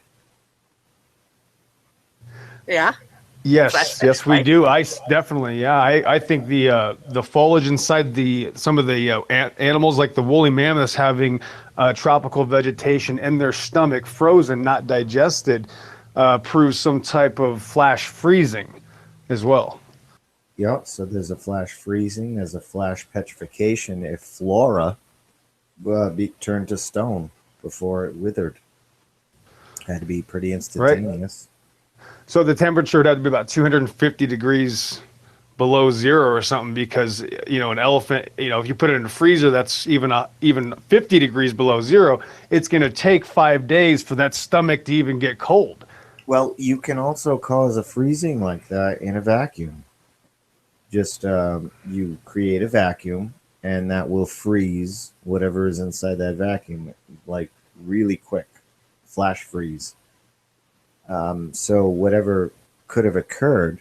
Yeah. Yes, we do. I definitely, yeah. I think the foliage inside some of the animals, like the woolly mammoths, having tropical vegetation in their stomach, frozen, not digested, proves some type of flash freezing as well. Yep. So there's a flash freezing. There's a flash petrification. If flora be turned to stone before it withered, had to be pretty instantaneous. Right. So the temperature would have to be about 250 degrees below zero or something, because an elephant, if you put it in a freezer that's even 50 degrees below zero, it's going to take 5 days for that stomach to even get cold. Well, you can also cause a freezing like that in a vacuum. Just you create a vacuum, and that will freeze whatever is inside that vacuum, like really quick, flash freeze. So whatever could have occurred,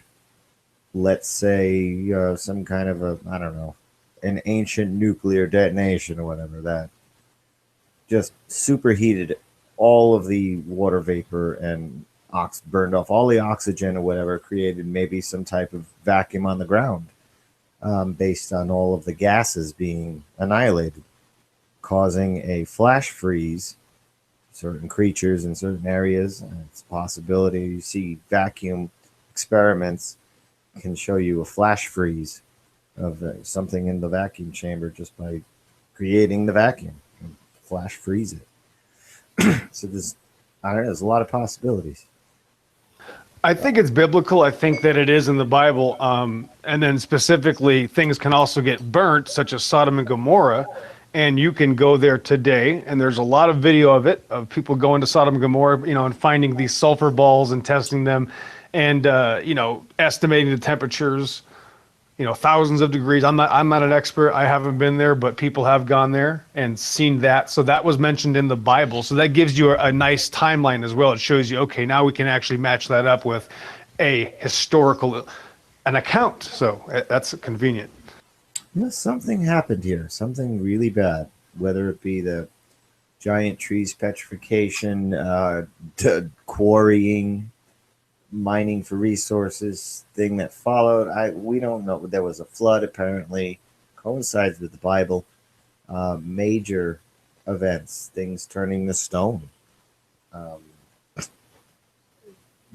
let's say some kind of an ancient nuclear detonation or whatever, that just superheated all of the water vapor and burned off all the oxygen or whatever, created maybe some type of vacuum on the ground based on all of the gases being annihilated, causing a flash freeze. Certain creatures in certain areas, it's a possibility. You see vacuum experiments can show you a flash freeze of something in the vacuum chamber just by creating the vacuum and flash freeze it. So there's a lot of possibilities. I think it's biblical. I think that it is in the Bible. And then specifically, things can also get burnt, such as Sodom and Gomorrah. And you can go there today, and there's a lot of video of it, of people going to Sodom and Gomorrah, and finding these sulfur balls and testing them, and estimating the temperatures, thousands of degrees. I'm not an expert. I haven't been there, but people have gone there and seen that. So that was mentioned in the Bible. So that gives you a nice timeline as well. It shows you, okay, now we can actually match that up with an account. So that's convenient. Something happened here, something really bad, whether it be the giant trees petrification, quarrying, mining for resources thing that followed. We don't know. There was a flood, apparently, coincides with the Bible. Major events, things turning to stone.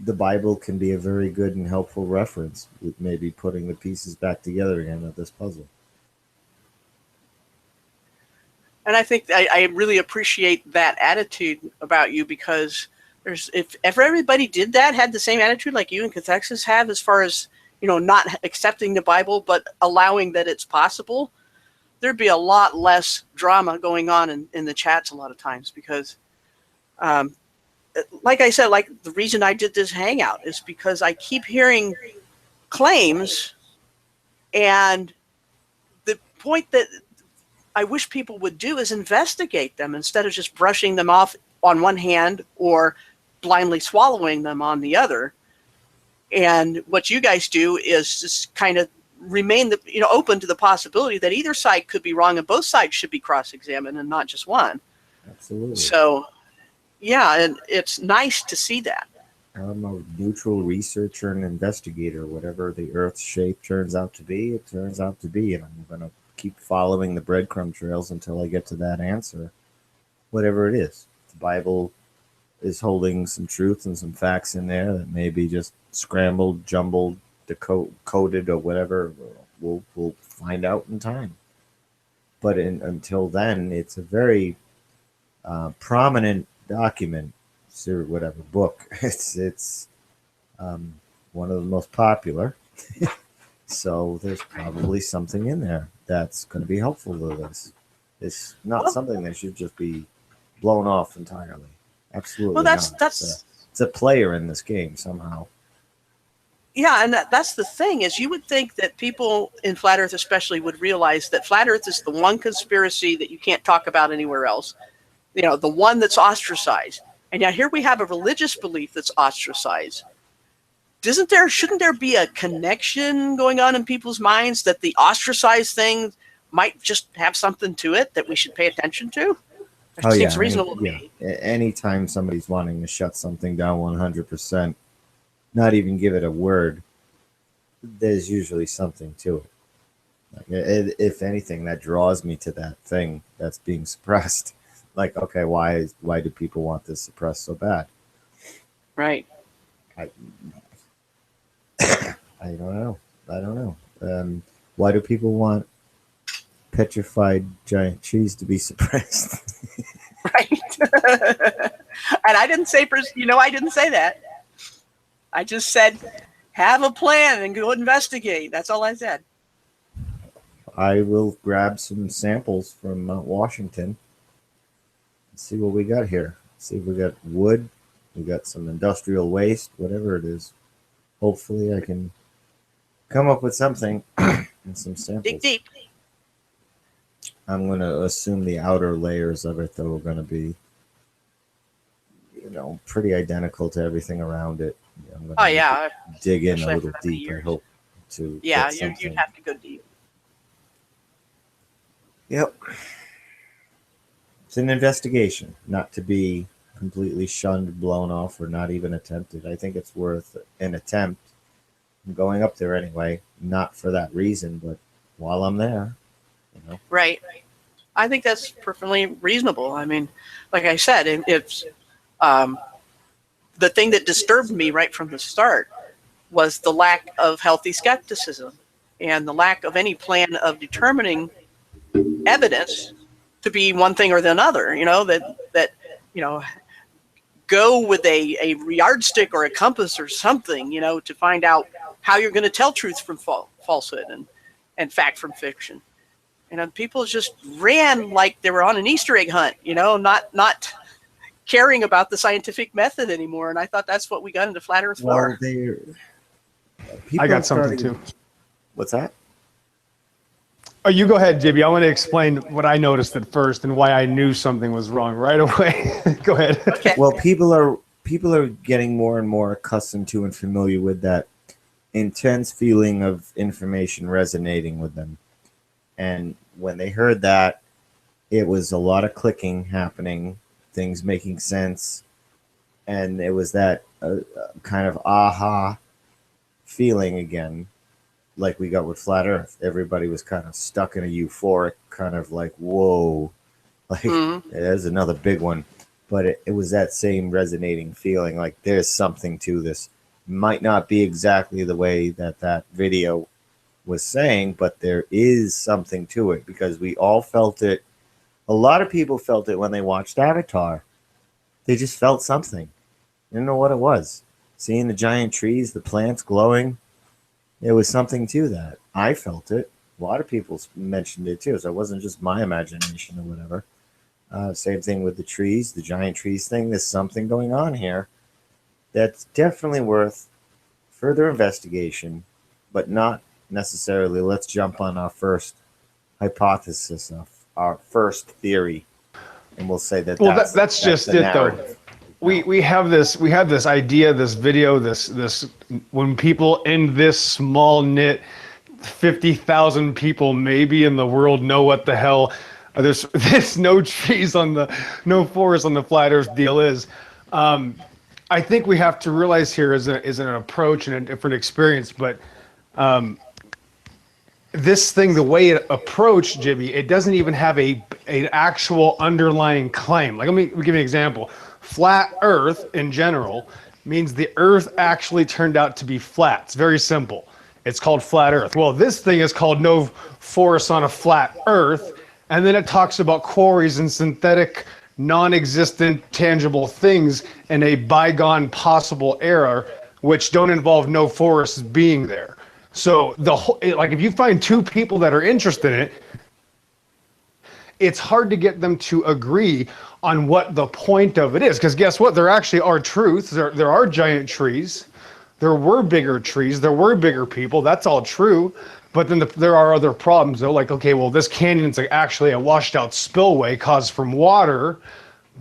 The Bible can be a very good and helpful reference with maybe putting the pieces back together again of this puzzle. And I think I really appreciate that attitude about you, because if everybody did that, had the same attitude like you and Cathexis have, as far as, not accepting the Bible, but allowing that it's possible, there'd be a lot less drama going on in the chats a lot of times, because like I said, like the reason I did this hangout is because I keep hearing claims, and the point that I wish people would do is investigate them instead of just brushing them off on one hand or blindly swallowing them on the other. And what you guys do is just kind of remain open to the possibility that either side could be wrong, and both sides should be cross-examined and not just one. Absolutely. So, yeah, and it's nice to see that. I'm a neutral researcher and investigator. Whatever the Earth's shape turns out to be, it turns out to be, and I'm going to keep following the breadcrumb trails until I get to that answer, whatever it is. The Bible is holding some truth and some facts in there that may be just scrambled, jumbled, coded, or whatever. We'll find out in time. But until then, it's a very prominent document, or whatever book. It's one of the most popular. So there's probably something in there that's going to be helpful to this. It's not something that should just be blown off entirely. Absolutely. Well, not. that's it's a player in this game somehow. Yeah, and that's the thing, is you would think that people in Flat Earth especially would realize that Flat Earth is the one conspiracy that you can't talk about anywhere else. The one that's ostracized. And now here we have a religious belief that's ostracized. Shouldn't there be a connection going on in people's minds that the ostracized thing might just have something to it that we should pay attention to? That seems reasonable to me. Anytime somebody's wanting to shut something down 100%, not even give it a word, there's usually something to it. Like, if anything, that draws me to that thing that's being suppressed. Like, okay, why do people want this suppressed so bad? Right. I don't know. Why do people want petrified giant trees to be suppressed? Right. And I didn't say that. I just said, have a plan and go investigate. That's all I said. I will grab some samples from Mount Washington. Let's see what we got here. See if we got wood. We got some industrial waste, whatever it is. Hopefully I can come up with something and some samples. Dig deep. I'm going to assume the outer layers of it, though, are going to be, pretty identical to everything around it. I'm gonna dig in a little deep, I hope, to you'd have to go deep. Yep. It's an investigation, not to be completely shunned, blown off, or not even attempted. I think it's worth an attempt. I'm going up there anyway, not for that reason, but while I'm there, Right. I think that's perfectly reasonable. I mean, like I said, it's the thing that disturbed me right from the start was the lack of healthy skepticism and the lack of any plan of determining evidence to be one thing or the other. Go with a yardstick or a compass or something, to find out how you're going to tell truth from falsehood and fact from fiction. And people just ran like they were on an Easter egg hunt, not caring about the scientific method anymore. And I thought that's what we got into Flat Earth for. I got something too. What's that? Oh, you go ahead, JB. I want to explain what I noticed at first and why I knew something was wrong right away. Go ahead. Okay. Well, people are getting more and more accustomed to and familiar with that intense feeling of information resonating with them. And when they heard that, it was a lot of clicking happening, things making sense, and it was that kind of aha feeling again, like we got with Flat Earth. Everybody was kind of stuck in a euphoric kind of like, whoa, like there's another big one. But it was that same resonating feeling, like there's something to this. Might not be exactly the way that video was saying, but there is something to it, because we all felt it A lot of people felt it when they watched Avatar. They just felt something. They didn't know what it was. Seeing the giant trees, the plants glowing, there was something to that. I felt it. A lot of people mentioned it too, so it wasn't just my imagination or whatever. Same thing with the trees, the giant trees thing. There's something going on here that's definitely worth further investigation, but not necessarily let's jump on our first hypothesis, our first theory, and we'll say that. Well, that's just the it, narrative. though. We have this idea, this video, this when people in this small knit 50,000 people maybe in the world know what the hell there's no trees on no forest on the flat Earth deal is. I think we have to realize here is an approach and a different experience, but this thing, the way it approached, Jimmy, it doesn't even have an actual underlying claim. Like, let me give you an example. Flat Earth in general means the Earth actually turned out to be flat. It's very simple. It's called flat Earth. Well, this thing is called no forest on a flat Earth, and then it talks about quarries and synthetic, non-existent, tangible things in a bygone possible era, which don't involve no forests being there. So if you find two people that are interested in it, it's hard to get them to agree on what the point of it is. Because guess what? There actually are truths. There are giant trees. There were bigger trees. There were bigger people. That's all true. But then there are other problems, though. Like, okay, well, this canyon's actually a washed out spillway caused from water,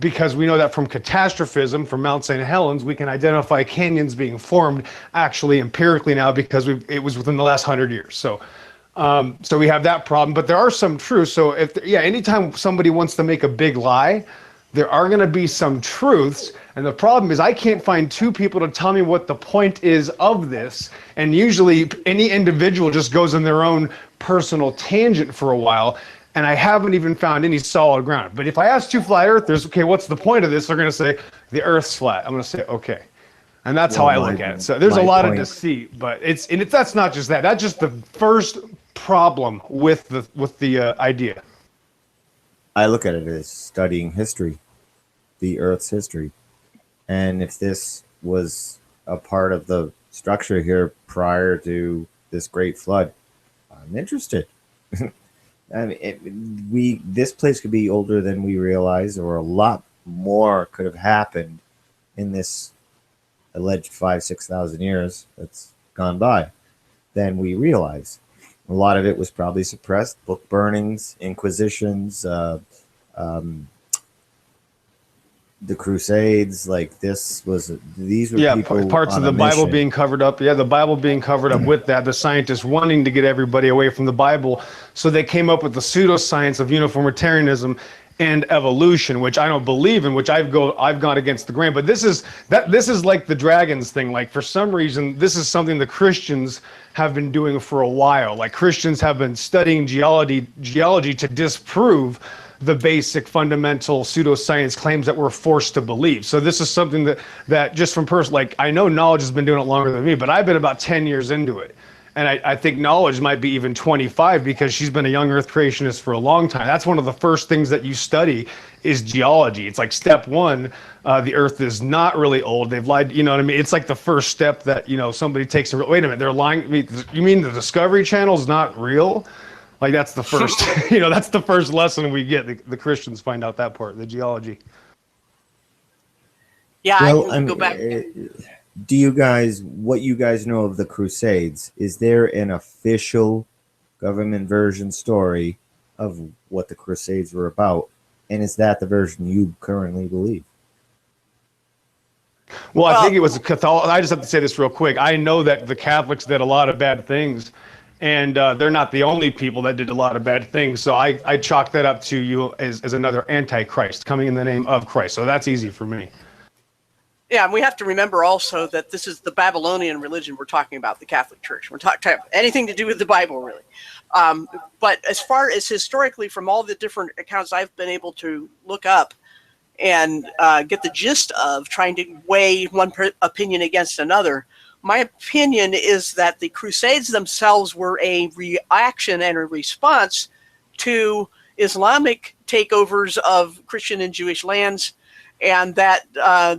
because we know that from catastrophism, from Mount St. Helens, we can identify canyons being formed actually empirically now because it was within the last 100 years. So we have that problem, but there are some truths. So anytime somebody wants to make a big lie, there are going to be some truths. And the problem is I can't find two people to tell me what the point is of this. And usually any individual just goes in their own personal tangent for a while. And I haven't even found any solid ground. But if I ask two flat earthers, okay, what's the point of this? They're going to say, the Earth's flat. I'm going to say, okay. And that's how I look at it. So there's a lot of deceit, but that's not just that. That's just the first problem with the idea. I look at it as studying history, the Earth's history. And if this was a part of the structure here prior to this great flood, I'm interested. I mean, this place could be older than we realize, or a lot more could have happened in this alleged 5,000-6,000 years that's gone by than we realize. A lot of it was probably suppressed, book burnings, inquisitions, the Crusades. Like these were people parts of the Bible being covered up. Yeah, the Bible being covered up with that. The scientists wanting to get everybody away from the Bible, so they came up with the pseudoscience of uniformitarianism and evolution, which I don't believe in, which I've gone against the grain. But this is like the dragons thing. Like, for some reason, this is something the Christians have been doing for a while. Like, Christians have been studying geology to disprove the basic fundamental pseudoscience claims that we're forced to believe. So this is something that just from like, I know knowledge has been doing it longer than me, but I've been about 10 years into it. And I think knowledge might be even 25, because she's been a young earth creationist for a long time. That's one of the first things that you study is geology. It's like step one, the earth is not really old. They've lied, you know what I mean? It's like the first step that, somebody takes wait a minute, they're lying. You mean the Discovery Channel is not real? Like, that's the first, that's the first lesson we get. The Christians find out that part, the geology. Yeah, well, I can go back. What you guys know of the Crusades, is there an official government version story of what the Crusades were about? And is that the version you currently believe? Well, I think it was a Catholic. I just have to say this real quick. I know that the Catholics did a lot of bad things. And they're not the only people that did a lot of bad things. So I chalk that up to you as another antichrist coming in the name of Christ. So that's easy for me. Yeah, and we have to remember also that this is the Babylonian religion we're talking about, the Catholic Church. We're talking anything to do with the Bible, really. But as far as historically, from all the different accounts I've been able to look up and get the gist of trying to weigh one opinion against another, my opinion is that the Crusades themselves were a reaction and a response to Islamic takeovers of Christian and Jewish lands, and that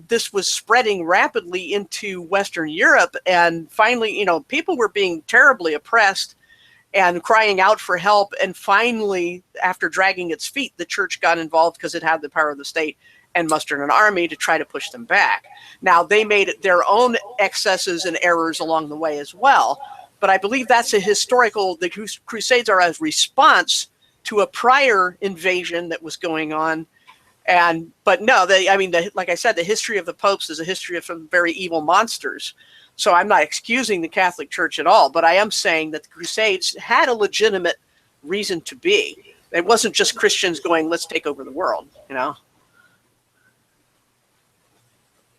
this was spreading rapidly into Western Europe. And finally, people were being terribly oppressed and crying out for help. And finally, after dragging its feet, the church got involved because it had the power of the state and mustered an army to try to push them back. Now, they made their own excesses and errors along the way as well. But I believe that's the Crusades are a response to a prior invasion that was going on. But no, like I said, the history of the popes is a history of some very evil monsters. So I'm not excusing the Catholic Church at all, but I am saying that the Crusades had a legitimate reason to be. It wasn't just Christians going, let's take over the world,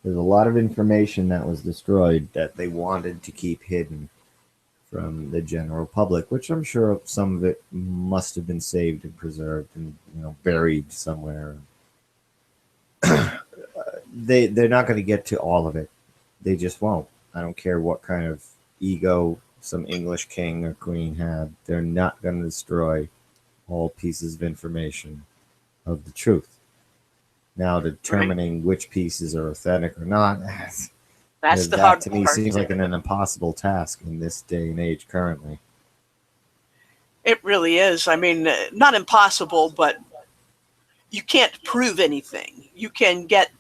There's a lot of information that was destroyed that they wanted to keep hidden from the general public, which I'm sure some of it must have been saved and preserved and buried somewhere. They're not going to get to all of it. They just won't. I don't care what kind of ego some English king or queen had. They're not going to destroy all pieces of information of the truth. Now, determining which pieces are authentic or not, that's the hard to me part. Seems like an impossible task in this day and age currently. It really is. I mean, not impossible, but you can't prove anything. You can get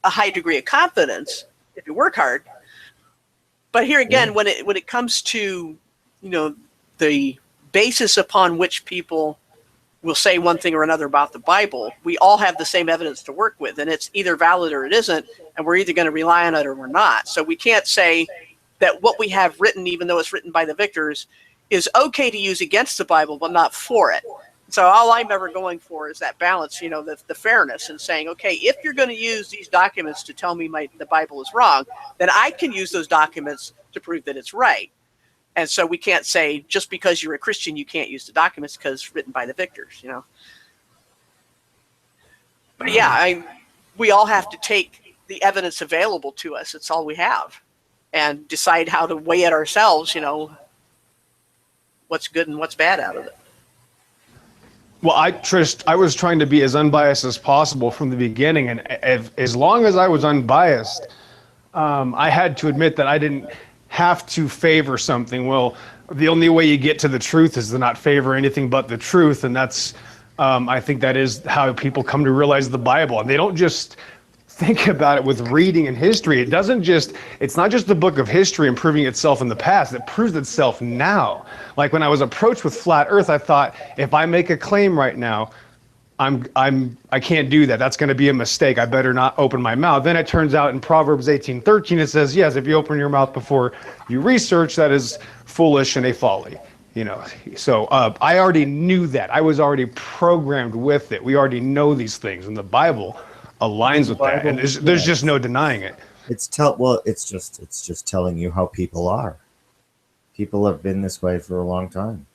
a high degree of confidence if you work hard. But here again, when it comes to, the basis upon which people will say one thing or another about the Bible, we all have the same evidence to work with, and it's either valid or it isn't, and we're either going to rely on it or we're not. So we can't say that what we have written, even though it's written by the victors, is okay to use against the Bible, but not for it. So all I'm ever going for is that balance, the fairness, and saying, okay, if you're going to use these documents to tell me the Bible is wrong, then I can use those documents to prove that it's right. And so we can't say just because you're a Christian, you can't use the documents because it's written by the victors, But yeah, we all have to take the evidence available to us. It's all we have, and decide how to weigh it ourselves, what's good and what's bad out of it. Well, I was trying to be as unbiased as possible from the beginning, and as long as I was unbiased, I had to admit that I didn't have to favor something. Well, the only way you get to the truth is to not favor anything but the truth, and that's I think that is how people come to realize the Bible, and they don't just think about it with reading and history. It's not just the book of history improving itself in the past, it proves itself now. Like when I was approached with flat earth, I thought, if I make a claim right now, I can't do that. That's going to be a mistake. I better not open my mouth. Then it turns out in Proverbs 18:13, it says, yes, if you open your mouth before you research, that is foolish and a folly. So I already knew that. I was already programmed with it. We already know these things, and the Bible aligns with that, and there's just no denying it. It's just telling you how people are. People have been this way for a long time.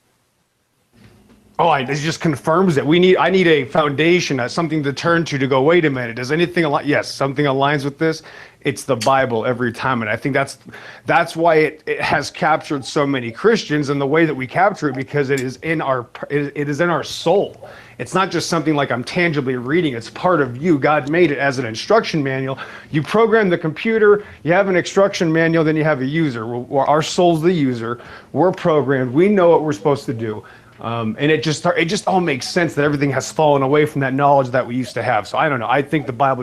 It just confirms it. I need a foundation, something to turn to go, wait a minute, does anything align? Yes, something aligns with this. It's the Bible every time. And I think that's why it has captured so many Christians, and the way that we capture it, because it is in our soul. It's not just something like I'm tangibly reading. It's part of you. God made it as an instruction manual. You program the computer, you have an instruction manual, then you have a user. Our soul's the user. We're programmed. We know what we're supposed to do. And it just all makes sense that everything has fallen away from that knowledge that we used to have. So I don't know. I think the Bible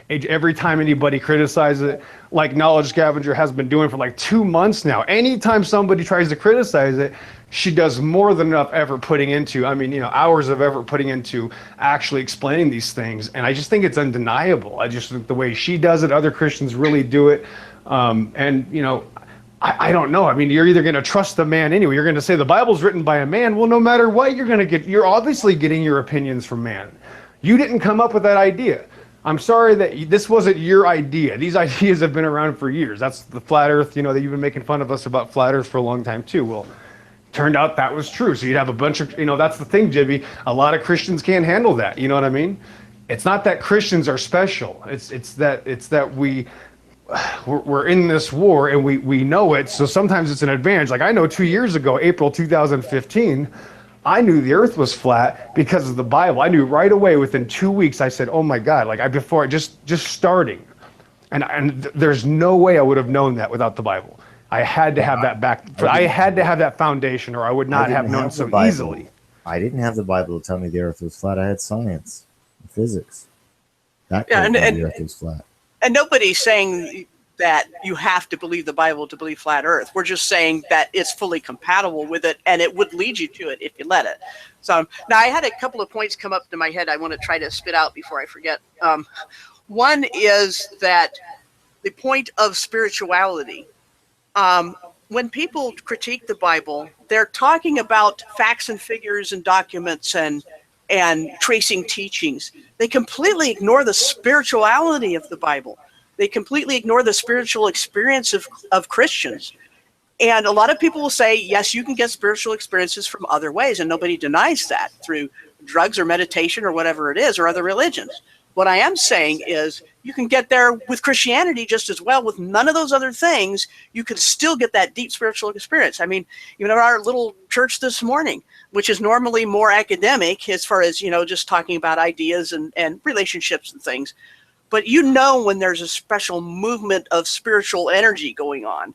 every time anybody criticizes it, like Knowledge Scavenger has been doing for like 2 months now, anytime somebody tries to criticize it, she does more than enough effort putting into, hours of effort putting into actually explaining these things. And I just think it's undeniable. I just think the way she does it, other Christians really do it. I don't know. You're either going to trust the man anyway. You're going to say the Bible's written by a man. Well, no matter what, you're obviously getting your opinions from man. You didn't come up with that idea. I'm sorry that this wasn't your idea. These ideas have been around for years. That's the flat earth, that you've been making fun of us about flat earth for a long time too. Well, turned out that was true. So you'd have a bunch of, that's the thing, Jibby. A lot of Christians can't handle that. You know what I mean? It's not that Christians are special. It's that we're in this war and we know it. So sometimes it's an advantage. Like I know 2 years ago, April 2015, I knew the earth was flat because of the Bible. I knew right away within 2 weeks. I said, oh my God, like before just starting. And there's no way I would have known that without the Bible. I had to have that back. I had to have that foundation, or I would not have known so easily. I didn't have the Bible to tell me the earth was flat. I had science, physics. That Yeah, told me the earth was flat. And nobody's saying that you have to believe the Bible to believe flat earth. We're just saying that it's fully compatible with it, and it would lead you to it if you let it. So now I had a couple of points come up to my head I want to try to spit out before I forget. One is that the point of spirituality. When people critique the Bible, they're talking about facts and figures and documents and tracing teachings. They completely ignore the spirituality of the Bible. They completely ignore the spiritual experience of Christians. And a lot of people will say, yes, you can get spiritual experiences from other ways, and nobody denies that, through drugs or meditation or whatever it is, or other religions. What I am saying is you can get there with Christianity just as well. With none of those other things, you could still get that deep spiritual experience. I mean, even in our little church this morning, which is normally more academic as far as, just talking about ideas and relationships and things. But when there's a special movement of spiritual energy going on.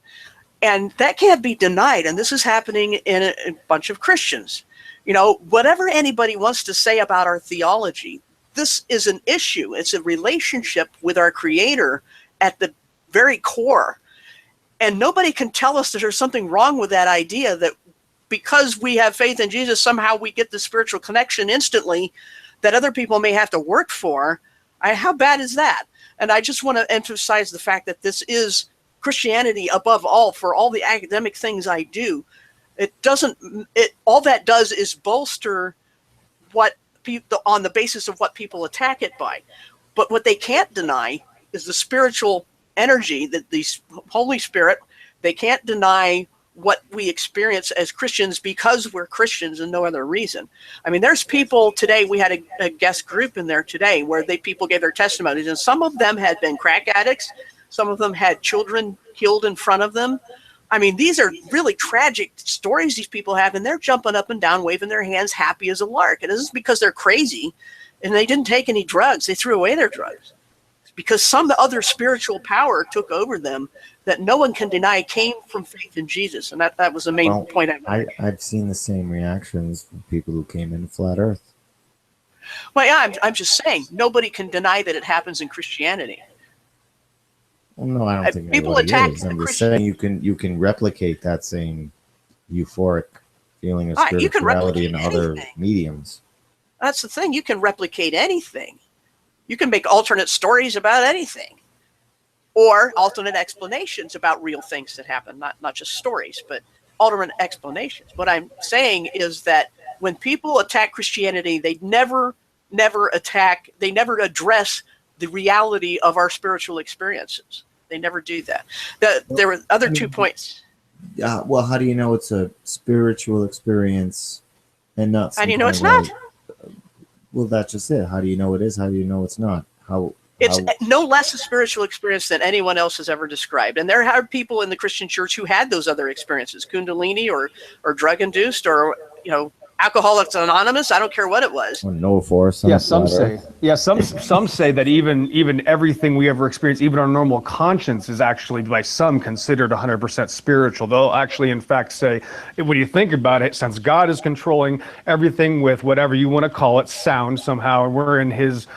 And that can't be denied. And this is happening in a bunch of Christians. Whatever anybody wants to say about our theology, this is an issue. It's a relationship with our Creator at the very core. And nobody can tell us that there's something wrong with that idea, that because we have faith in Jesus, somehow we get the spiritual connection instantly that other people may have to work for. How bad is that? And I just want to emphasize the fact that this is Christianity above all. For all the academic things I do, all that does is bolster what people, on the basis of what people attack it by. But what they can't deny is the spiritual energy, that the Holy Spirit. They can't deny what we experience as Christians because we're Christians and no other reason. I mean, there's people today, we had a guest group in there today where people gave their testimonies, and some of them had been crack addicts. Some of them had children killed in front of them. I mean, these are really tragic stories these people have, and they're jumping up and down, waving their hands, happy as a lark. And this is because they're crazy and they didn't take any drugs. They threw away their drugs. It's because some other spiritual power took over them that no one can deny came from faith in Jesus. And that was the main point I made. I've seen the same reactions from people who came into Flat Earth. Well, yeah, I'm just saying, nobody can deny that it happens in Christianity. Well, no, I don't think people nobody attack is. I'm just saying you can replicate that same euphoric feeling of spirituality in other mediums. That's the thing. You can replicate anything. You can make alternate stories about anything, or alternate explanations about real things that happen, not just stories, but alternate explanations. What I'm saying is that when people attack Christianity, they never address the reality of our spiritual experiences. They never do that. There were other 2 points. Well, how do you know it's a spiritual experience and not? How do you know it's not? Well, that's just it. How do you know it is? How do you know it's not? It's no less a spiritual experience than anyone else has ever described. And there are people in the Christian church who had those other experiences, Kundalini or drug-induced or, Alcoholics Anonymous. I don't care what it was. No force. Yeah, some say. Yeah, some say that even everything we ever experience, even our normal conscience, is actually by some considered 100% spiritual. They'll actually, in fact, say, when you think about it, since God is controlling everything with whatever you want to call it, sound somehow, and we're in His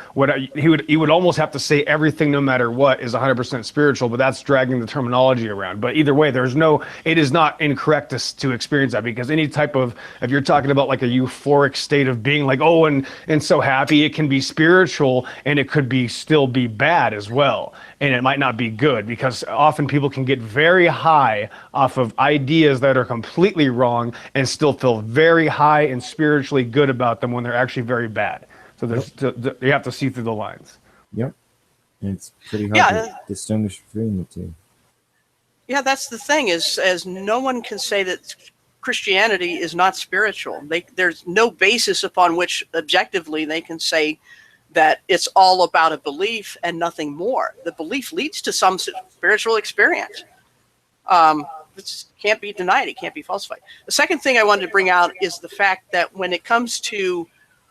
he would almost have to say everything, no matter what, is 100% spiritual. But that's dragging the terminology around. But either way, it is not incorrect to experience that, because any type of, if you're talking about like a euphoric state of being like, oh, and so happy, it can be spiritual, and it could still be bad as well, and it might not be good, because often people can get very high off of ideas that are completely wrong and still feel very high and spiritually good about them when they're actually very bad. So you have to see through the lines. Yep. And it's pretty hard to distinguish between the two. Yeah, that's the thing, is as no one can say that Christianity is not spiritual. There's no basis upon which objectively they can say that it's all about a belief and nothing more. The belief leads to some spiritual experience. This can't be denied. It can't be falsified. The second thing I wanted to bring out is the fact that when it comes to,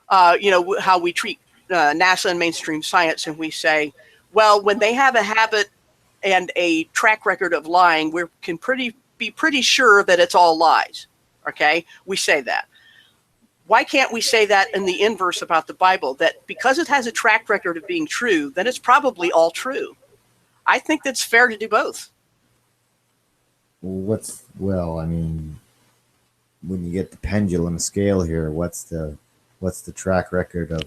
how we treat NASA and mainstream science, and we say, well, when they have a habit and a track record of lying, we can be pretty sure that it's all lies. Okay, we say that. Why can't we say that in the inverse about the Bible? That because it has a track record of being true, then it's probably all true. I think that's fair to do both. I mean, when you get the pendulum scale here, what's the track record of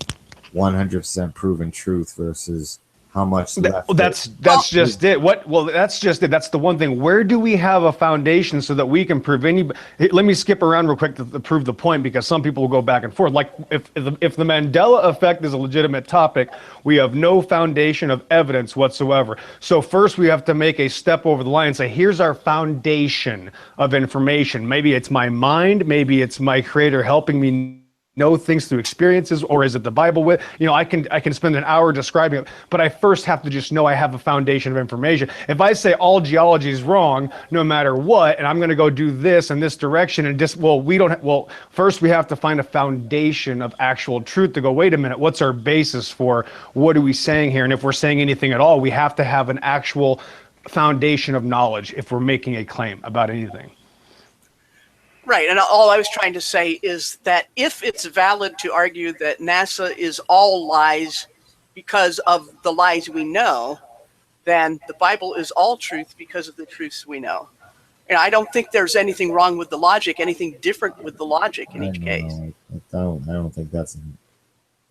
100% proven truth versus how much left? That's just it. That's just it. That's the one thing. Where do we have a foundation so that we can prove any? Let me skip around real quick to prove the point, because some people will go back and forth. Like if the Mandela effect is a legitimate topic, we have no foundation of evidence whatsoever. So first we have to make a step over the line and say, here's our foundation of information. Maybe it's my mind, maybe it's my creator helping me know things through experiences, or is it the Bible? I can spend an hour describing it, but I first have to just know I have a foundation of information. If I say all geology is wrong, no matter what, and I'm going to go do this in this direction, and first we have to find a foundation of actual truth to go, wait a minute, what's our basis for what are we saying here? And if we're saying anything at all, we have to have an actual foundation of knowledge if we're making a claim about anything. Right, and all I was trying to say is that if it's valid to argue that NASA is all lies because of the lies we know, then the Bible is all truth because of the truths we know. And I don't think there's anything wrong with the logic, anything different with the logic in each case. I don't think that's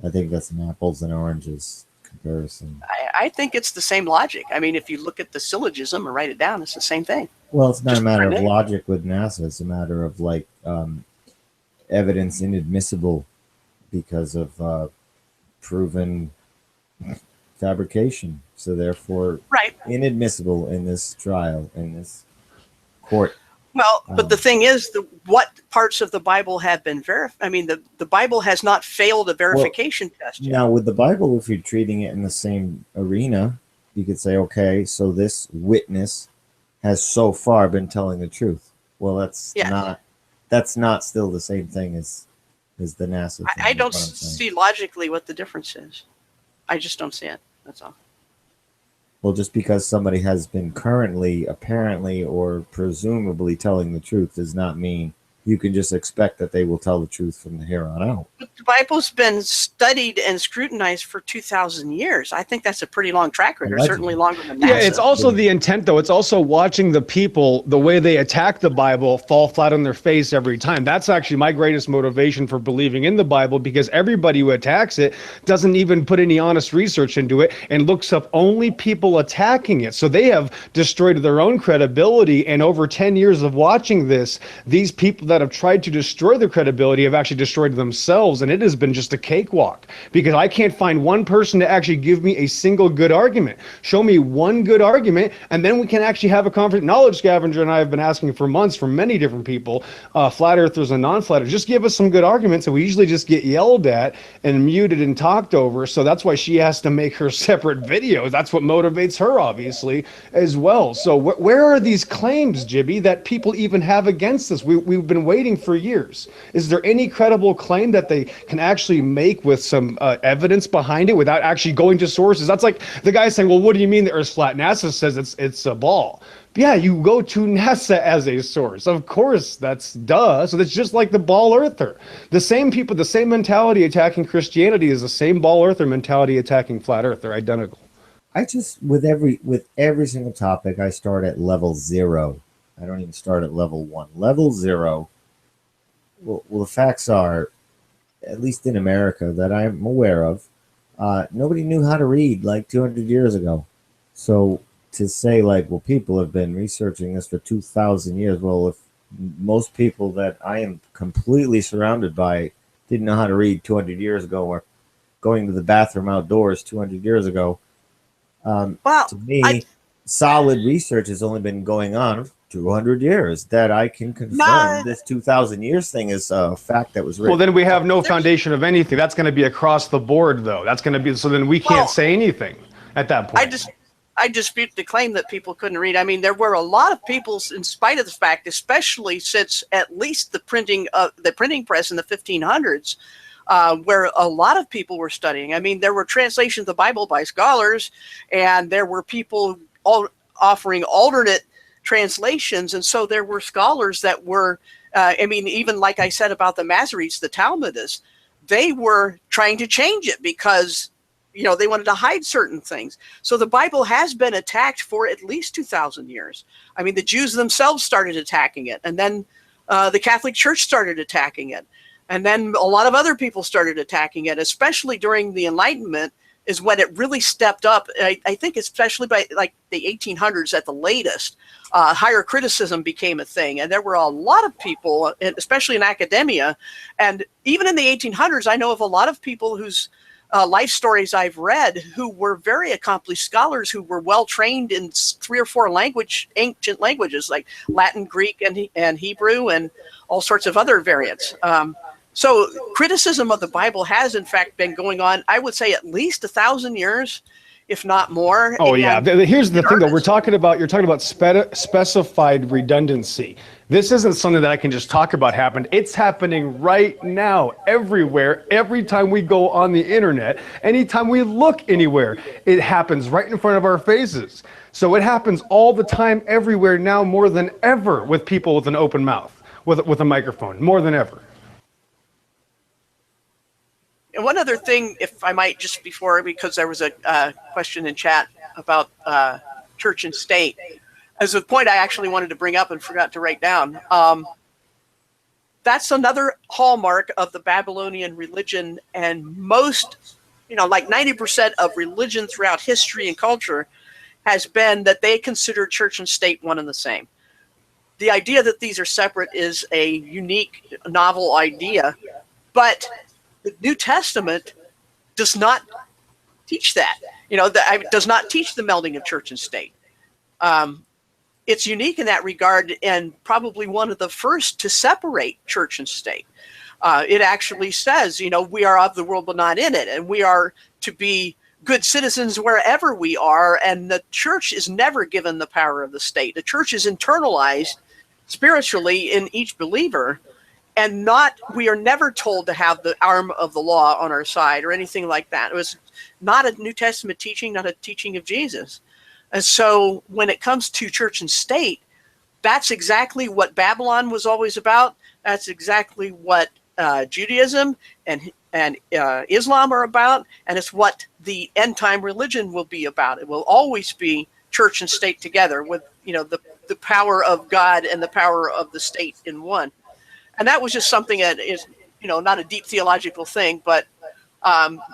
I think that's an apples and oranges comparison. I think it's the same logic. I mean, if you look at the syllogism or write it down, it's the same thing. Well, it's not a matter of logic with NASA. It's a matter of evidence inadmissible because of proven fabrication. So therefore, inadmissible in this trial, in this court. Well, but the thing is, what parts of the Bible have been verified? I mean, the Bible has not failed a verification test yet. Now, with the Bible, if you're treating it in the same arena, you could say, okay, so this witness has so far been telling the truth. Well, that's not still the same thing as the NASA thing. I don't see logically what the difference is. I just don't see it. That's all. Well, just because somebody has been currently, apparently, or presumably telling the truth does not mean you can just expect that they will tell the truth from here on out. But the Bible's been studied and scrutinized for 2,000 years. I think that's a pretty long track record, certainly longer than NASA. Yeah, it's also the intent, though. It's also watching the people, the way they attack the Bible, fall flat on their face every time. That's actually my greatest motivation for believing in the Bible, because everybody who attacks it doesn't even put any honest research into it and looks up only people attacking it. So they have destroyed their own credibility, and over 10 years of watching this, these people that have tried to destroy their credibility have actually destroyed themselves, and it has been just a cakewalk, because I can't find one person to actually give me a single good argument. Show me one good argument, and then we can actually have a conversation. Knowledge Scavenger and I have been asking for months from many different people, flat earthers and non-flat earthers, just give us some good arguments, and we usually just get yelled at and muted and talked over. So that's why she has to make her separate videos. That's what motivates her, obviously, as well. So where are these claims, Jibby, that people even have against us? We've been waiting for years. Is there any credible claim that they can actually make with some evidence behind it without actually going to sources? That's like the guy saying, well, what do you mean the Earth's flat? NASA says it's a ball. Yeah, you go to NASA as a source. Of course, that's duh. So that's just like the ball earther. The same people, the same mentality attacking Christianity is the same ball earther mentality attacking flat earth. They're identical. I just, with every single topic, I start at level 0. I don't even start at level 1. Level 0. Well, the facts are, at least in America that I'm aware of, nobody knew how to read like 200 years ago. So to say like, well, people have been researching this for 2,000 years. Well, if most people that I am completely surrounded by didn't know how to read 200 years ago, or going to the bathroom outdoors 200 years ago, to me, solid research has only been going on 200 years that I can confirm. This 2,000 years thing is a fact that was written. Well, then we have no foundation of anything. That's going to be across the board, though. That's going to be, so then we can't say anything at that point. I dispute the claim that people couldn't read. I mean, there were a lot of people, in spite of the fact, especially since at least the printing press in the 1500s, where a lot of people were studying. I mean, there were translations of the Bible by scholars, and there were people offering alternate translations, and so there were scholars that were, I mean, even like I said about the Masoretes, the Talmudists, they were trying to change it because, you know, they wanted to hide certain things. So the Bible has been attacked for at least 2,000 years. I mean, the Jews themselves started attacking it, and then the Catholic Church started attacking it. And then a lot of other people started attacking it, especially during the Enlightenment is when it really stepped up. I think especially by like the 1800s at the latest, higher criticism became a thing. And there were a lot of people, especially in academia. And even in the 1800s, I know of a lot of people whose life stories I've read who were very accomplished scholars who were well trained in 3 or 4 ancient languages like Latin, Greek, and Hebrew, and all sorts of other variants. So criticism of the Bible has, in fact, been going on, I would say, at least 1,000 years, if not more. Oh, yeah. Here's the thing, though. You're talking about specified redundancy. This isn't something that I can just talk about happened. It's happening right now, everywhere, every time we go on the internet, anytime we look anywhere, it happens right in front of our faces. So it happens all the time, everywhere now, more than ever, with people with an open mouth, with a microphone, more than ever. And one other thing, if I might, just before, because there was a question in chat about church and state, as a point I actually wanted to bring up and forgot to write down. That's another hallmark of the Babylonian religion, and most, you know, like 90% of religion throughout history and culture has been that they consider church and state one and the same. The idea that these are separate is a unique, novel idea, but the New Testament does not teach that. You know, does not teach the melding of church and state. It's unique in that regard, and probably one of the first to separate church and state. It actually says, you know, we are of the world but not in it, and we are to be good citizens wherever we are, and the church is never given the power of the state. The church is internalized spiritually in each believer, and we are never told to have the arm of the law on our side or anything like that. It was not a New Testament teaching, not a teaching of Jesus. And so when it comes to church and state, that's exactly what Babylon was always about. That's exactly what Judaism and Islam are about. And it's what the end time religion will be about. It will always be church and state together with, you know, the power of God and the power of the state in one. And that was just something that is, you know, not a deep theological thing, but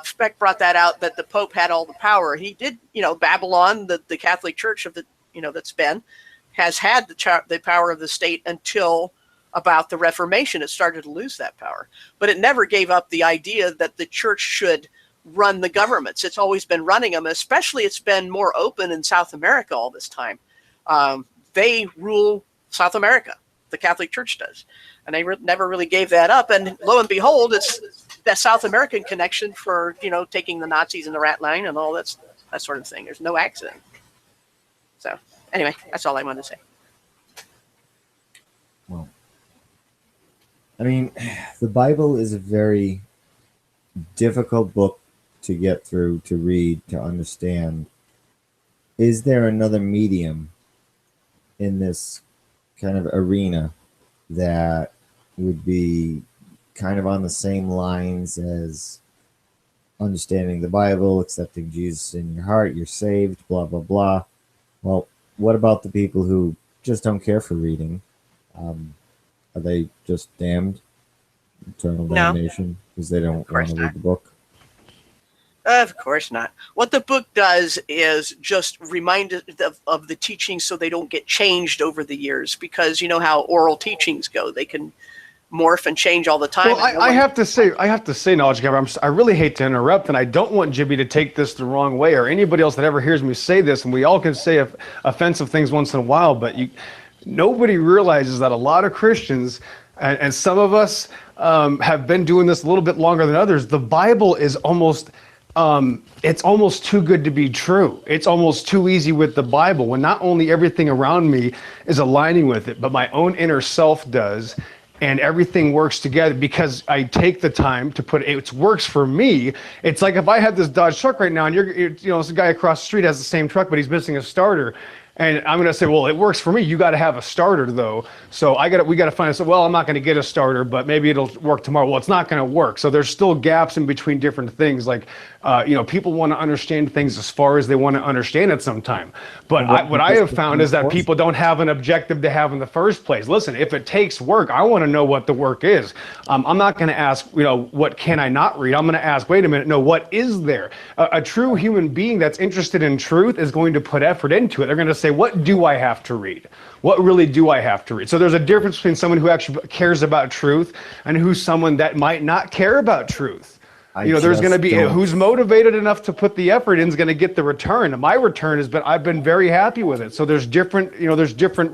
Speck brought that out, that the Pope had all the power. He did, you know, Babylon, the Catholic Church of the, you know, has had the power of the state until about the Reformation. It started to lose that power, but it never gave up the idea that the church should run the governments. It's always been running them, especially it's been more open in South America all this time. They rule South America. The Catholic Church does. And they never really gave that up. And lo and behold, it's that South American connection for, you know, taking the Nazis in the rat line and all that sort of thing. There's no accident. So anyway, that's all I wanted to say. Well, I mean, the Bible is a very difficult book to get through, to read, to understand. Is there another medium in this kind of arena that would be kind of on the same lines as understanding the Bible, accepting Jesus in your heart, you're saved, blah, blah, blah? Well, what about the people who just don't care for reading? Are they just damned? Eternal damnation because they don't want to read the book? Of course not. What the book does is just remind of the teachings so they don't get changed over the years, because you know how oral teachings go. They can morph and change all the time. Well, I have to say, Knowledge Gatherer, I really hate to interrupt, and I don't want Jimmy to take this the wrong way, or anybody else that ever hears me say this, and we all can say offensive things once in a while, but nobody realizes that a lot of Christians, and some of us have been doing this a little bit longer than others, the Bible is almost it's almost too good to be true. It's almost too easy with the Bible when not only everything around me is aligning with it, but my own inner self does. And everything works together because I take the time to put it works for me. It's like if I had this Dodge truck right now and this guy across the street has the same truck, but he's missing a starter. And I'm going to say, well, it works for me. You got to have a starter though. So we got to find out, well, I'm not going to get a starter, but maybe it'll work tomorrow. Well, it's not going to work. So there's still gaps in between different things. Like, people want to understand things as far as they want to understand it sometime. But what I have found is that people don't have an objective to have in the first place. Listen, if it takes work, I want to know what the work is. I'm not going to ask, what can I not read? I'm going to ask, wait a minute, no, what is there? A true human being that's interested in truth is going to put effort into it. They're going to say, what do I have to read? What really do I have to read? So there's a difference between someone who actually cares about truth and who's someone that might not care about truth. There's going to be who's motivated enough to put the effort in is going to get the return. And my return has been, I've been very happy with it. So there's different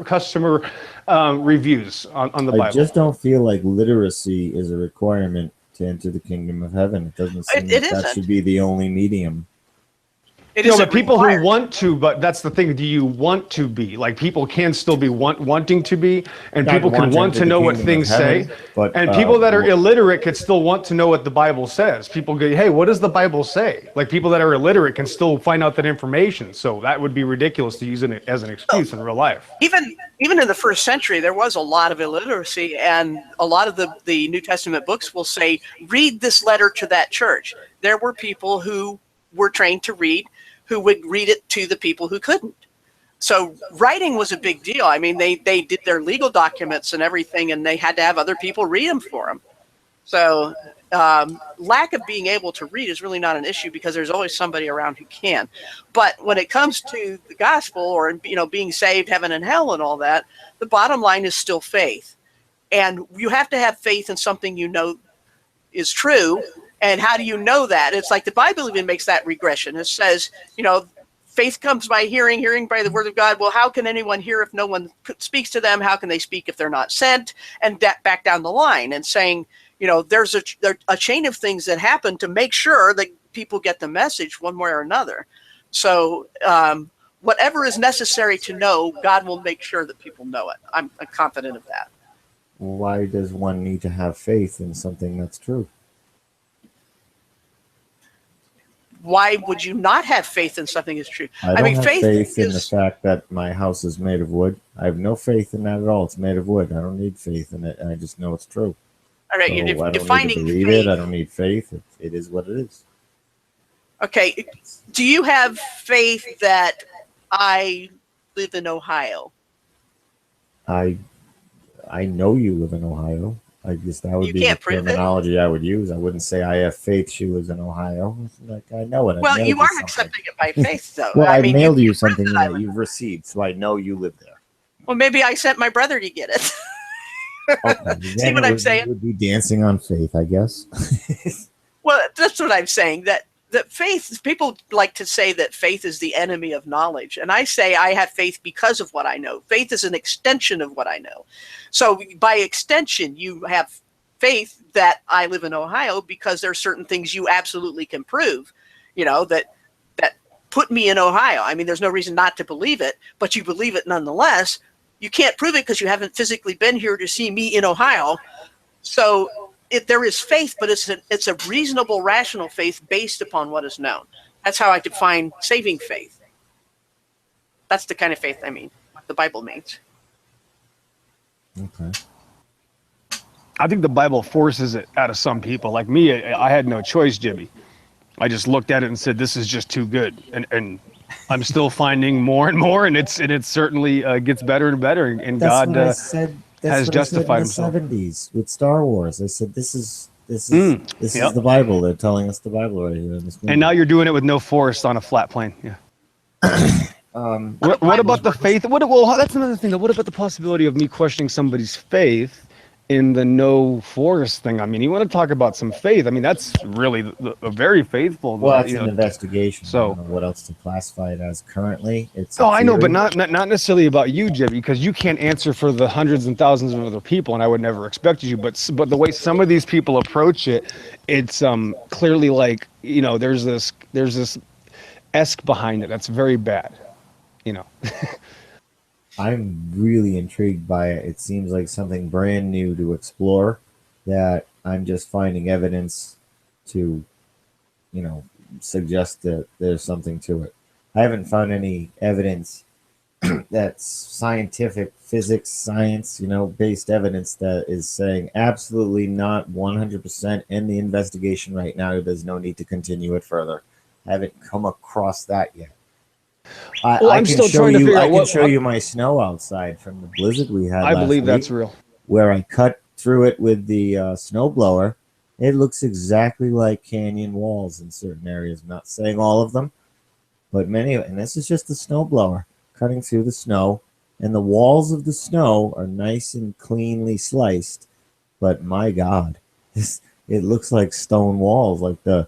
customer reviews on the Bible. I just don't feel like literacy is a requirement to enter the kingdom of heaven. It doesn't seem that should be the only medium. But people who want to, but that's the thing. Do you want to be? Like, people can still be wanting to be, and people can want to know what things say. And people that are illiterate could still want to know what the Bible says. People go, hey, what does the Bible say? Like, people that are illiterate can still find out that information. So that would be ridiculous to use it as an excuse in real life. Even in the first century, there was a lot of illiteracy, and a lot of the New Testament books will say, read this letter to that church. There were people who were trained to read, who would read it to the people who couldn't. So writing was a big deal. I mean, they did their legal documents and everything, and they had to have other people read them for them. So lack of being able to read is really not an issue because there's always somebody around who can. But when it comes to the gospel or, being saved, heaven and hell and all that, the bottom line is still faith. And you have to have faith in something is true. And how do you know that? It's like the Bible even makes that regression. It says, faith comes by hearing, hearing by the word of God. Well, how can anyone hear if no one speaks to them? How can they speak if they're not sent? And back down the line and saying, there's a chain of things that happen to make sure that people get the message one way or another. So whatever is necessary to know, God will make sure that people know it. I'm confident of that. Why does one need to have faith in something that's true? Why would you not have faith in something is true? I don't have faith in the fact that my house is made of wood. I have no faith in that at all. It's made of wood. I don't need faith in it. I just know it's true. All right, so you're I don't defining need to believe faith. it. I don't need faith. It is what it is. Okay. Do you have faith that I live in Ohio? I know you live in Ohio. I guess that would You be can't the prove it. terminology I would use. I wouldn't say I have faith she lives in Ohio. It's like, I know it. Well, you are accepting it by faith, though. Well, I mean, mailed you something that you've received, so I know you live there. Well, maybe I sent my brother to get it. Okay, See what I'm saying? You would be dancing on faith, I guess. Well, that's what I'm saying. That faith, people like to say that faith is the enemy of knowledge. And I say I have faith because of what I know. Faith is an extension of what I know. So by extension, you have faith that I live in Ohio because there are certain things you absolutely can prove, that put me in Ohio. I mean, there's no reason not to believe it, but you believe it nonetheless. You can't prove it because you haven't physically been here to see me in Ohio. So there is faith, but it's a reasonable, rational faith based upon what is known. That's how I define saving faith. That's the kind of faith what the Bible means. Okay. I think the Bible forces it out of some people. Like me, I had no choice, Jimmy. I just looked at it and said, this is just too good. And I'm still finding more and more, and it certainly gets better and better. And That's God what I said. has justified himself. In the 70s with Star Wars, I said, this is the Bible. They're telling us the Bible right here in this movie. And now you're doing it with no force on a flat plane. Yeah. What about the faith? Well, that's another thing. What about the possibility of me questioning somebody's faith in the no forest thing. I mean, you want to talk about some faith. I mean, that's really a very faithful. Well, it's an investigation. I So, don't know what else to classify it as currently. It's oh, a I know, but theory. not necessarily about you, Jimmy, because you can't answer for the hundreds and thousands of other people, and I would never expect you. But the way some of these people approach it, it's clearly like, you know, there's this esque behind it that's very bad, you know. I'm really intrigued by it. It seems like something brand new to explore that I'm just finding evidence to, you know, suggest that there's something to it. I haven't found any evidence that's scientific, physics, science, you know, based evidence that is saying absolutely not 100% in the investigation right now. There's no need to continue it further. I haven't come across that yet. I'm still trying to figure out I can show you my snow outside from the blizzard we had I last believe week, that's real. where I cut through it with the snow blower. It looks exactly like canyon walls in certain areas. I'm not saying all of them, but many. And this is just the snow blower cutting through the snow, and the walls of the snow are nice and cleanly sliced. But my God, it looks like stone walls, like the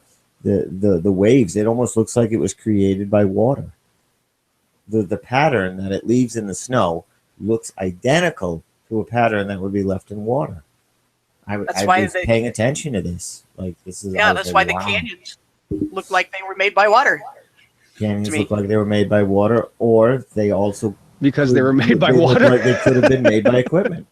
waves. It almost looks like it was created by water. The pattern that it leaves in the snow looks identical to a pattern that would be left in water. I was paying attention to this. Like, this is, yeah, that's why the canyons look like they were made by water. Canyons look like they were made by water, or they also because they were made by water. Like they could have been made by equipment.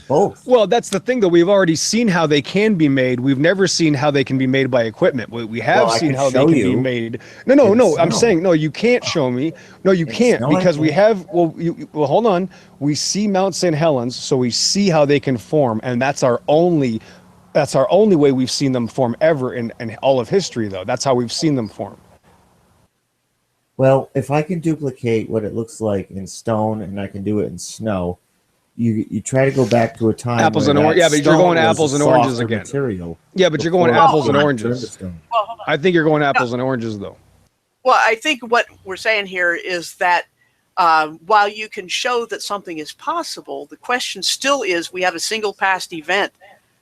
Both. Well, that's the thing, though. We've already seen how they can be made. We've never seen how they can be made by equipment. We have seen how they can be made. No. I'm saying, no, you can't show me. No, you can't, because we have. Well, hold on. We see Mount St. Helens, so we see how they can form, and that's our only way we've seen them form ever in all of history, though. That's how we've seen them form. Well, if I can duplicate what it looks like in stone, and I can do it in snow. You try to go back to a time apples and oranges. Yeah, but you're going apples and oranges again. Material yeah, but you're going apples and oranges. Well, I think you're going apples and oranges, though. Well, I think what we're saying here is that while you can show that something is possible, the question still is, we have a single past event,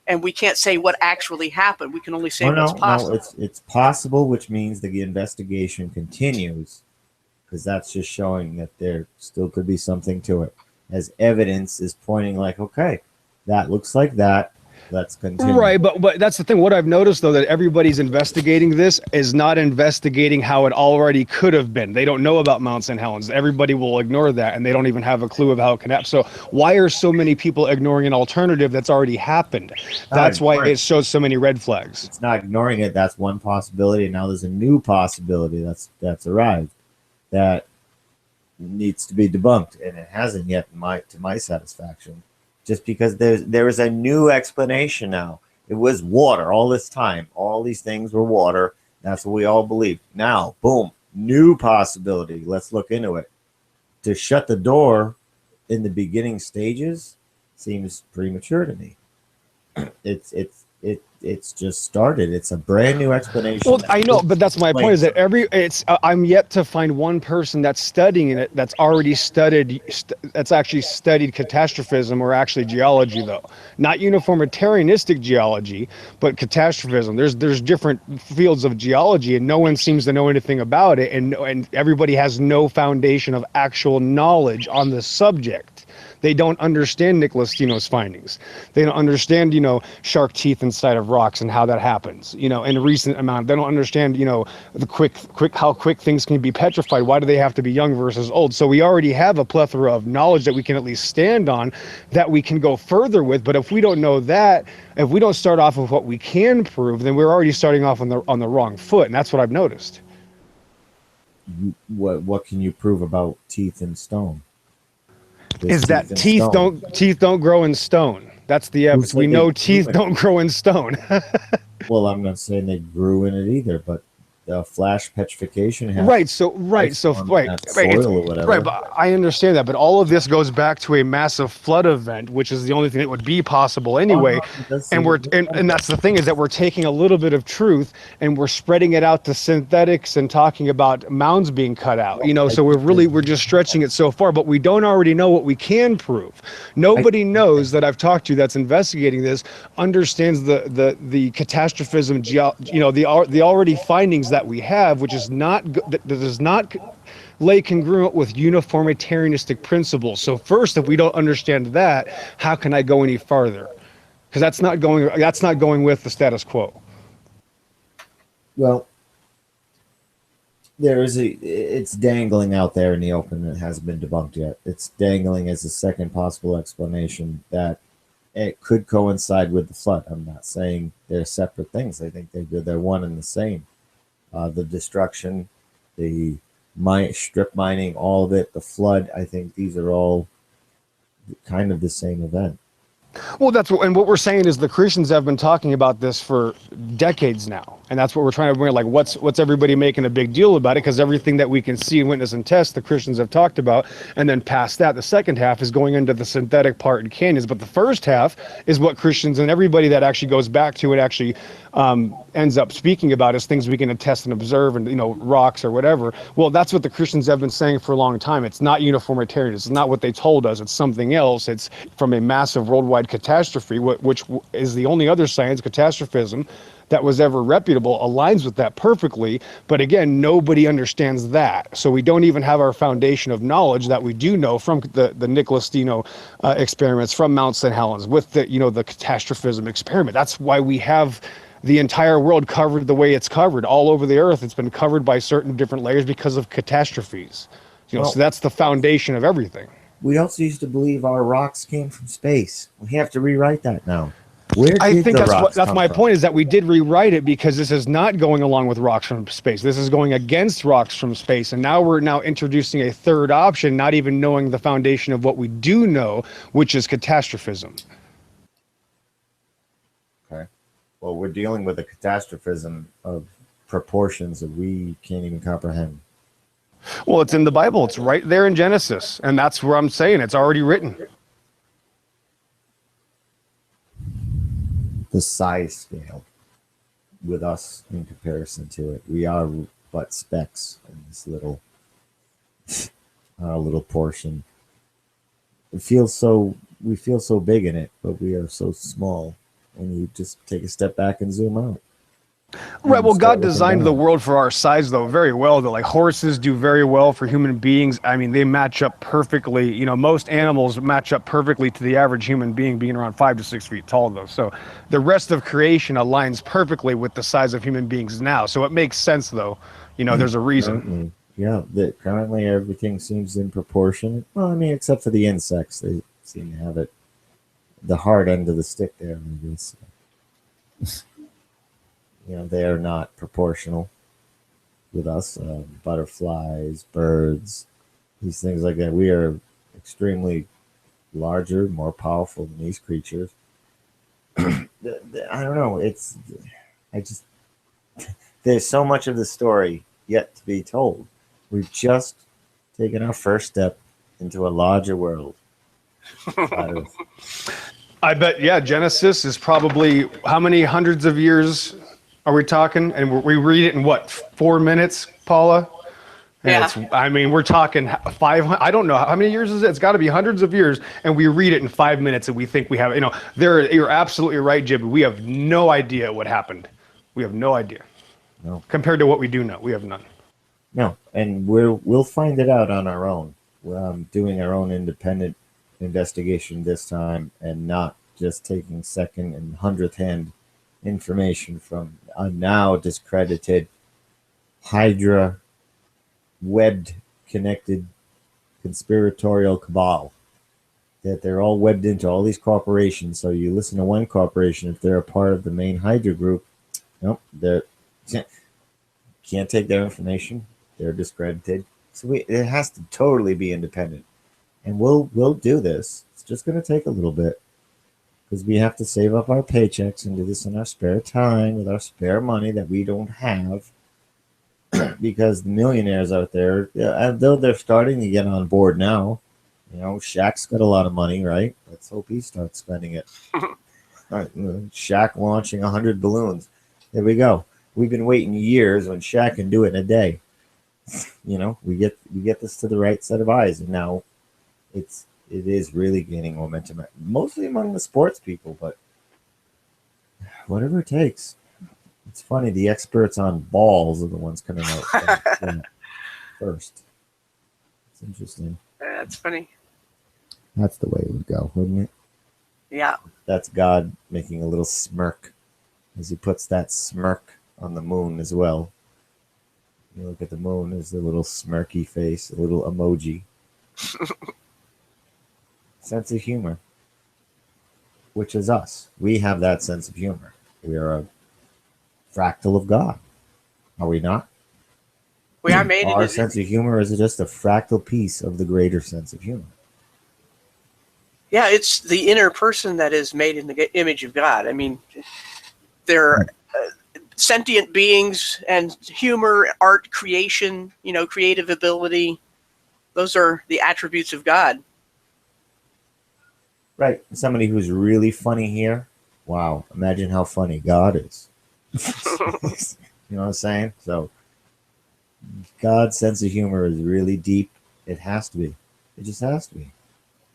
and we can't say what actually happened. We can only say what's possible. No, it's possible, which means the investigation continues, because that's just showing that there still could be something to it. As evidence is pointing like, okay, that looks like that. Let's continue. Right, but that's the thing. What I've noticed, though, that everybody's investigating this is not investigating how it already could have been. They don't know about Mount St. Helens. Everybody will ignore that, and they don't even have a clue of how it can happen. So why are so many people ignoring an alternative that's already happened? That's why it shows so many red flags. It's not ignoring it. That's one possibility. And now there's a new possibility that's arrived that needs to be debunked, and it hasn't yet to my satisfaction, just because there is a new explanation now. It was water all this time. All these things were water. That's what we all believed. Now, boom, new possibility. Let's look into it. To shut the door in the beginning stages seems premature to me. It's just started. It's a brand new explanation. Well, I know, but that's my point. Is that I'm yet to find one person that's studying it that's already that's actually studied catastrophism, or actually geology, though, not uniformitarianistic geology, but catastrophism. There's different fields of geology, and no one seems to know anything about it, and everybody has no foundation of actual knowledge on the subject. They don't understand Nicholas Stino's findings. They don't understand, shark teeth inside of rocks and how that happens, in a recent amount. They don't understand, the how quick things can be petrified. Why do they have to be young versus old? So we already have a plethora of knowledge that we can at least stand on, that we can go further with. But if we don't know that, if we don't start off with what we can prove, then we're already starting off on the wrong foot. And that's what I've noticed. What can you prove about teeth and stone? Is that teeth don't grow in stone. That's the evidence. We know teeth don't grow in stone. Well, I'm not saying they grew in it either, but the flash petrification happened. Right. So right. So right. That Right. soil or whatever. Right. But I understand that. But all of this goes back to a massive flood event, which is the only thing that would be possible anyway. It does And seem and that's the thing, is that we're taking a little bit of truth and we're spreading it out to synthetics and talking about mounds being cut out. You know, so we're just stretching it so far, but we don't already know what we can prove. Nobody knows that I've talked to that's investigating this understands the catastrophism, you know, the already findings that we have, which is not that does not lay congruent with uniformitarianistic principles. So first, if we don't understand that, how can I go any farther? Because that's not going with the status quo. Well, it's dangling out there in the open. It hasn't been debunked yet. It's dangling as a second possible explanation that it could coincide with the flood. I'm not saying they're separate things. I think they're one and the same. The destruction, the strip mining, all of it, the flood. I think these are all kind of the same event. Well, and what we're saying is the Christians have been talking about this for decades now, and that's what we're trying to bring. Like, what's everybody making a big deal about it? Because everything that we can see, witness, and test, the Christians have talked about, and then past that, the second half is going into the synthetic part and canyons. But the first half is what Christians and everybody that actually goes back to it actually ends up speaking about, is things we can attest and observe, and rocks or whatever. Well, that's what the Christians have been saying for a long time. It's not uniformitarian. It's not what they told us. It's something else. It's from a massive worldwide catastrophe, which is the only other science, catastrophism, that was ever reputable, aligns with that perfectly. But again, nobody understands that. So we don't even have our foundation of knowledge that we do know from the Nicholas Steno experiments, from Mount St. Helens, with the catastrophism experiment. That's why we have the entire world covered the way it's covered. All over the earth, it's been covered by certain different layers because of catastrophes. So that's the foundation of everything. We also used to believe our rocks came from space. We have to rewrite that now. Where I did think the rocks that's come my from? point, is that we did rewrite it, because this is not going along with rocks from space. This is going against rocks from space. And now we're introducing a third option, not even knowing the foundation of what we do know, which is catastrophism. Okay. Well, we're dealing with a catastrophism of proportions that we can't even comprehend. Well, it's in the Bible. It's right there in Genesis. And that's where I'm saying it's already written. The size scale with us in comparison to it. We are but specks in this little portion. We feel so big in it, but we are so small when you just take a step back and zoom out. Right. Well, God designed the world for our size, though, very well. Though, like horses do very well for human beings. I mean, they match up perfectly. Most animals match up perfectly to the average human being being around 5 to 6 feet tall, though. So the rest of creation aligns perfectly with the size of human beings now. So it makes sense, though. There's a reason. Yeah, that currently everything seems in proportion. Well, I mean, except for the insects, they seem to have the hard end of the stick there, I guess. They are not proportional with us. Butterflies, birds, these things like that. We are extremely larger, more powerful than these creatures. I don't know. There's so much of the story yet to be told. We've just taken our first step into a larger world. I bet, yeah, Genesis is probably, how many hundreds of years are we talking? And we read it in what, 4 minutes, Paula? And Yeah. We're talking 500. I don't know how many years is it. It's got to be hundreds of years, and we read it in 5 minutes, and we think we have. You're absolutely right, Jib. We have no idea what happened. We have no idea. No. Compared to what we do know, we have none. No, and we'll find it out on our own. Doing our own independent investigation this time, and not just taking second and 100th hand information from a now discredited Hydra webbed connected conspiratorial cabal, that they're all webbed into all these corporations. So you listen to one corporation, if they're a part of the main Hydra group, nope, they can't take their information. They're discredited. So it has to totally be independent, and we'll do this. It's just going to take a little bit, because we have to save up our paychecks and do this in our spare time with our spare money that we don't have. because the millionaires out there, yeah, though they're starting to get on board now. You know, Shaq's got a lot of money, right? Let's hope he starts spending it. All right, Shaq launching 100 balloons. There we go. We've been waiting years when Shaq can do it in a day. You know, we get this to the right set of eyes, and now it is really gaining momentum, mostly among the sports people, but whatever it takes. It's funny, the experts on balls are the ones coming out first. It's interesting. That's funny. That's the way it would go, wouldn't it? Yeah. That's God making a little smirk as he puts that smirk on the moon as well. You look at the moon, there's a little smirky face, a little emoji. Sense of humor, which is us. We have that sense of humor. We are a fractal of God. Are we not? We are made Our in sense of humor is just a fractal piece of the greater sense of humor. Yeah, it's the inner person that is made in the image of God. I mean, they're sentient beings, and humor, art, creation, creative ability, those are the attributes of God. Right. Somebody who's really funny here. Wow. Imagine how funny God is. You know what I'm saying? So God's sense of humor is really deep. It has to be. It just has to be.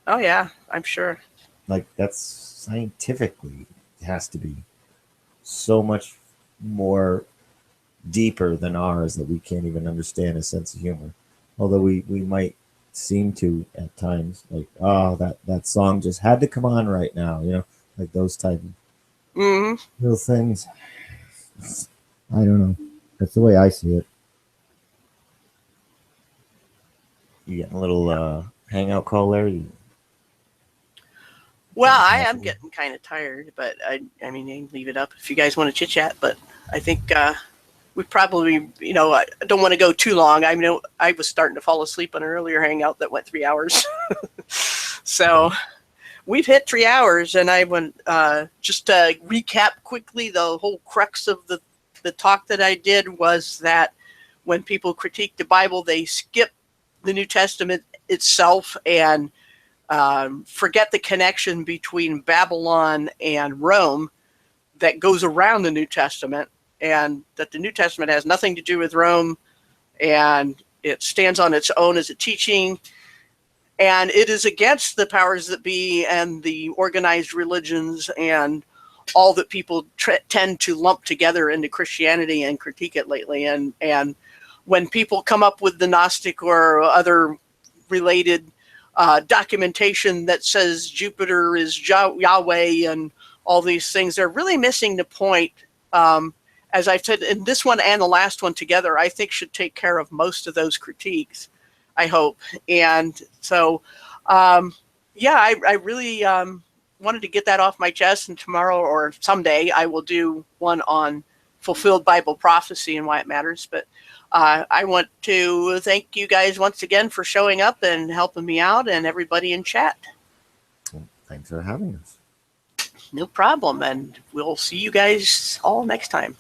Oh, yeah, I'm sure. Like, that's scientifically, it has to be so much more deeper than ours that we can't even understand his sense of humor. Although we might seem to at times, like, oh, that song just had to come on right now, like those type of little things. I don't know. That's the way I see it. You getting a little hangout call there? Well, I am getting kind of tired, but I mean, I can leave it up if you guys want to chit chat. But I think we probably, I don't want to go too long. I mean, I was starting to fall asleep on an earlier hangout that went 3 hours. So we've hit 3 hours, and I went just to recap quickly. The whole crux of the talk that I did was that when people critique the Bible, they skip the New Testament itself and forget the connection between Babylon and Rome that goes around the New Testament, and that the New Testament has nothing to do with Rome, and it stands on its own as a teaching, and it is against the powers that be and the organized religions and all that people tend to lump together into Christianity and critique it lately. And when people come up with the Gnostic or other related documentation that says Jupiter is Yahweh and all these things, they're really missing the point. As I've said in this one and the last one together, I think should take care of most of those critiques, I hope. And so, I really wanted to get that off my chest, and tomorrow or someday I will do one on fulfilled Bible prophecy and why it matters. But I want to thank you guys once again for showing up and helping me out, and everybody in chat. Well, thanks for having us. No problem. And we'll see you guys all next time.